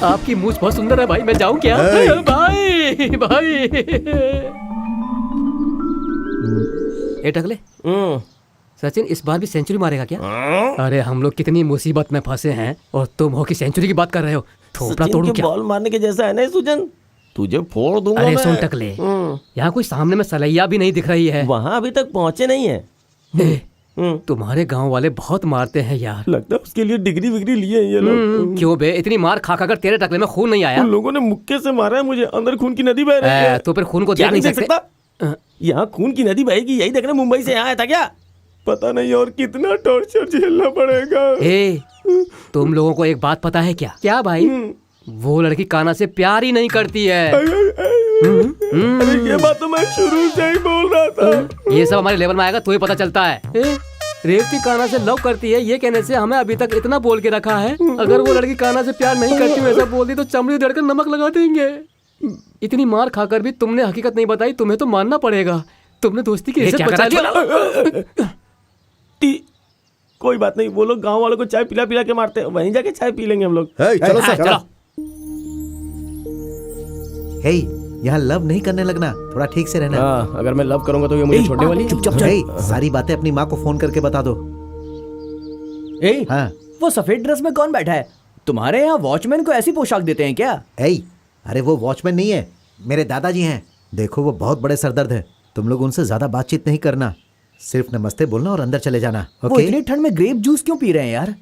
आपकी मूछ बहुत सुंदर है भाई, मैं जाऊं क्या? भाई भाई ए टकले, सचिन इस बार भी सेंचुरी मारेगा क्या? अरे हम लोग कितनी मुसीबत में फंसे हैं और तुम हो कि सेंचुरी की बात कर रहे हो। थोपड़ा तोड़ू क्या? बॉल मारने के जैसा है ना सुजन, तुझे फोड़ दूंगा। अरे सुन टकले, यहाँ कोई सामने में सलैया भी नहीं दिख रही है। वहाँ अभी तक पहुँचे नहीं है। तुम्हारे गांव वाले बहुत मारते हैं यार। लगता है उसके लिए डिग्री विग्री लिए हैं ये लोग। क्यों बे, इतनी मार खा कर तेरे टकले में खून नहीं आया? उन लोगों ने मुक्के से मारा है मुझे, अंदर खून की नदी बह रही है। तो फिर खून को देख नहीं सकता? यहाँ खून की नदी बहेगी, यही देखने मुंबई से यहाँ आया था क्या? पता नहीं और कितना टॉर्चर झेलना पड़ेगा। तुम लोगों को एक बात पता है क्या? क्या भाई? वो लड़की कान्हा से प्यार ही नहीं करती है। अरे ये बात तो मैं शुरू से ही बोल रहा था। ये सब हमारे लेवल में आएगा तो ही पता चलता है। रेवती कान्हा से लव करती है, ये कहने से हमें अभी तक इतना बोल के रखा है। अगर वो लड़की कान्हा से प्यार नहीं करती वैसा बोल दी तो चमड़ी उधेड़ कर नमक लगा देंगे। इतनी मार खाकर भी तुमने हकीकत नहीं बताई, तुम्हें तो मानना पड़ेगा। तुमने दोस्ती की इज्जत बचा ली। कोई बात नहीं, वो लोग गाँव वालों को चाय पिला पिला के मारते हैं, वहीं जाके चाय पी लेंगे हम लोग। चलो चलो। यहाँ लव नहीं करने लगना, थोड़ा ठीक से रहना। अगर मैं लव करूंगा तो ये मुझे छोड़ने वाली? चुपचाप सारी बातें अपनी माँ को फोन करके बता दो। हाँ। वो सफेद ड्रेस में कौन बैठा है? तुम्हारे यहाँ वॉचमैन को ऐसी पोशाक देते हैं क्या? अरे वो वॉचमैन नहीं है, मेरे दादाजी हैं। देखो वो बहुत बड़े सरदर्द हैं, तुम लोग उनसे ज्यादा बातचीत नहीं करना, सिर्फ नमस्ते बोलना और अंदर चले जाना। वो इतनी ठंड में ग्रेप जूस क्यों पी रहे हैं यार?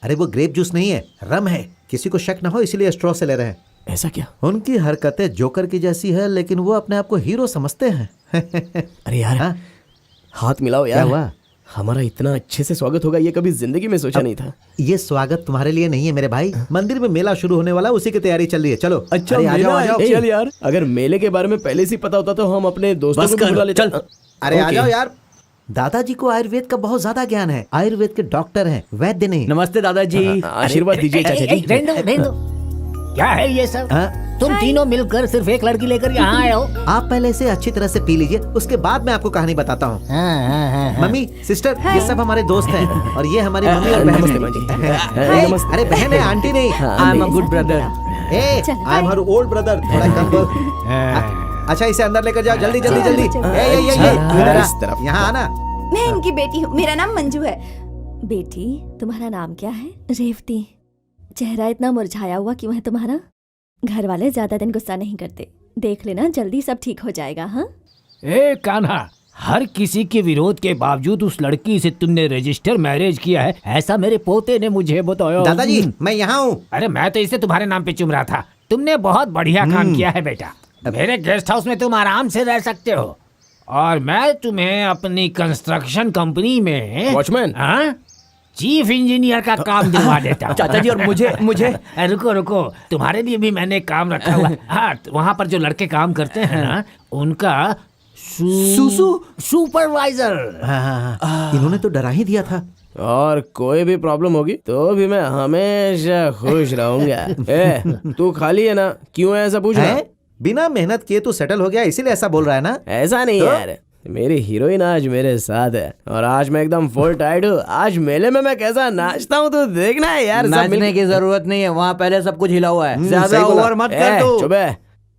अरे वो ग्रेप जूस नहीं है, रम है। किसी को शक ना हो इसलिए स्ट्रॉ से ले रहे हैं। ऐसा क्या? उनकी हरकतें जोकर की जैसी है, लेकिन वो अपने आप को हीरो समझते हैं। अरे यार हाथ मिलाओ यार। क्या हुआ? हमारा इतना अच्छे से स्वागत होगा ये कभी जिंदगी में सोचा नहीं था। ये स्वागत तुम्हारे लिए नहीं है मेरे भाई, मंदिर में मेला शुरू होने वाला, उसी की तैयारी चल रही है। चलो। अच्छा आ जाओ। चल यार, अगर मेले के बारे में पहले से पता होता तो हम अपने दोस्तों को बुला लेते। अरे आ जाओ यार। दादाजी को आयुर्वेद का बहुत ज्यादा ज्ञान है, आयुर्वेद के डॉक्टर हैं, वैद्य नहीं। नमस्ते दादाजी। आशीर्वाद दीजिए चाचा जी। रहने दो। क्या है ये सब? तुम तीनों मिलकर सिर्फ एक लड़की लेकर यहाँ आए हो? आप पहले इसे अच्छी तरह से पी लीजिए, उसके बाद मैं आपको कहानी बताता हूँ। मम्मी, सिस्टर, ये सब हमारे दोस्त हैं और ये हमारी मम्मी और बहन है। अरे बहन है, आंटी नहीं। आई am a good brother. I am her old brother. थोड़ा कम बोल। अच्छा इसे अंदर लेकर जाओ, जल्दी जल्दी जल्दी। यहाँ आना। मैं इनकी बेटी हूँ, मेरा नाम मंजू है। बेटी, तुम्हारा नाम क्या है? रेवती। चेहरा इतना मुरझाया हुआ क्यों है तुम्हारा? घर वाले ज्यादा दिन गुस्सा नहीं करते, देख लेना जल्दी सब ठीक हो जाएगा। हाँ कान्हा, हर किसी के विरोध के बावजूद उस लड़की से तुमने रजिस्टर मैरिज किया है, ऐसा मेरे पोते ने मुझे बताया। दादाजी मैं यहाँ हूँ। अरे मैं तो इसे तुम्हारे नाम पे चुम रहा था। तुमने बहुत बढ़िया काम किया है बेटा। मेरे गेस्ट हाउस में तुम आराम से रह सकते हो और मैं तुम्हें अपनी कंस्ट्रक्शन कंपनी में वॉचमैन चीफ इंजीनियर का काम दिलवा देता हूँ। चाचा जी और मुझे रुको, तुम्हारे लिए भी मैंने काम रखा हुआ। हाँ, वहाँ पर जो लड़के काम करते हैं ना, उनका सुपरवाइजर। इन्होंने तो डरा ही दिया था। और कोई भी प्रॉब्लम होगी तो भी मैं हमेशा खुश रहूंगा। तू खाली है ना? क्यों ऐसा पूछ रहा है? बिना मेहनत किए तो सेटल हो गया इसीलिए ऐसा बोल रहा है ना? ऐसा नहीं तो? यार, मेरी हीरोइन आज मेरे साथ है और आज मैं एकदम फुल टाइट हूँ। आज मेले में मैं कैसा नाचता हूँ तो देखना है यार। नाचने की जरूरत नहीं है, वहाँ पहले सब कुछ हिला हुआ है, ज्यादा सही बोला। ओवर मत कर तू। चुप है,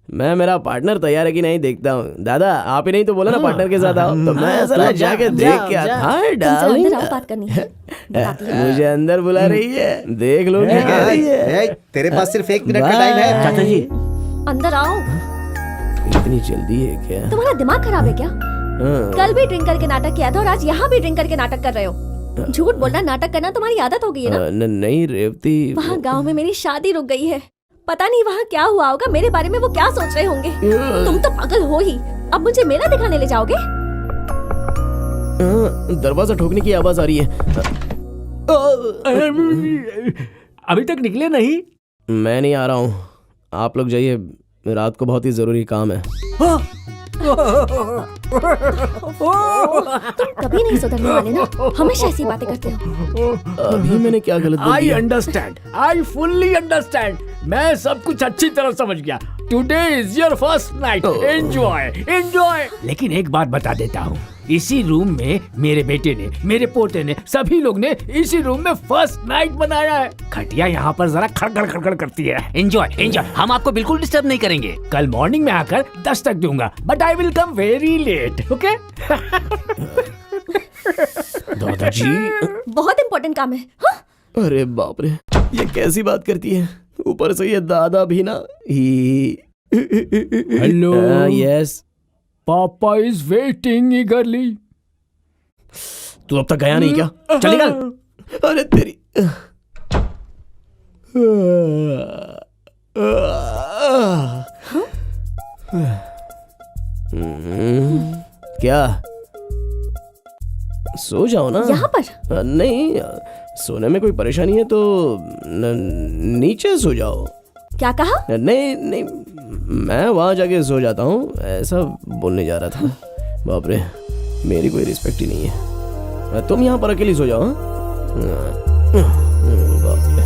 मैं मेरा पार्टनर तैयार है कि नहीं देखता हूँ। दादा आप ही नहीं तो बोला ना पार्टनर के साथ आओ, तो मैं जरा जाके देख के आता। हाँ तुमसे डार्लिंग, अंदर आओ, बात करनी है। बताती हूँ। मुझे अंदर बुला रही है, देख लो क्या कह रही है। तेरे पास सिर्फ 1 मिनट का टाइम है। चाचा जी, अंदर आओ। इतनी जल्दी है क्या? तुम्हारा दिमाग खराब है क्या? हाँ। कल भी ड्रिंक करके नाटक किया था और आज यहाँ भी ड्रिंक करके नाटक कर रहे हो। झूठ बोलना, नाटक करना तुम्हारी आदत हो गई है ना? नहीं रेवती, वहाँ गांव में मेरी शादी रुक गई है। पता नहीं वहाँ क्या हुआ होगा, मेरे बारे में वो क्या सोच रहे होंगे। तुम तो पागल हो ही। अब मुझे मेला दिखाने ले जाओगे? दरवाजा ठोकने की आवाज आ रही है। अभी तक निकले नहीं? मैं नहीं आ रहा हूँ, आप लोग जाइए, रात को बहुत ही जरूरी काम है। तुम कभी नहीं सुधरने वाले ना, हमेशा ऐसी बातें करते हो। अभी मैंने क्या गलत बोल आई दिया? Understand, I fully understand. मैं सब कुछ अच्छी तरह समझ गया। Today is your first night, enjoy enjoy. लेकिन एक बात बता देता हूँ, इसी रूम में मेरे बेटे ने, मेरे पोते ने, सभी लोग ने इसी रूम में फर्स्ट नाइट बनाया है। खटिया यहाँ पर जरा खड़खड़ खड़खड़ करती है। एंजॉय एंजॉय, हम आपको बिल्कुल डिस्टर्ब नहीं करेंगे। कल मॉर्निंग में आकर दस्तक दूंगा, but I will come very late, okay? दादाजी, बहुत इम्पोर्टेंट काम है। हाँ? अरे बाप रे, ये कैसी बात करती है? ऊपर से ये दादा भी ना ही। हेलो। यस, पापा इज वेटिंग ईगरली। तू अब तक गया नहीं क्या? चल निकल। अरे तेरी, क्या? सो जाओ ना। यहाँ पर? नहीं, सोने में कोई परेशानी है तो नीचे सो जाओ। क्या कहा? नहीं नहीं, मैं वहां जाके सो जाता हूँ, ऐसा बोलने जा रहा था। बाप रे, मेरी कोई रिस्पेक्ट ही नहीं है। तुम यहाँ पर अकेली सो जाओ। बाप रे।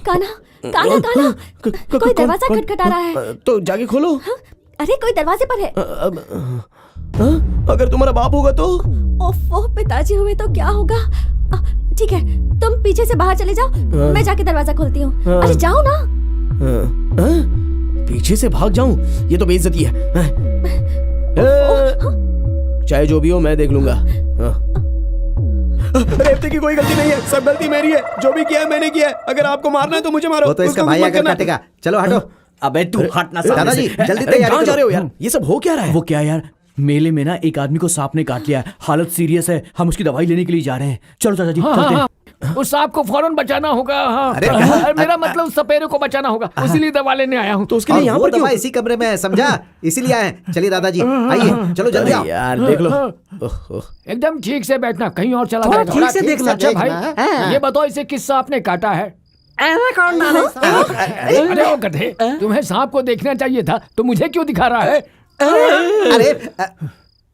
कान्हा, कान्हा, कान्हा, कोई दरवाजा खटखटा रहा है। तो जाके खोलो। हाँ? अरे कोई दरवाजे पर है। अगर तुम्हारा बाप होगा तो? ओफो, पिताजी हुए तो क्या होगा? ठीक है, तुम पीछे से बाहर चले जाओ, मैं जाके दरवाजा खोलती हूँ। अरे जाओ ना। पीछे से भाग जाऊं? ये तो बेइज्जती है। चाहे जो भी हो मैं देख लूंगा। रेवती की कोई गलती नहीं है, सब गलती मेरी है। जो भी किया है मैंने किया है। अगर आपको मारना है तो मुझे मारो। वो तो इसका भाई आकर काटेगा। चलो हटो। अबे तू हटना। दादाजी जल्दी तैयारी कहाँ जा रहे करो। हो यार? ये सब हो क्या रहा है? वो क्या यार, मेले में ना एक आदमी को सांप ने काट लिया है, हालत सीरियस है, हम उसकी दवाई लेने के लिए जा रहे हैं। चलो चाचा जी, चलते हैं। उस सांप को फौरन बचाना होगा। हाँ। अरे मेरा मतलब उस सपेरे को बचाना होगा, इसीलिए दवा लेने आया हूँ। तो उसके लिए यहाँ पर दवा इसी कमरे में है, समझा? इसीलिए आए हैं। चलिए दादाजी आइए, चलो जल्दी आओ। यार देख लो। ओहो। एकदम ठीक से बैठना, कहीं और चला थोड़ा जाएगा। ठीक से देखना, अच्छा भाई, देखना। ये बताओ इसे किस सांप ने काटा है? अरे ओ गधे, तुम्हें सांप को देखना चाहिए था, तो मुझे क्यों दिखा रहा है? अरे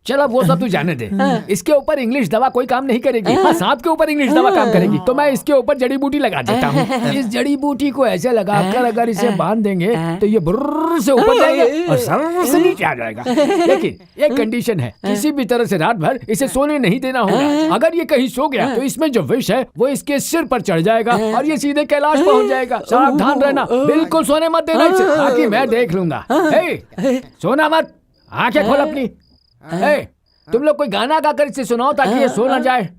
चलो वो सब तू जाने दे। इसके ऊपर इंग्लिश दवा कोई काम नहीं करेगी। हाँ, सांप के ऊपर इंग्लिश दवा काम करेगी। तो मैं इसके ऊपर जड़ी बूटी लगा देता हूँ। इस जड़ी बूटी को ऐसे लगाकर अगर इसे बांध देंगे तो ये बुर्र से ऊपर जाएगा और सर से नीचे आ जाएगा। लेकिन एक कंडीशन है, किसी भी तरह से रात भर इसे सोने नहीं देना होगा। अगर ये कहीं सो गया तो इसमें जो विष है वो इसके सिर पर चढ़ जाएगा और ये सीधे कैलाश पहुँच जाएगा। सावधान रहना, बिल्कुल सोने मत देना इसे, ताकि मैं देख लूंगा। सोना मत, आंखें खोल अपनी। तुम लोग कोई गाना गाकर इसे सुनाओ ताकि ये सो ना जाए।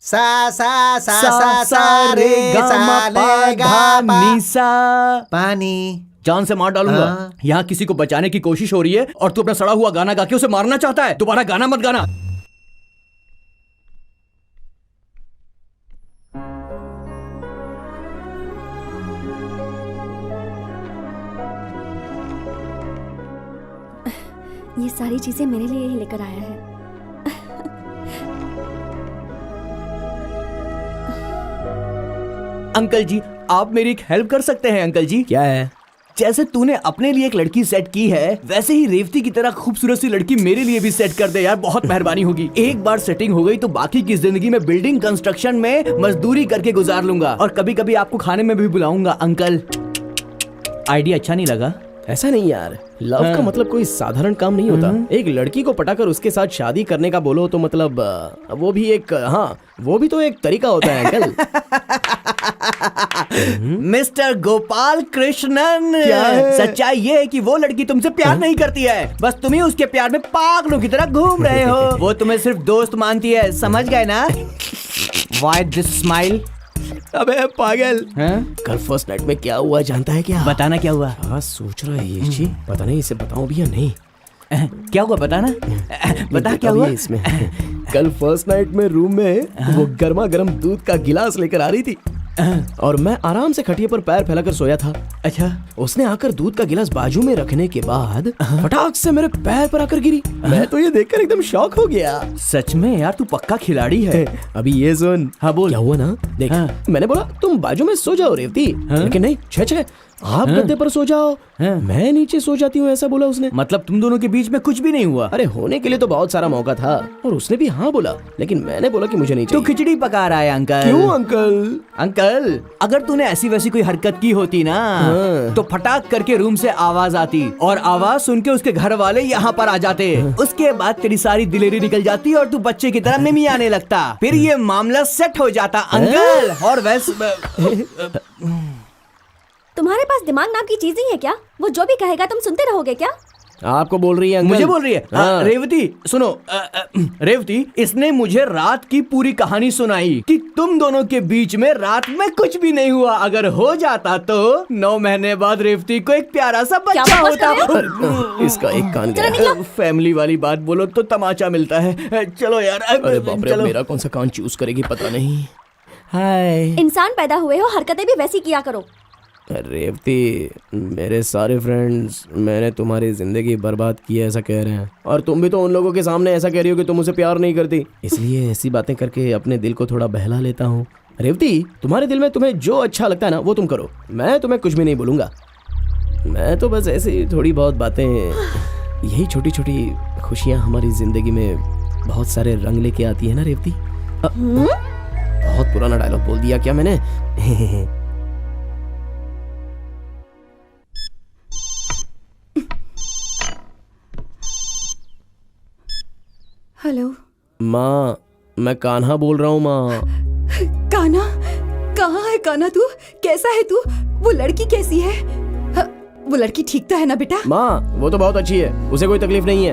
सा सा सा सा सा रे सा ले गा मा सा। पानी जान से मार डालूंगा। यहाँ किसी को बचाने की कोशिश हो रही है और तू अपना सड़ा हुआ गाना गा के उसे मारना चाहता है। दोबारा गाना मत गाना। ये सारी चीजें मेरे लिए ही लेकर आया है। अंकल जी, आप मेरी एक हेल्प कर सकते हैं अंकल जी। क्या है? जैसे तूने अपने लिए एक लड़की सेट की है, वैसे ही रेवती की तरह खूबसूरत सी लड़की मेरे लिए भी सेट कर दे यार, बहुत मेहरबानी होगी। एक बार सेटिंग हो गई तो बाकी की जिंदगी में बिल्डिंग कंस्ट्रक्शन में मजदूरी करके गुजार लूंगा, और कभी कभी आपको खाने में भी बुलाऊंगा। अंकल, आइडिया अच्छा नहीं लगा? ऐसा नहीं यार, लव का मतलब कोई साधारण काम नहीं होता। एक लड़की को पटाकर उसके साथ शादी करने का बोलो तो मतलब वो भी एक, हाँ वो भी तो एक तरीका होता है अंकल। मिस्टर गोपाल कृष्णन, सच्चाई ये है कि वो लड़की तुमसे प्यार नहीं करती है, बस तुम ही उसके प्यार में पागलों की तरह घूम रहे हो। वो तुम्हें सिर्फ दोस्त मानती है, समझ गए ना? Why this smile? अबे पागल, कल फर्स्ट नाइट में क्या हुआ जानता है क्या? बताना क्या हुआ? हाँ सोच रहा है ये जी, पता नहीं इसे बताऊं भी या नहीं। क्या हुआ बताना, बता क्या हुआ इसमें? कल फर्स्ट नाइट में रूम में वो गर्मा गर्म दूध का गिलास लेकर आ रही थी और मैं आराम से खटिया पर पैर फैलाकर सोया था। अच्छा, उसने आकर दूध का गिलास बाजू में रखने के बाद फटाक से मेरे पैर पर आकर गिरी। मैं तो ये देखकर एकदम शॉक हो गया। सच में यार, तू पक्का खिलाड़ी है। अभी ये सुन। हाँ बोल। क्या हुआ ना देख, मैंने बोला तुम बाजू में सो जाओ रेवती, लेकिन नहीं, छे आप गद्दे पर सो जाओ, मैं नीचे सो जाती हूँ, ऐसा बोला उसने। मतलब तुम दोनों के बीच में कुछ भी नहीं हुआ? अरे होने के लिए तो बहुत सारा मौका था और उसने भी हाँ बोला, लेकिन मैंने बोला कि मुझे नहीं चाहिए। तू खिचड़ी पका रहा है अंकल। क्यों अंकल? अंकल, अगर तूने ऐसी वैसी कोई हरकत की होती ना तो फटाक करके रूम से आवाज आती और आवाज सुन के उसके घर वाले यहाँ पर आ जाते। उसके बाद तेरी सारी दिलेरी निकल जाती और तू बच्चे की तरह मिमी आने लगता, फिर ये मामला सेट हो जाता अंकल। और वैसे तुम्हारे पास दिमाग नाम की चीज नहीं है क्या? वो जो भी कहेगा तुम सुनते रहोगे क्या? आपको बोल रही है अंकल? मुझे बोल रही है? रेवती सुनो, रेवती, इसने मुझे रात की पूरी कहानी सुनाई कि तुम दोनों के बीच में रात में कुछ भी नहीं हुआ। अगर हो जाता तो 9 महीने बाद रेवती को एक प्यारा सा बच्चा होता। इसका एक कान गया। फैमिली वाली बात बोलो तो तमाचा मिलता है। चलो यार। अरे बाप रे, मेरा कौन सा कान चूज करेगी पता नहीं। हाय, इंसान पैदा हुए हो, हरकतें भी वैसी किया करो। रेवती, मेरे सारे फ्रेंड्स मैंने तुम्हारी जिंदगी बर्बाद की है ऐसा कह रहे हैं, और तुम भी तो उन लोगों के सामने ऐसा कह रही हो कि तुम उसे प्यार नहीं करती, इसलिए ऐसी बातें करके अपने दिल को थोड़ा बहला लेता हूँ। रेवती, तुम्हारे दिल में तुम्हें जो अच्छा लगता है ना वो तुम करो, मैं तुम्हें कुछ भी नहीं बोलूंगा। मैं तो बस ऐसी थोड़ी बहुत बातें, यही छोटी छोटी खुशियाँ हमारी जिंदगी में बहुत सारे रंग लेके आती है ना रेवती। बहुत पुराना डायलॉग बोल दिया क्या मैंने? हेलो माँ, मैं कान्हा बोल रहा हूँ माँ। कान्हा? कहाँ है कान्हा तू? कैसा है तू? वो लड़की कैसी है? वो लड़की ठीक तो है ना बेटा? माँ, वो तो बहुत अच्छी है, उसे कोई तकलीफ नहीं है।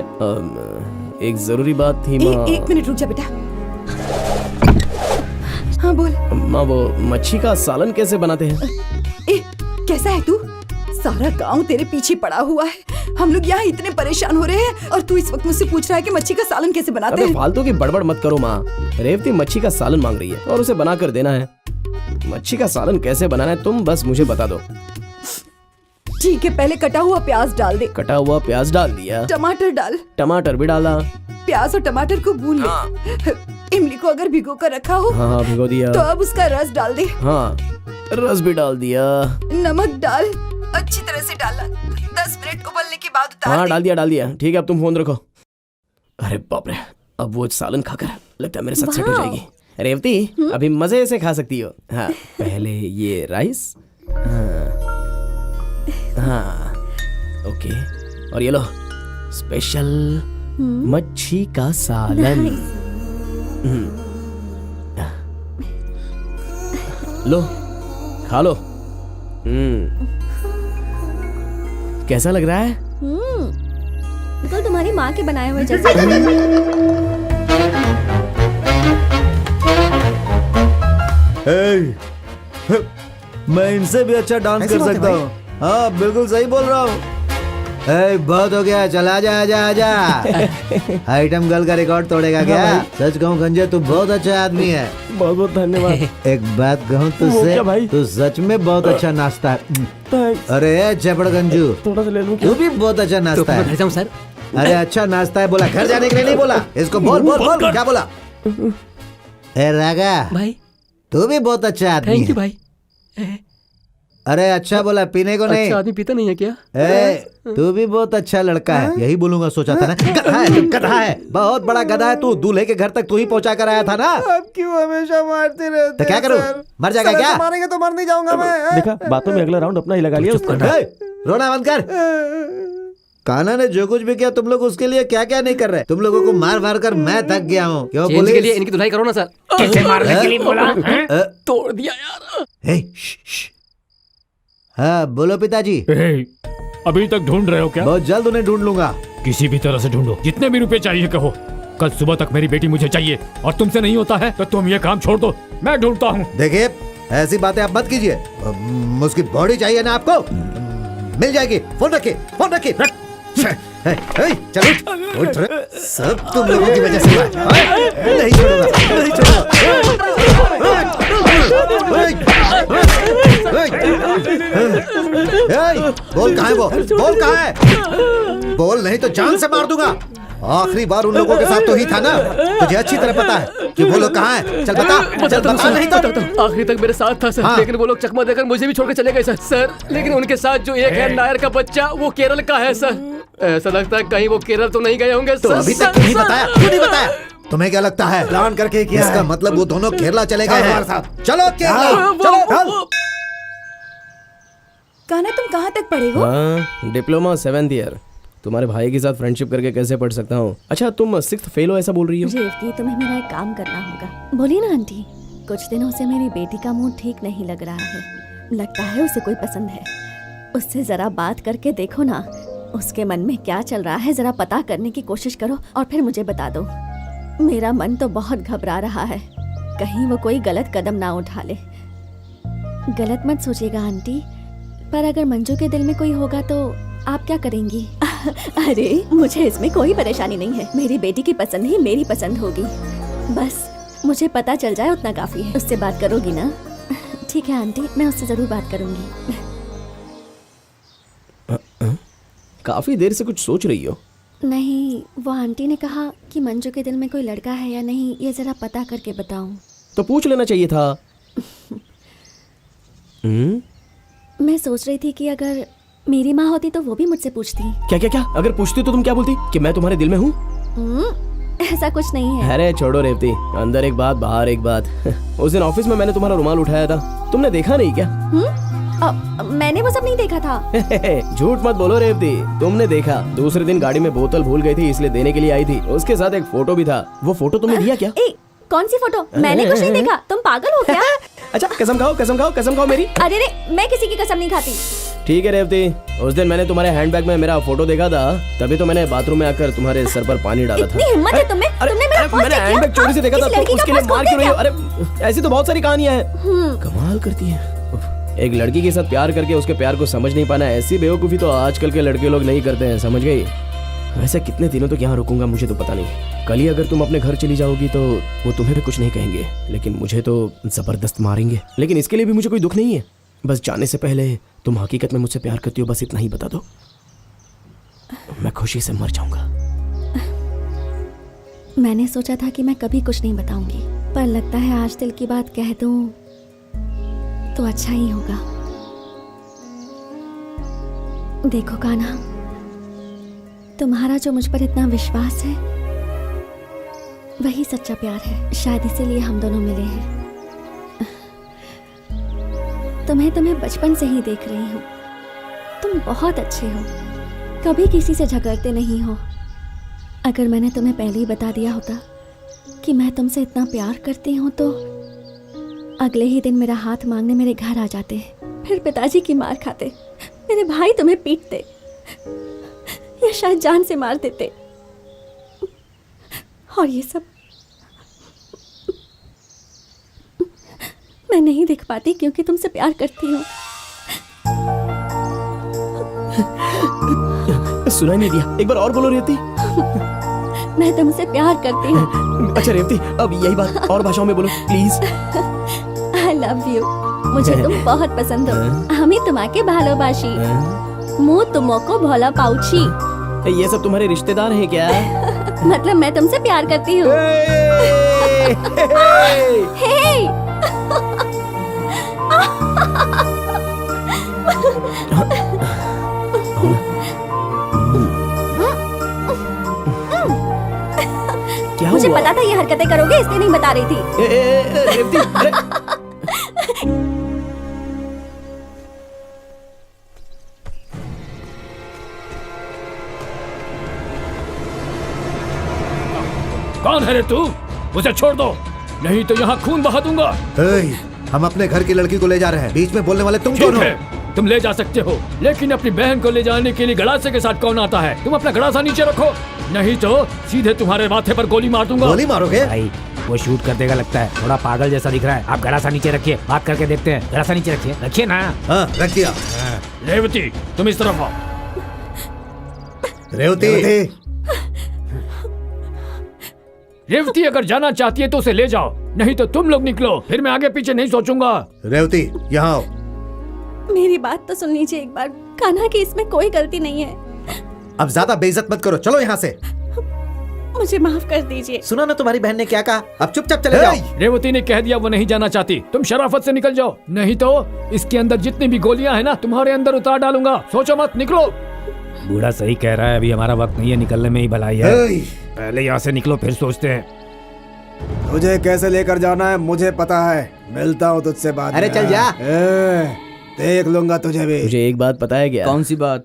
एक जरूरी बात थी माँ। एक मिनट रुक जा बेटा। हाँ बोल। माँ, वो मच्छी का सालन कैसे बनाते हैं? कैसा है तू? सारा गांव तेरे पीछे पड़ा हुआ है, हम लोग यहाँ इतने परेशान हो रहे हैं और तू इस वक्त मुझसे पूछ रहा है कि मच्छी का सालन कैसे बनाते हैं? फालतू की बड़बड़ मत करो माँ। रेवती मच्छी का सालन मांग रही है और उसे बना कर देना है। मच्छी का सालन कैसे बनाना है तुम बस मुझे बता दो। ठीक है, पहले कटा हुआ प्याज डाल दे। कटा हुआ प्याज डाल दिया। टमाटर डाल। टमाटर भी डाला। प्याज और टमाटर को भून ले। इमली को अगर भिगो कर रखा हो हाँ भिगो दिया, तो अब उसका रस डाल दे। हाँ रस भी डाल दिया। नमक डाल, अच्छी तरह से डालना। 10 मिनट उबलने के बाद उतार हाँ डाल दिया। ठीक है, अब तुम फोन रखो। अरे बाप रे, अब वो सालन खाकर लगता है मेरे साथ सेट हो जाएगी। रेवती, अभी मजे से खा सकती हो। हाँ पहले ये राइस, हाँ ओके, और ये लो स्पेशल मच्छी का सालन। लो खा लो। कैसा लग रहा है? बिल्कुल तुम्हारी माँ के बनाए हुए जैसे। मैं इनसे भी अच्छा डांस कर सकता हूँ। हाँ बिल्कुल सही बोल रहा हूँ। बहुत हो गया, चल आजा आजा आजा। आइटम गर्ल का रिकॉर्ड तोड़ेगा क्या? सच कहूँ गंजे, तू बहुत अच्छा आदमी है। बहुत बहुत धन्यवाद। एक बात कहूँ तुझसे, तू सच में बहुत अच्छा नाश्ता है। अरे चपड़ गंजू, थोड़ा सा ले लूं? तू भी बहुत अच्छा नाश्ता है। तो सर, अरे अच्छा नाश्ता है बोला, घर जाने के लिए नहीं बोला। इसको बोल बोल बोल, क्या बोला? ए रागा भाई, तू भी बहुत अच्छा आदमी है। थैंक यू भाई। अरे अच्छा बोला, पीने को नहीं। अच्छा आदमी पीता नहीं है क्या? तू भी बहुत अच्छा लड़का है, यही बोलूंगा सोचा था ना। गधा है तू, गधा है, बहुत बड़ा गधा है तू। दूल्हे के घर तक तू ही पहुंचा कर आया था ना। अब क्यों हमेशा मारते रहते? तो क्या करूं, मर जाएगा क्या? मारेंगे तो मर नहीं जाऊंगा मैं। देखा, बातों में अगला राउंड अपना ही लगा लिया उसको। रोना बंद कर। कान्हा ने जो कुछ भी किया तुम लोग उसके लिए क्या क्या नहीं कर रहे। तुम लोगों को मार मार कर मैं थक गया हूँ। क्यों चेंज पुलिस? के लिए इनकी धुलाई करो ना सर। कैसे मारने के लिए बोला? तोड़ दिया यार। हाँ बोलो पिताजी। अभी तक ढूंढ रहे हो क्या? बहुत जल्द उन्हें ढूंढ लूंगा। किसी भी तरह से ढूंढो, जितने भी रुपए चाहिए कहो। कल सुबह तक मेरी बेटी मुझे चाहिए और तुमसे नहीं होता है तो तुम ये काम छोड़ दो, मैं ढूंढता हूँ। देखिए ऐसी बातें आप मत कीजिए। उसकी बॉडी चाहिए ना आपको, मिल जाएगी। फोन रखिए, फोन रखिए। चलो उठ रहे। सब तुम लोगों की वजह से हुआ है। नहीं छोड़ूंगा, नहीं छोड़ूंगा। बोल कहाँ है वो? बोल कहाँ है? बोल नहीं तो जान से मार दूंगा। आखिरी बार उन लोगों के साथ तो ही था ना, तुझे अच्छी तरह पता है कि वो लोग कहाँ हैं। चल बता, चल बता। नहीं तो आखिरी तक मेरे साथ था सर। हाँ। लेकिन वो लोग चकमा देकर मुझे भी छोड़कर चले गए सर। लेकिन उनके साथ जो एक है नायर का बच्चा, वो केरल का है सर। ऐसा लगता है कहीं वो केरल तो नहीं गए होंगे तो सर। अभी तक क्यों नहीं बताया? क्यों नहीं बताया? तुम्हें क्या लगता है प्लान करके किया इसका है। मतलब वो दोनों केरला चले गए हैं। चलो हाँ, केरला, चलो। कान्हा तुम कहाँ तक पढ़े हो? हाँ, डिप्लोमा 7th ईयर। तुम्हारे भाई के साथ फ्रेंडशिप करके कैसे पढ़ सकता हूँ? अच्छा तुम 6th फेल हो ऐसा बोल रही हो? रेवती, तुम्हें मेरा एक काम करना होगा। बोलिए ना आंटी, कुछ दिनों से मेरी बेटी का मूड ठीक नहीं लग रहा है। लगता है उसे कोई पसंद है। उससे जरा बात करके देखो ना, उसके मन में क्या चल रहा है जरा पता करने की कोशिश करो और फिर मुझे बता दो। मेरा मन तो बहुत घबरा रहा है, कहीं वो कोई गलत कदम ना उठा ले। गलत मत सोचिएगा आंटी, पर अगर मंजू के दिल में कोई होगा तो आप क्या करेंगी? अरे मुझे इसमें कोई परेशानी नहीं है। मेरी बेटी की पसंद ही मेरी पसंद होगी। बस मुझे पता चल जाए उतना काफी है। उससे बात करोगी ना? ठीक है आंटी, मैं उससे जरूर बात करूंगी। काफी देर से कुछ सोच रही हो? नहीं, वो आंटी ने कहा कि मंजू के दिल में कोई लड़का है या नहीं ये जरा पता करके बताऊं। तो पूछ लेना चाहिए था। मैं सोच रही थी कि अगर मेरी माँ होती तो वो भी मुझसे पूछती। क्या क्या क्या? अगर पूछती तो तुम क्या बोलती? कि मैं तुम्हारे दिल में हूँ? ऐसा कुछ नहीं है। अरे छोड़ो रेवती, अंदर एक बात बाहर एक बात। उस दिन ऑफिस में मैंने तुम्हारा रुमाल उठाया था, तुमने देखा नहीं क्या? मैंने वो सब नहीं देखा था। झूठ मत बोलो रेवती, तुमने देखा। दूसरे दिन गाड़ी में बोतल भूल गई थी इसलिए देने के लिए आई थी। उसके साथ एक फोटो भी था, वो फोटो तुमने दिया क्या? कौन सी फोटो? मैंने कुछ नहीं देखा, तुम पागल हो क्या? अच्छा कसम खाओ, कसम खाओ, कसम खाओ मेरी। अरे रे, मैं किसी की कसम नहीं खाती। ठीक है रेवती, उस दिन मैंने तुम्हारे हैंडबैग में मेरा फोटो देखा था, तभी तो मैंने बाथरूम में आकर तुम्हारे सर पर पानी डाला था। इतनी हिम्मत है तुमने मेरा पर्स मैंने हैंडबैग चोरी से देखा था, तो उसके लिए मार क्यों रही हो? अरे ऐसी तो बहुत सारी कहानियां हैं। कमाल करती है। एक लड़की के साथ प्यार करके उसके प्यार को समझ नहीं पाना, ऐसी बेवकूफी तो आजकल के लड़के लोग नहीं करते हैं, समझ गई? वैसे कितने दिनों तक यहाँ रुकूंगा मुझे तो पता नहीं। कल ही अगर तुम अपने घर चली जाओगी तो वो तुम्हें भी कुछ नहीं कहेंगे, लेकिन मुझे तो जबरदस्त मारेंगे। लेकिन इसके लिए भी मुझे कोई दुख नहीं है। बस जाने से पहले तुम हकीकत में मुझसे प्यार करती हो, बस इतना ही बता दो, मैं खुशी से मर जाऊंगा। मैंने सोचा था कि मैं कभी कुछ नहीं बताऊंगी, पर लगता है आज दिल की बात कह दूं तो अच्छा ही होगा। देखो कान्हा, तुम्हारा जो मुझ पर इतना विश्वास है वही सच्चा प्यार है। शायद इसीलिए हम दोनों मिले हैं। तुम्हें बचपन से ही देख रही हूँ। तुम बहुत अच्छे हो, कभी किसी से झगड़ते नहीं हो। अगर मैंने तुम्हें पहले ही बता दिया होता कि मैं तुमसे इतना प्यार करती हूँ तो अगले ही दिन मेरा हाथ मांगने मेरे घर आ जाते, फिर पिताजी की मार खाते, मेरे भाई तुम्हें पीटते या शायद जान से मार देते। और ये सब मैं नहीं देख पाती क्योंकि तुमसे प्यार करती हूँ। सुनाई नहीं दिया, एक बार और बोलो रेवती। मैं तुमसे प्यार करती हूँ। अच्छा रेवती, अब यही बात और भाषाओं में बोलो प्लीज। I love you. मुझे तुम बहुत पसंद हो। हमें तुम्हारे भालोबाशी, मुँह तुमको भोला पाउची। ये सब तुम्हारे रिश्तेदार हैं क्या? मतलब मैं तुमसे प्यार करती हूँ। क्या मुझे हुआ? पता था ये हरकतें करोगे, इसलिए नहीं बता रही थी। रेवती, अरे कौन है रे तू? उसे छोड़ दो, नहीं तो यहाँ खून बहा दूंगा। हम अपने घर की लड़की को ले जा रहे हैं, बीच में बोलने वाले तुम कौन ठीक हो? है, तुम ले जा सकते हो, लेकिन अपनी बहन को ले जाने के लिए गड़ासे के साथ कौन आता है? तुम अपना गड़ासा नीचे रखो, नहीं तो सीधे तुम्हारे माथे पर गोली मार दूंगा। गोली मारोगे? भाई वो शूट कर देगा लगता है, थोड़ा पागल जैसा दिख रहा है। आप गड़ासा नीचे रखिए, बात करके देखते हैं। गड़ासा नीचे रखिए, रखिए ना। हाँ, रख दिया। रेवती, तुम इस तरफ आओ। रेवती, रेवती अगर जाना चाहती है तो उसे ले जाओ, नहीं तो तुम लोग निकलो, फिर मैं आगे पीछे नहीं सोचूंगा। रेवती यहाँ आओ। मेरी बात तो सुन लीजिए एक बार। कान्हा की इसमें कोई गलती नहीं है। अब ज्यादा बेइज्जत मत करो, चलो यहाँ से। मुझे माफ कर दीजिए। सुना ना तुम्हारी बहन ने क्या कहा, अब चुपचाप चले जाओ। रेवती ने कह दिया वो नहीं जाना चाहती, तुम शराफत से निकल जाओ, नहीं तो इसके अंदर जितनी भी गोलियां हैं ना तुम्हारे अंदर उतार डालूंगा। सोचो मत, निकलो। बूढ़ा सही कह रहा है, अभी हमारा वक्त नहीं है, निकलने में ही भलाई है। पहले यहाँ से निकलो, फिर सोचते हैं। तुझे कैसे लेकर जाना है मुझे पता है, मिलता हूँ तुझसे बाद में। अरे चल जा। देख लूंगा तुझे भी। मुझे एक बात पता है क्या? कौन सी बात?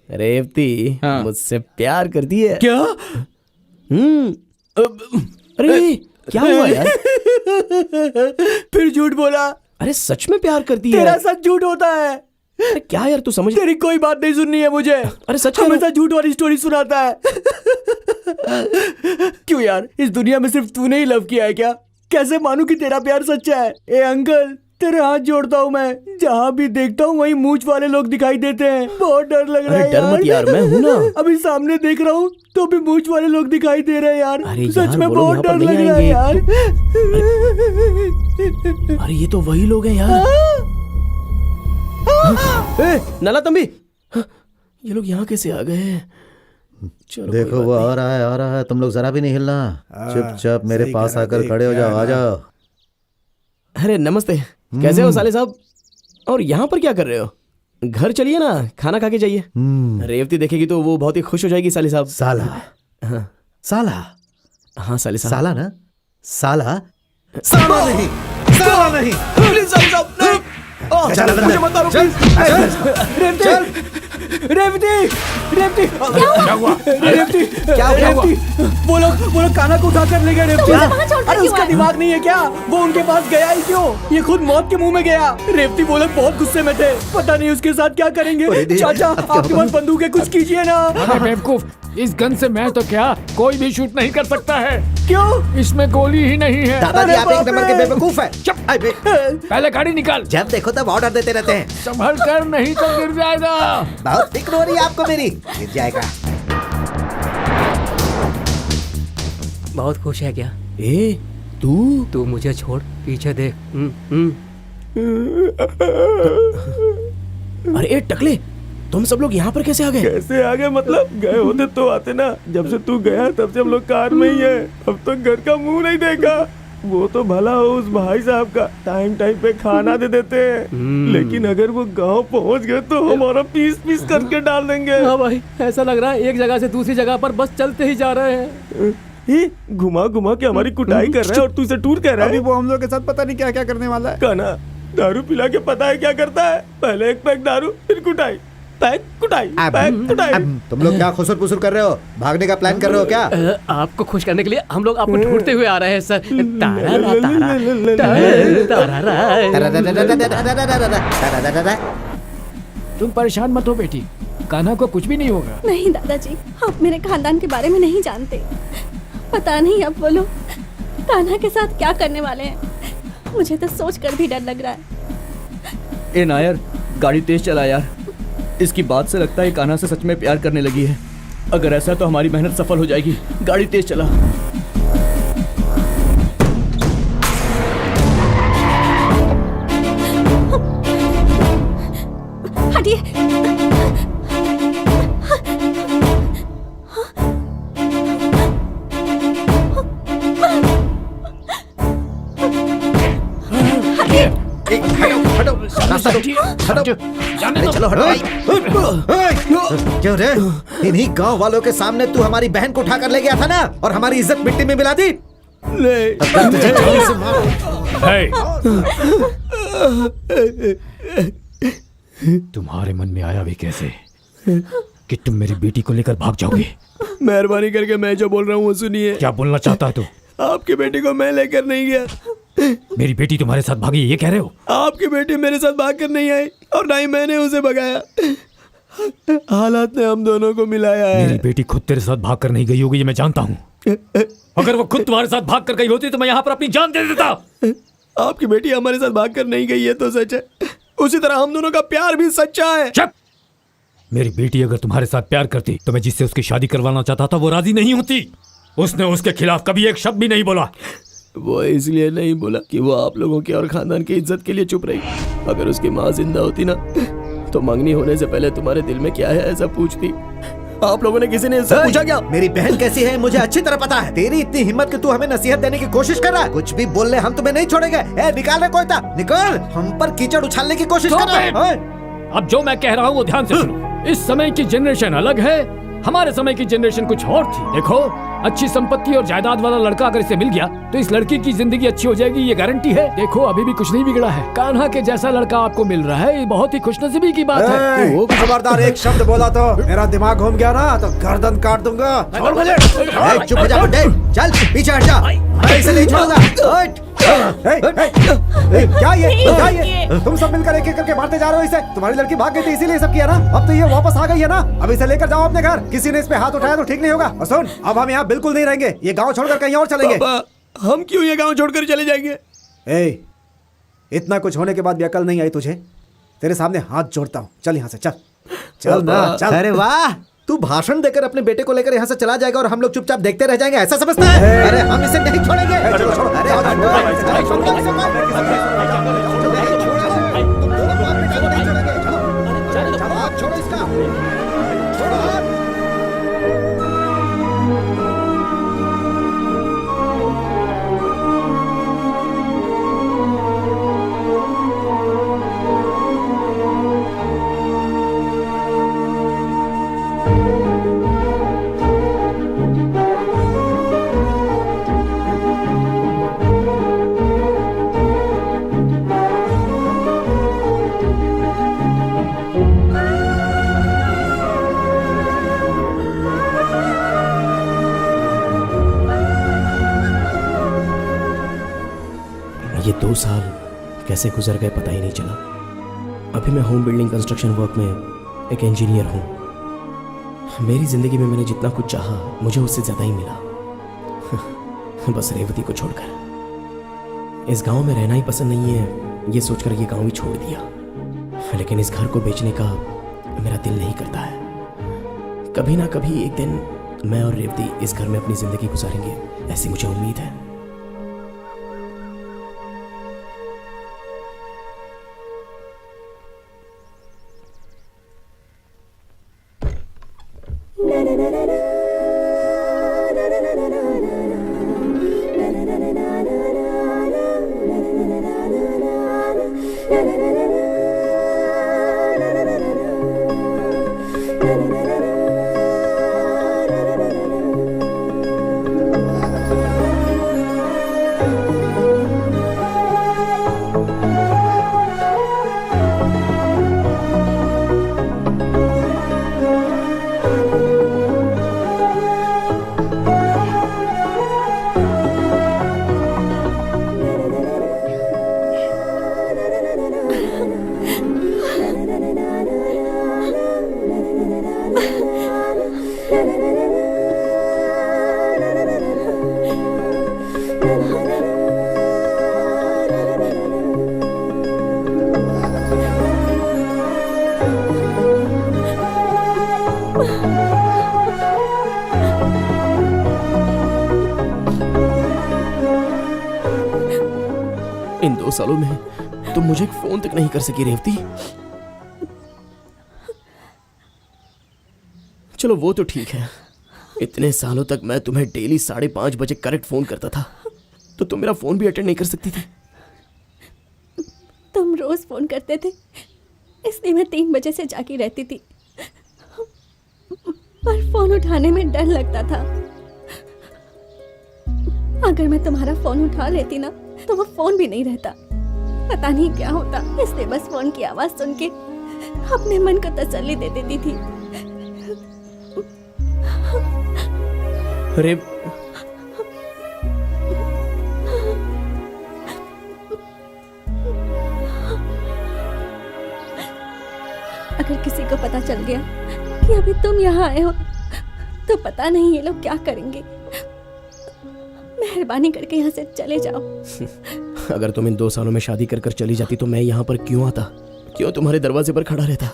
रेवती मुझसे प्यार करती है। क्या? अरे क्या हुआ यार? फिर झूठ बोला। अरे सच में प्यार करती है? तेरा सच झूठ होता है। अरे क्या यार, तू समझ। तेरी कोई बात नहीं सुननी है मुझे। अरे सच हमेशा झूठ वाली स्टोरी सुनाता है। क्यों यार, इस दुनिया में सिर्फ तूने ही लव किया है क्या? कैसे मानूं कि तेरा प्यार सच्चा है? ए अंकल, तेरे हाथ जोड़ता हूँ मैं, जहाँ भी देखता हूँ वहीं मूंछ वाले लोग दिखाई देते हैं। बहुत डर लग रहा है। डर मत यार, मैं हूँ ना। अभी सामने देख रहा हूँ तो भी मूंछ वाले लोग दिखाई दे रहे हैं यार। अरे सच यार, में वो लोग बहुत यहाँ डर पर लग नहीं रहा है यार। अरे ये तो वही लोग हैं यार। नला तंबी, ये लोग यहाँ कैसे आ गए? चलो देखो वो आ रहा है, तुम लोग जरा भी नहीं हिलना, चुपचाप मेरे पास आकर खड़े हो जाओ, आ जाओ। अरे नमस्ते, कैसे हो साले साहब? और यहाँ पर क्या कर रहे हो? घर चलिए ना, खाना खा के जाइए। रेवती देखेगी तो वो बहुत ही खुश हो जाएगी साले साहब। साला? हाँ साला? हाँ साले साहब। साला ना? साला? साला नहीं, साला नहीं। प्लीज साले साहब, नहीं। चल मुझे मत मारो, प्लीज। रेवती, रेवती, क्या हुआ? रेवती, क्या हुआ? वो लोग कान्हा को उठा कर ले गए। रेवती, अरे उसका दिमाग नहीं है क्या? वो उनके पास गया ही क्यों? ये खुद मौत के मुंह में गया। रेवती वो लोग बहुत गुस्से में थे, पता नहीं उसके साथ क्या करेंगे। चाचा आपके पास बंदूक है, कुछ कीजिए ना। अरे बेवकूफ, इस गन से मैं तो क्या कोई भी शूट नहीं कर सकता है। क्यों? इसमें गोली ही नहीं है। दादाजी आप एक नंबर के बेवकूफ है। चुप, पहले गाड़ी निकाल। जब देखो तब ऑर्डर देते रहते हैं। संभल कर, नहीं तो गिर जाएगा। बहुत फिक्र हो रही है आपको मेरी, गिर जाएगा। बहुत खुश है क्या? ए तू मुझे छोड़, पीछे देख। अरे ए टकले, तुम सब लोग यहाँ पर कैसे आ गए? कैसे आ गए मतलब? गए होते तो आते ना। जब से तू गया तब से हम लोग कार में ही है। अब तक घर का मुंह नहीं देखा। वो तो भला हो उस भाई साहब का, टाइम टाइम पे खाना दे देते हैं, लेकिन अगर वो गांव पहुंच गए तो हमारा पीस पीस करके डाल देंगे। हाँ भाई, ऐसा लग रहा है एक जगह से दूसरी जगह पर बस चलते ही जा रहे हैं। घुमा घुमा के हमारी कुटाई कर रहा है और तू इसे टूर कह रहा अभी है। वो हम लोग के साथ पता नहीं क्या क्या करने वाला है। कान्हा दारू पिला के पता है क्या करता है? पहले एक पैक दारू, फिर कुटाई, पैक कुटाई, पैक कुटाई। तुम लोग क्या खुसर पुसर कर रहे हो? भागने का प्लान कर रहे हो क्या? आपको खुश करने के लिए हम लोग आपको ढूंढते हुए आ रहे हैं सर। तुम परेशान मत हो बेटी, कान्हा को कुछ भी नहीं होगा। नहीं दादाजी, आप मेरे खानदान के बारे में नहीं जानते। पता नहीं अब वो लोग कान्हा के साथ क्या करने वाले हैं। मुझे तो सोच कर भी डर लग रहा है। ए नायर, गाड़ी तेज चला यार। इसकी बात से लगता है कान्हा से सच में प्यार करने लगी है। अगर ऐसा है तो हमारी मेहनत सफल हो जाएगी। गाड़ी तेज चला। हटिए। जाने दो। चलो हटो भाई। क्यों रे? इन्हीं गांव वालों के सामने तू हमारी बहन को उठाकर ले गया था ना, और हमारी इज्जत मिट्टी में मिला दी। अगर तुझे जान से मार- तुम्हारे मन में आया भी कैसे कि तुम मेरी बेटी को लेकर भाग जाओगे? मेहरबानी करके मैं जो बोल रहा हूँ वो सुनिए। क्या बोलना चाहता है तू? आपकी बेटी को मैं लेकर नहीं गया। मेरी बेटी तुम्हारे साथ भागी, ये कह रहे हो? आपकी बेटी मेरे साथ भाग कर नहीं आई और ना ही मैंने उसे भगाया। हालात ने हम दोनों को मिलाया है। मेरी बेटी खुद तेरे साथ भाग कर नहीं गई होगी, ये मैं जानता हूँ। अगर वो खुद तुम्हारे साथ भाग कर गई होती तो मैं यहाँ पर अपनी जान दे देता। आपकी बेटी हमारे साथ भाग कर नहीं गई है तो सच है, उसी तरह हम दोनों का प्यार भी सच्चा है। चुप! मेरी बेटी अगर तुम्हारे साथ प्यार करती तो मैं जिससे उसकी शादी करवाना चाहता था वो राजी नहीं होती। उसने उसके खिलाफ कभी एक शब्द भी नहीं बोला। वो इसलिए नहीं बोला कि वो आप लोगों की और खानदान की इज्जत के लिए चुप रही। अगर उसकी माँ जिंदा होती ना तो मंगनी होने से पहले तुम्हारे दिल में क्या है ऐसा पूछती। आप लोगों ने किसी ने इससे पूछा क्या? मेरी बहन कैसी है मुझे अच्छी तरह पता है। तेरी इतनी हिम्मत कि तू हमें नसीहत देने की कोशिश कर रहा है। कुछ भी बोल ले हम तुम्हें नहीं छोड़ेंगे। ए निकाल रे कोयता, निकाल। हम पर कीचड़ उछालने की कोशिश कर रहा है। अब जो मैं कह रहा हूँ वो ध्यान से सुनो। इस समय की जनरेशन अलग है, हमारे समय की जनरेशन कुछ और थी। देखो, अच्छी संपत्ति और जायदाद वाला लड़का अगर इसे मिल गया तो इस लड़की की जिंदगी अच्छी हो जाएगी, ये गारंटी है। देखो अभी भी कुछ नहीं बिगड़ा है। कान्हा के जैसा लड़का आपको मिल रहा है, ये बहुत ही खुशनसीबी की बात है। खबरदार, एक शब्द बोला तो मेरा दिमाग घूम गया ना तो गर्दन काट दूंगा। छोड़ मुझे। चुप हो जा बुड्ढे, चल पीछे हट जा, मैं इसे नहीं छोड़ूंगा। क्या ये तुम सब मिलकर एक एक करके मारते जा रहे हो इसे? तुम्हारी लड़की भाग गई थी इसीलिए सब किया ना? अब तो ये वापस आ गई है ना, अब इसे लेकर जाओ अपने घर। किसी ने इस पे हाथ उठाया तो ठीक नहीं होगा। और सुन, अब हम यहाँ बिल्कुल नहीं रहेंगे, ये गांव छोड़कर कहीं और चलेंगे। हम क्यों ये गांव छोड़कर चले जाएंगे? इतना कुछ होने के बाद भी अकल नहीं आई तुझे? तेरे सामने हाथ जोड़ता हूँ, चल यहाँ से, चल चल ना चल। अरे वाह, तू भाषण देकर अपने बेटे को लेकर यहाँ से चला जाएगा और हम लोग चुपचाप देखते रह जाएंगे, ऐसा समझता है? अरे हम इसे नहीं छोड़ेंगे। छोड़ो इसका। ये 2 साल कैसे गुजर गए पता ही नहीं चला। अभी मैं होम बिल्डिंग कंस्ट्रक्शन वर्क में एक इंजीनियर हूँ। मेरी जिंदगी में मैंने जितना कुछ चाहा मुझे उससे ज़्यादा ही मिला। बस रेवती को छोड़कर। इस गांव में रहना ही पसंद नहीं है, ये सोचकर ये गांव ही छोड़ दिया। लेकिन इस घर को बेचने का मेरा दिल नहीं करता है। कभी ना कभी एक दिन मैं और रेवती इस घर में अपनी ज़िंदगी गुजारेंगे, ऐसी मुझे उम्मीद है। इन 2 सालों में तुम मुझे एक फोन तक नहीं कर सकी रेवती। चलो वो तो ठीक है, इतने सालों तक मैं तुम्हें डेली 5:30 बजे करेक्ट फोन करता था, तो तुम मेरा फोन भी अटेंड नहीं कर सकती थी। तुम रोज फोन करते थे, इसलिए मैं 3 बजे से जागी रहती थी, पर फोन उठाने में डर लगता था। अगर मैं तुम्हारा फोन उठा लेती ना तो वो फोन भी नहीं रहता, पता नहीं क्या होता। इसलिए बस फोन की आवाज सुन के अपने मन को तसल्ली दे देती थी। अरे अगर किसी को पता चल गया कि अभी तुम यहाँ आए हो तो पता नहीं ये लोग क्या करेंगे। मेहरबानी करके यहाँ से चले जाओ। अगर तुम इन 2 सालों में शादी कर चली जाती तो मैं यहाँ पर क्यों आता, क्यों तुम्हारे दरवाजे पर खड़ा रहता?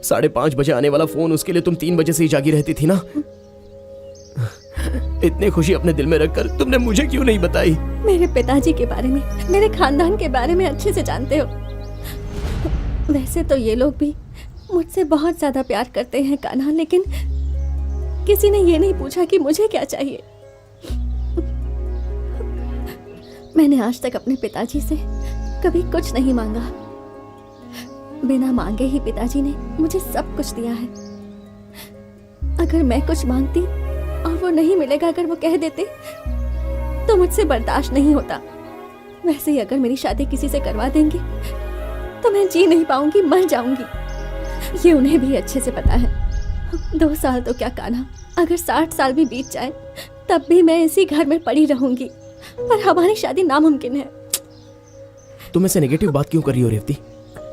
5:30 बजे आने वाला फोन, उसके लिए तुम 3 बजे से ही जागी रहती थी ना। इतनी खुशी अपने दिल में रखकर तुमने मुझे क्यों नहीं बताई? मेरे पिताजी के बारे में, मेरे खानदान के बारे में अच्छे से जानते हो। वैसे तो ये लोग भी मुझसे बहुत ज्यादा प्यार करते हैं कान्हा, लेकिन किसी ने ये नहीं पूछा कि मुझे क्या चाहिए। मैंने आज तक अपने पिताजी से कभी कुछ नहीं मांगा। बिना मांगे ही पिताजी ने मुझे सब कुछ दिया है। अगर मैं कुछ मांगती और वो नहीं मिलेगा, अगर वो कह देते, तो मुझसे बर्दाश्त नहीं होता। वैसे ही अगर मेरी शादी किसी से करवा देंगे तो मैं जी नहीं पाऊंगी, मर जाऊंगी। ये उन्हें भी अच्छे से पता है। 2 साल तो क्या कान्हा, अगर 60 साल भी बीत जाए तब भी मैं इसी घर में पड़ी रहूंगी, पर हमारी शादी नामुमकिन है। तुम ऐसे नेगेटिव बात क्यों कर रही हो रेवती?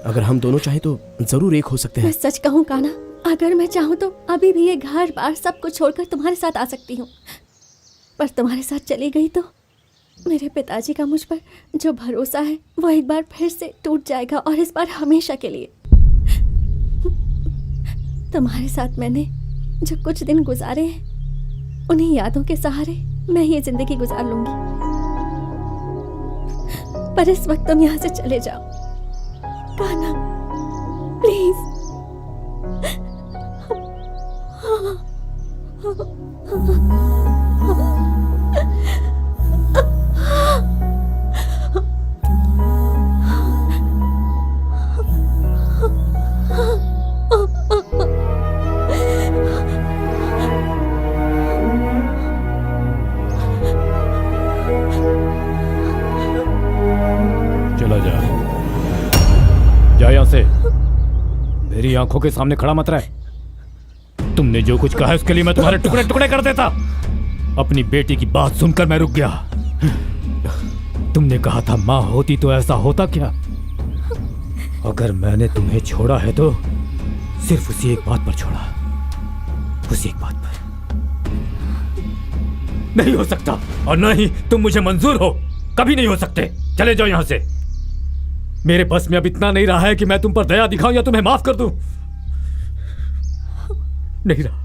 अगर हम दोनों चाहे तो जरूर एक हो सकते हैं। मैं सच कहूँ कान्हा, अगर मैं चाहूँ तो अभी भी ये घर बार सब कुछ छोड़कर तुम्हारे साथ आ सकती हूँ, पर तुम्हारे साथ चली गई तो मेरे पिताजी का मुझ पर जो भरोसा है वो एक बार फिर से टूट जाएगा, और इस बार हमेशा के लिए। तुम्हारे साथ मैंने जो कुछ दिन गुजारे हैं, उन्हीं यादों के सहारे मैं ये जिंदगी गुजार लूंगी। पर इस वक्त तुम यहाँ से चले जाओ कान्हा, प्लीज। चला जा, जा यहाँ से। मेरी आंखों के सामने खड़ा मत रह। तुमने जो कुछ कहा है उसके लिए मैं तुम्हारे टुकड़े टुकड़े कर देता। अपनी बेटी की बात सुनकर मैं रुक गया। तुमने कहा था माँ होती तो ऐसा होता क्या? अगर मैंने तुम्हें छोड़ा है तो सिर्फ उसी एक बात पर छोड़ा, उसी एक बात पर। नहीं हो सकता, और न ही तुम मुझे मंजूर हो, कभी नहीं हो सकते। चले जाओ यहां से। मेरे बस में अब इतना नहीं रहा है कि मैं तुम पर दया दिखाऊं या तुम्हें माफ कर दूं। नहीं रहा।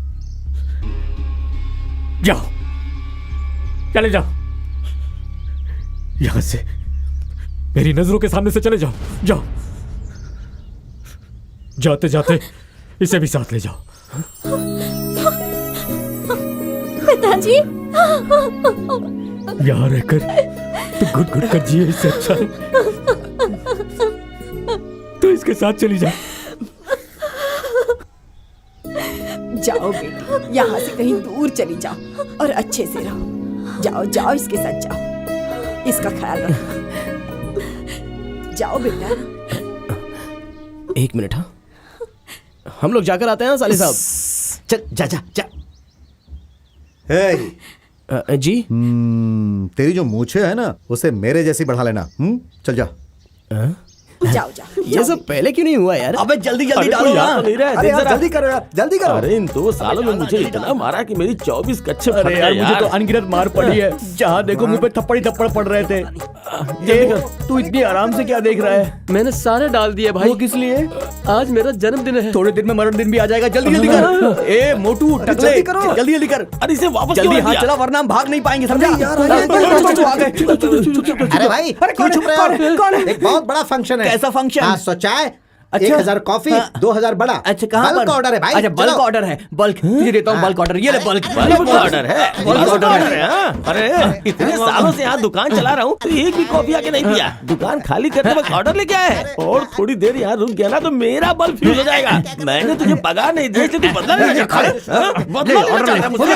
जाओ, चले जाओ यहां से। मेरी नजरों के सामने से चले जाओ। जाओ, जाते जाते इसे भी साथ ले जाओ। पिताजी, यहाँ रहकर तो घुट घुट कर जिए, इससे अच्छा है तो इसके साथ चली जा। जाओ बेटी, यहाँ से कहीं दूर चली जाओ और अच्छे से रहो। जाओ जाओ, इसके साथ जाओ, इसका ख्याल रखो। जाओ बेटा। 1 मिनट। हाँ, हम लोग जाकर आते हैं साले साहब। चल जा जा जा। जी। तेरी जो मूछें है ना उसे मेरे जैसी बढ़ा लेना। चल जा। जाओ जाओ। ये सब पहले क्यों नहीं हुआ यार? अबे जल्दी जल्दी डालो ना। अरे यार जल्दी करो यार, जल्दी करो। अरे इन 2 सालों में मुझे इतना मारा कि मेरी 24 कच्चे फट अरे गए यार मुझे तो यार। अनगिनत मार पड़ी है। जहाँ देखो मुंह पे थप्पड़ ही थप्पड़ पड़ रहे थे। ये तू इतनी आराम से क्या देख रहा है? मैंने सारे डाल दिए भाई। वो किस लिए? आज मेरा जन्मदिन है। थोड़े दिन में मरण दिन भी आ जाएगा। जल्दी जल्दी कर। ए मोटू टकले, जल्दी करो। जल्दी जल्दी कर। अरे इसे वापस जल्दी क्यों हाथ दिया? चला वरना हम भाग नहीं पाएंगे, समझा? यार, आ गए। अरे भाई क्यों छुप रहे हो? एक बहुत बड़ा फंक्शन है। कैसा फंक्शन? आज सोचा है अच्छा। 1000 कॉफी, 2000 बड़ा। अच्छा कहाँ बल्क पर? ऑर्डर है भाई। अच्छा बल्क चलो। ऑर्डर है। बल्क तुझे देता हूँ बल्क ऑर्डर। ये ले बल्क बल्क ऑर्डर है। बल्क ऑर्डर है। हाँ? अरे इतने सालों से यहाँ दुकान चला रहा हूँ तो एक भी कॉफी आके नहीं पिया। दुकान खाली करते वक्त ऑर्डर लेके आया है और थोड़ी देर यहाँ रुक गया ना तो मेरा बल्ब फ्यूज हो जाएगा। मैंने तुझे पगार नहीं दी इसलिए तू बदला नहीं चाहता है? बदला लेना चाहता है मुझसे?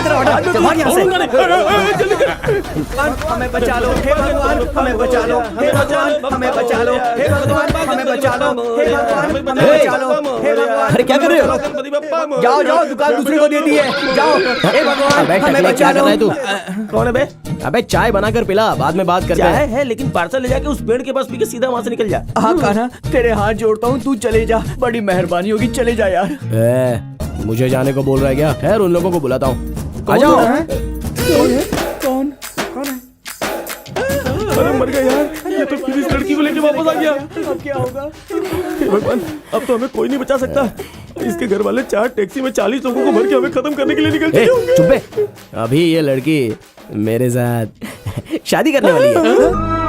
हमें बचा लो हे भगवान, हमें बचा लो हे भगवान, हमें बचा लो हे भगवान, हमें बचा लो हे भगवान, हमें बचा लो हे भगवान। अरे क्या कर रहे हो? जाओ जाओ दुकान दूसरे को दे दी है। जाओ हे भगवान, अबे हमें टकले, बचा क्या कर लो। रहा है तू? कौन है बे? अबे चाय बनाकर पिला, बाद में बात करते चाय हैं। है लेकिन पार्सल ले जाके उस पेड़ के पास पी के सीधा वहाँ से निकल जा। हाँ कान्हा तेरे हाथ जोड़ता हूँ, तू चले जा, बड़ी मेहरबानी होगी, चले जा यार। मुझे जाने को बोल रहा है क्या? खैर उन लोगों को बुलाता हूँ। आ जाओ। कौन? अरे मर गया यार, ये तो फिर इस लड़की को लेके वापस आ गया। अब क्या होगा? हे भगवान, अब तो हमें कोई नहीं बचा सकता। इसके घर वाले 4 टैक्सी में 40 लोगों को भर के हमें खत्म करने के लिए निकल चुके होंगे। चुप बे। अभी ये लड़की मेरे साथ शादी करने वाली है।